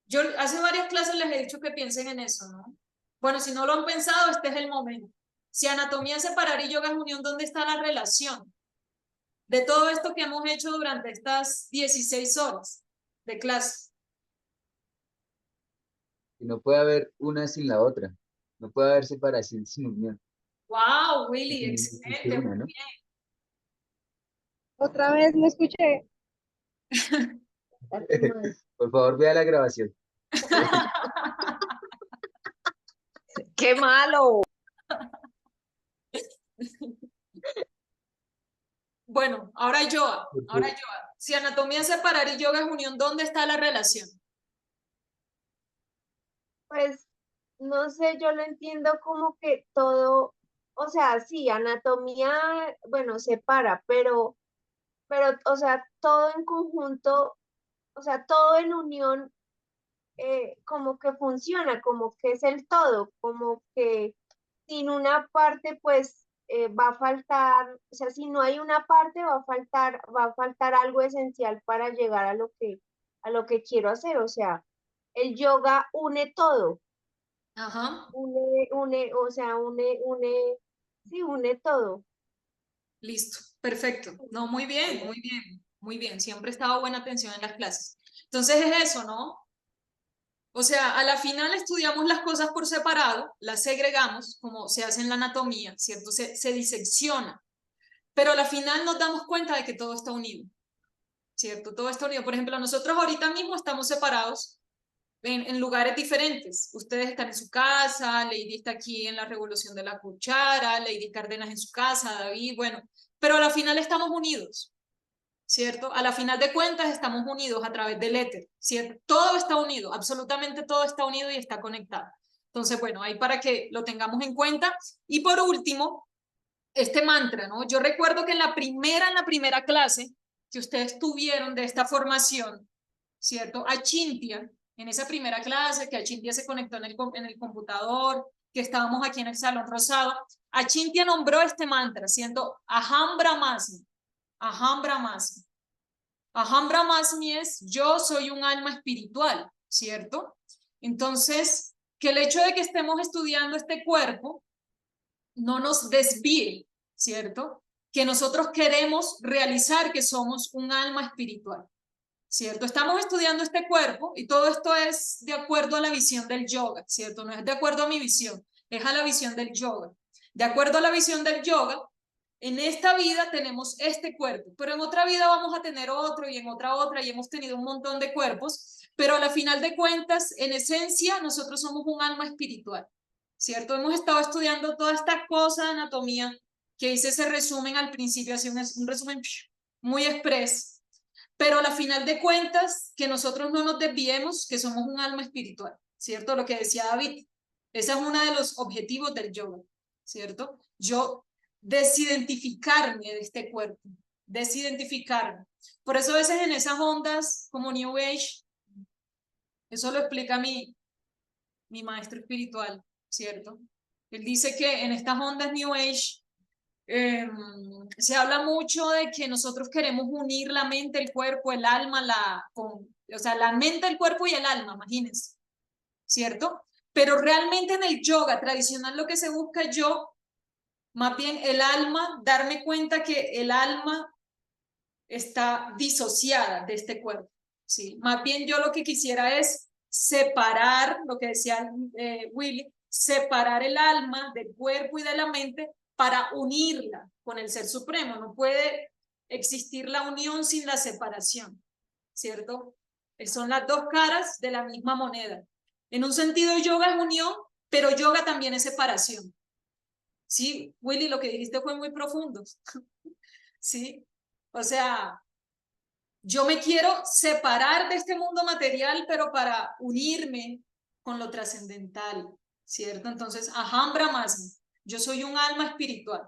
Yo hace varias clases les he dicho que piensen en eso, ¿no? Bueno, si no lo han pensado, este es el momento. Si anatomía es separar y yoga es unión, ¿dónde está la relación de todo esto que hemos hecho durante estas 16 horas de clase? Y no puede haber una sin la otra. No puede haber separación sin unión. Wow, Willy, Porque no existe excelente, una, muy ¿no? bien. Otra vez no escuché. Por favor, vea la grabación. ¡Qué malo! Bueno, ahora yoga. Si anatomía es separar y yoga es unión, ¿dónde está la relación? Pues no sé, yo lo entiendo como que todo, o sea, sí, anatomía, bueno, separa, o sea, todo en conjunto, o sea, todo en unión, como que funciona, como que es el todo, como que sin una parte, pues va a faltar, o sea, si no hay una parte, va a faltar algo esencial para llegar a lo que quiero hacer, o sea, el yoga une todo. Ajá. O sea, sí, une todo. Listo, perfecto. No, muy bien, muy bien, muy bien. Siempre he estado buena atención en las clases. Entonces es eso, ¿no? O sea, a la final estudiamos las cosas por separado, las segregamos, como se hace en la anatomía, ¿cierto? Se disecciona, pero a la final nos damos cuenta de que todo está unido, ¿cierto? Todo está unido. Por ejemplo, nosotros ahorita mismo estamos separados en lugares diferentes. Ustedes están en su casa, Lady está aquí en la Revolución de la Cuchara, Lady Cárdenas en su casa, David, bueno, pero a la final estamos unidos, ¿cierto? A la final de cuentas estamos unidos a través del éter, ¿cierto? Todo está unido, absolutamente todo está unido y está conectado. Entonces, bueno, ahí para que lo tengamos en cuenta. Y por último, este mantra, ¿no? Yo recuerdo que en la primera clase que ustedes tuvieron de esta formación, ¿cierto? Achintya, en esa primera clase que Achintya se conectó en el computador, que estábamos aquí en el Salón Rosado, Achintya nombró este mantra siendo Aham Brahmasmi. Aham Brahmasmi. Aham Brahmasmi es yo soy un alma espiritual, ¿cierto? Entonces, que el hecho de que estemos estudiando este cuerpo no nos desvíe, ¿cierto? Que nosotros queremos realizar que somos un alma espiritual, ¿cierto? Estamos estudiando este cuerpo y todo esto es de acuerdo a la visión del yoga, ¿cierto? No es de acuerdo a mi visión, es a la visión del yoga. De acuerdo a la visión del yoga, en esta vida tenemos este cuerpo, pero en otra vida vamos a tener otro y en otra, y hemos tenido un montón de cuerpos, pero a la final de cuentas, en esencia, nosotros somos un alma espiritual, ¿cierto? Hemos estado estudiando todas estas cosas de anatomía que hice ese resumen al principio, así un resumen muy express, pero a la final de cuentas, que nosotros no nos desviemos, que somos un alma espiritual, ¿cierto? Lo que decía David, ese es uno de los objetivos del yoga, ¿cierto? Yo desidentificarme de este cuerpo, desidentificarme. Por eso a veces en esas ondas como New Age, eso lo explica mi maestro espiritual, ¿cierto? Él dice que en estas ondas New Age se habla mucho de que nosotros queremos unir la mente, el cuerpo, el alma, o sea, la mente, el cuerpo y el alma, imagínense, ¿cierto? Pero realmente en el yoga tradicional lo que se busca es más bien el alma, darme cuenta que el alma está disociada de este cuerpo, ¿sí? Más bien yo lo que quisiera es separar, lo que decía Willy, separar el alma del cuerpo y de la mente para unirla con el Ser Supremo. No puede existir la unión sin la separación, ¿cierto? Son las dos caras de la misma moneda. En un sentido, yoga es unión, pero yoga también es separación. Sí, Willy, lo que dijiste fue muy profundo. Sí, o sea, yo me quiero separar de este mundo material, pero para unirme con lo trascendental, ¿cierto? Entonces, Aham Brahmasmi, yo soy un alma espiritual.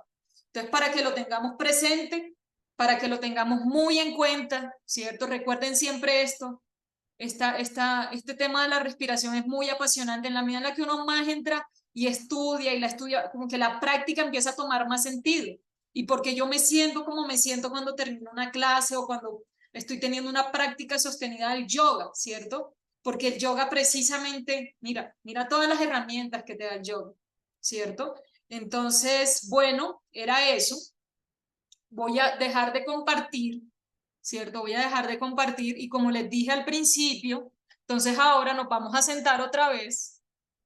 Entonces, para que lo tengamos presente, para que lo tengamos muy en cuenta, ¿cierto? Recuerden siempre esto. Este tema de la respiración es muy apasionante en la medida en la que uno más entra y la estudia, como que la práctica empieza a tomar más sentido. Y porque yo me siento como me siento cuando termino una clase o cuando estoy teniendo una práctica sostenida del yoga, ¿cierto? Porque el yoga precisamente, mira todas las herramientas que te da el yoga, ¿cierto? Entonces, bueno, era eso. Voy a dejar de compartir, ¿cierto? Voy a dejar de compartir y como les dije al principio, entonces ahora nos vamos a sentar otra vez,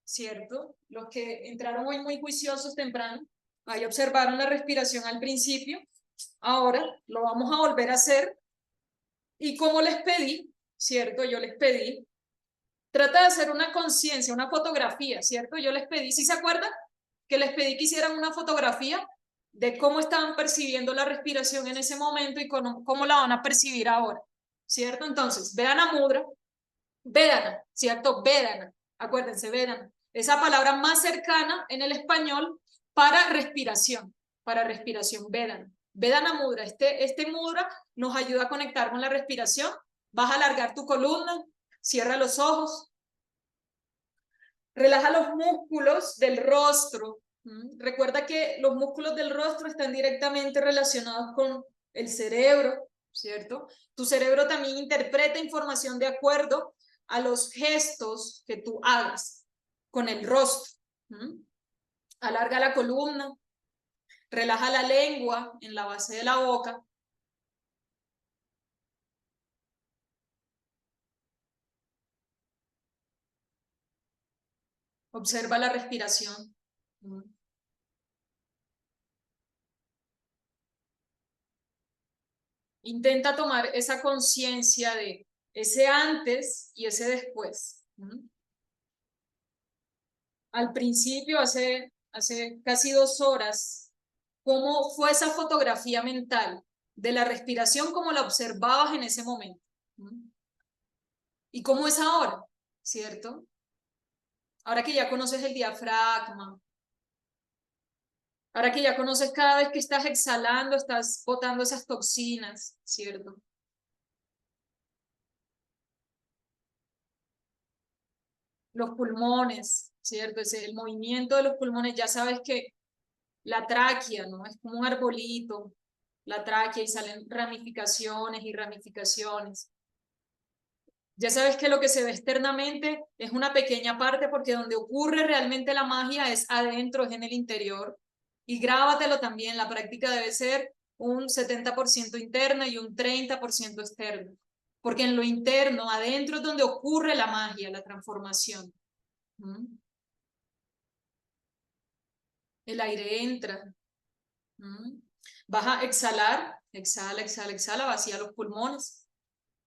¿cierto? Los que entraron hoy muy juiciosos temprano, ahí observaron la respiración al principio, ahora lo vamos a volver a hacer y como les pedí, ¿cierto? Yo les pedí, trata de hacer una conciencia, una fotografía, ¿cierto? Yo les pedí, ¿sí se acuerdan? Que les pedí que hicieran una fotografía de cómo estaban percibiendo la respiración en ese momento y cómo la van a percibir ahora, ¿cierto? Entonces, Vedana Mudra, Vedana, ¿cierto? Vedana, acuérdense, Vedana, esa palabra más cercana en el español para respiración, Vedana. Vedana Mudra, este mudra nos ayuda a conectar con la respiración. Vas a alargar tu columna, cierra los ojos, relaja los músculos del rostro. Recuerda que los músculos del rostro están directamente relacionados con el cerebro, ¿cierto? Tu cerebro también interpreta información de acuerdo a los gestos que tú hagas con el rostro. Alarga la columna, relaja la lengua en la base de la boca. Observa la respiración. Intenta tomar esa conciencia de ese antes y ese después. Al principio, hace casi 2 horas, ¿cómo fue esa fotografía mental? de la respiración como la observabas en ese momento. ¿Y cómo es ahora? ¿Cierto? Ahora que ya conoces el diafragma, ahora que ya conoces cada vez que estás exhalando, estás botando esas toxinas, ¿cierto? Los pulmones, ¿cierto? El movimiento de los pulmones, ya sabes que la tráquea, ¿no? Es como un arbolito, la tráquea, y salen ramificaciones y ramificaciones. Ya sabes que lo que se ve externamente es una pequeña parte, porque donde ocurre realmente la magia es adentro, es en el interior. Y grábatelo también, la práctica debe ser un 70% interna y un 30% externo. Porque en lo interno, adentro es donde ocurre la magia, la transformación. El aire entra. Vas a exhalar, exhala, exhala, exhala, vacía los pulmones.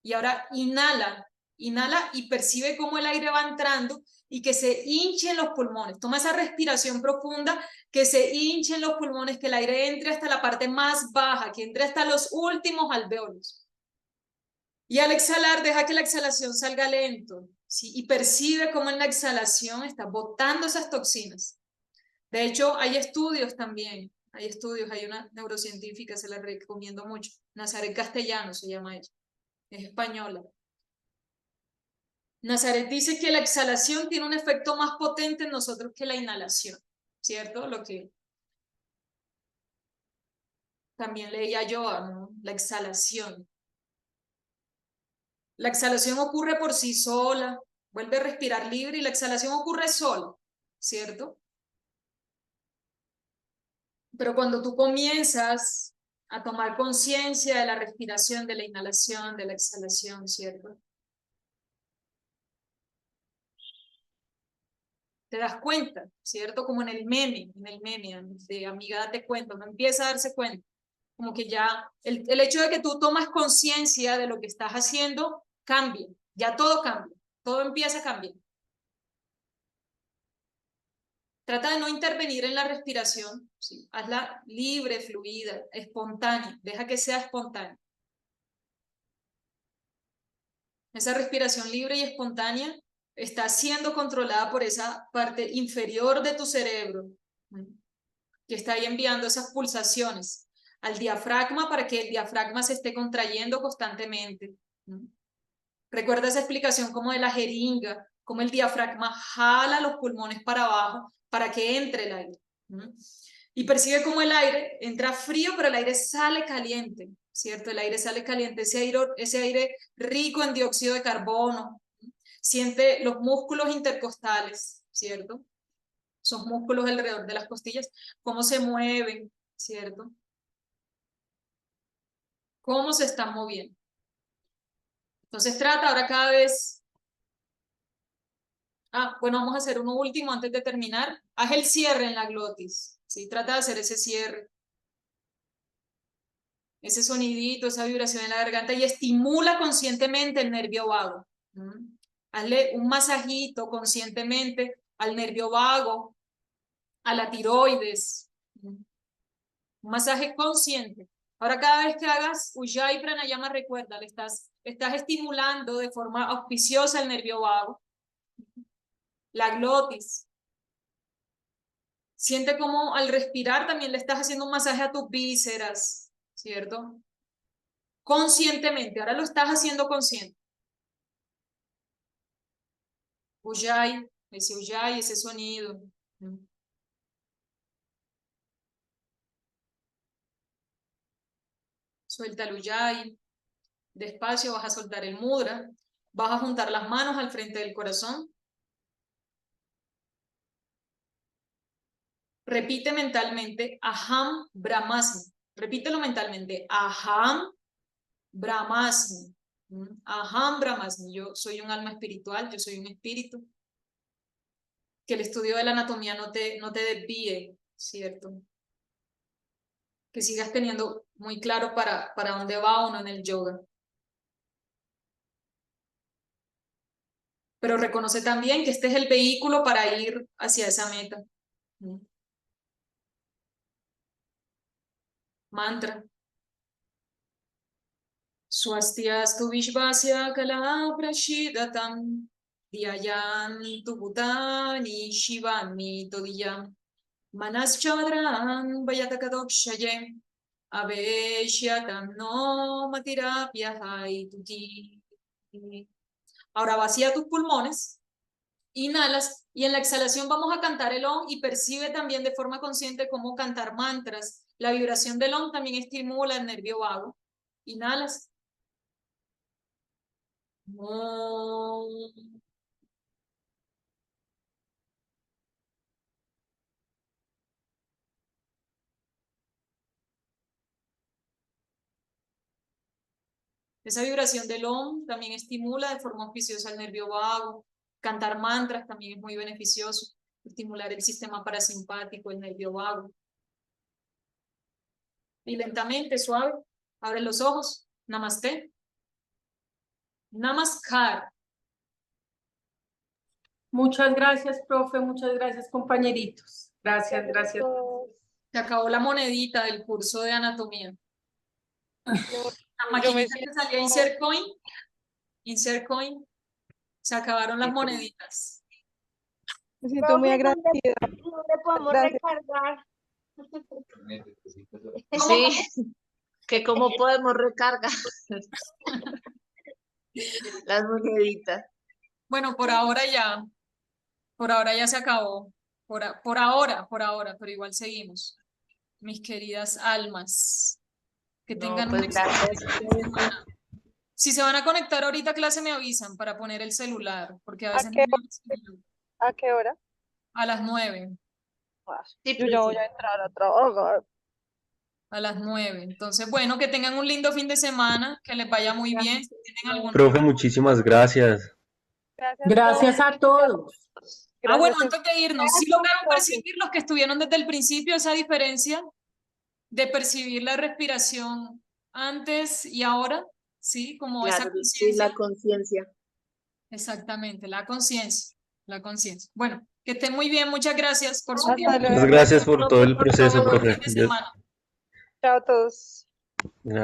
Y ahora inhala, inhala y percibe cómo el aire va entrando y que se hinchen los pulmones. Toma esa respiración profunda, que se hinchen los pulmones, que el aire entre hasta la parte más baja, que entre hasta los últimos alvéolos. Y al exhalar, deja que la exhalación salga lento, ¿sí? Y percibe cómo en la exhalación está botando esas toxinas. De hecho, hay estudios también, hay estudios, hay una neurocientífica, se la recomiendo mucho, Nazaret Castellano se llama ella, es española. Nazaret dice que la exhalación tiene un efecto más potente en nosotros que la inhalación, ¿cierto? Lo que también leía yo, ¿no? La exhalación. La exhalación ocurre por sí sola, vuelve a respirar libre y la exhalación ocurre sola, ¿cierto? Pero cuando tú comienzas a tomar conciencia de la respiración, de la inhalación, de la exhalación, ¿cierto? Te das cuenta, ¿cierto? Como en el meme de amiga date cuenta, uno empieza a darse cuenta. Como que ya el hecho de que tú tomas conciencia de lo que estás haciendo cambia, ya todo cambia, todo empieza a cambiar. Trata de no intervenir en la respiración, ¿sí? Hazla libre, fluida, espontánea, deja que sea espontánea. Esa respiración libre y espontánea está siendo controlada por esa parte inferior de tu cerebro, que está ahí enviando esas pulsaciones al diafragma para que el diafragma se esté contrayendo constantemente. Recuerda esa explicación como de la jeringa, como el diafragma jala los pulmones para abajo para que entre el aire. Y percibe como el aire entra frío, pero el aire sale caliente, ¿cierto? El aire sale caliente, ese aire rico en dióxido de carbono. Siente los músculos intercostales, ¿cierto? Esos músculos alrededor de las costillas, cómo se mueven, ¿cierto? Cómo se están moviendo. Entonces trata ahora cada vez... bueno, vamos a hacer uno último antes de terminar. Haz el cierre en la glotis, ¿sí? Trata de hacer ese cierre. Ese sonidito, esa vibración en la garganta y estimula conscientemente el nervio vago. Hazle un masajito conscientemente al nervio vago, a la tiroides. Un masaje consciente. Ahora cada vez que hagas Ujjayi Pranayama, recuerda, le estás estimulando de forma auspiciosa el nervio vago. La glotis. Siente como al respirar también le estás haciendo un masaje a tus vísceras, ¿cierto? Conscientemente, ahora lo estás haciendo consciente. Ujjayi, ese sonido. Suelta el Ujjayi. Despacio vas a soltar el mudra. Vas a juntar las manos al frente del corazón. Repite mentalmente Aham Brahmasmi. Repítelo mentalmente. Aham Brahmasmi. Aham Brahmasmi. Yo soy un alma espiritual, yo soy un espíritu. Que el estudio de la anatomía no te desvíe, ¿cierto? Que sigas teniendo muy claro para dónde va uno en el yoga. Pero reconoce también que este es el vehículo para ir hacia esa meta. Mantra. Swastiastu Vishvasya Kala Prashidatam Dhyayan Tubutani Shivani Todiyam Manaschadran Vayatakadokshaye Aveshyatam no Matirapyahai Tuti. Ahora vacía tus pulmones, inhalas y en la exhalación vamos a cantar el Om y percibe también de forma consciente cómo cantar mantras. La vibración del Om también estimula el nervio vago. Inhalas. Om. Esa vibración del Om también estimula de forma auspiciosa el nervio vago. Cantar mantras también es muy beneficioso. Estimular el sistema parasimpático, el nervio vago. Y lentamente, suave, abre los ojos. Namaste. Namaskar. Muchas gracias, profe. Muchas gracias, compañeritos. Gracias, gracias. Se acabó la monedita del curso de anatomía. La maquinita que salía Insert Coin. Insert Coin. Se acabaron las moneditas. Me siento muy agradecida. ¿Dónde podemos Gracias. recargar? Sí, que cómo podemos recargar las moneditas. Bueno, por ahora ya se acabó. Por ahora, pero igual seguimos. Mis queridas almas, que tengan pues una excelente gracias. semana. Si se van a conectar ahorita a clase me avisan para poner el celular, porque a veces qué no me avisan. ¿A qué hora? A las 9. Sí, Yo ya voy a entrar a trabajar. A las 9. Entonces, bueno, que tengan un lindo fin de semana, que les vaya muy bien. Si tienen alguna Profe, muchísimas gracias. Gracias a todos. bueno, antes de irnos, ¿sí lograron percibir los que estuvieron desde el principio esa diferencia de percibir la respiración antes y ahora? Sí, como esa Claro, sí, conciencia. la conciencia. Exactamente, la conciencia, la conciencia. Bueno, que estén muy bien, muchas gracias por su Hasta tiempo. luego. Muchas gracias por todo el proceso, Buen profe. fin de semana. Chao a todos.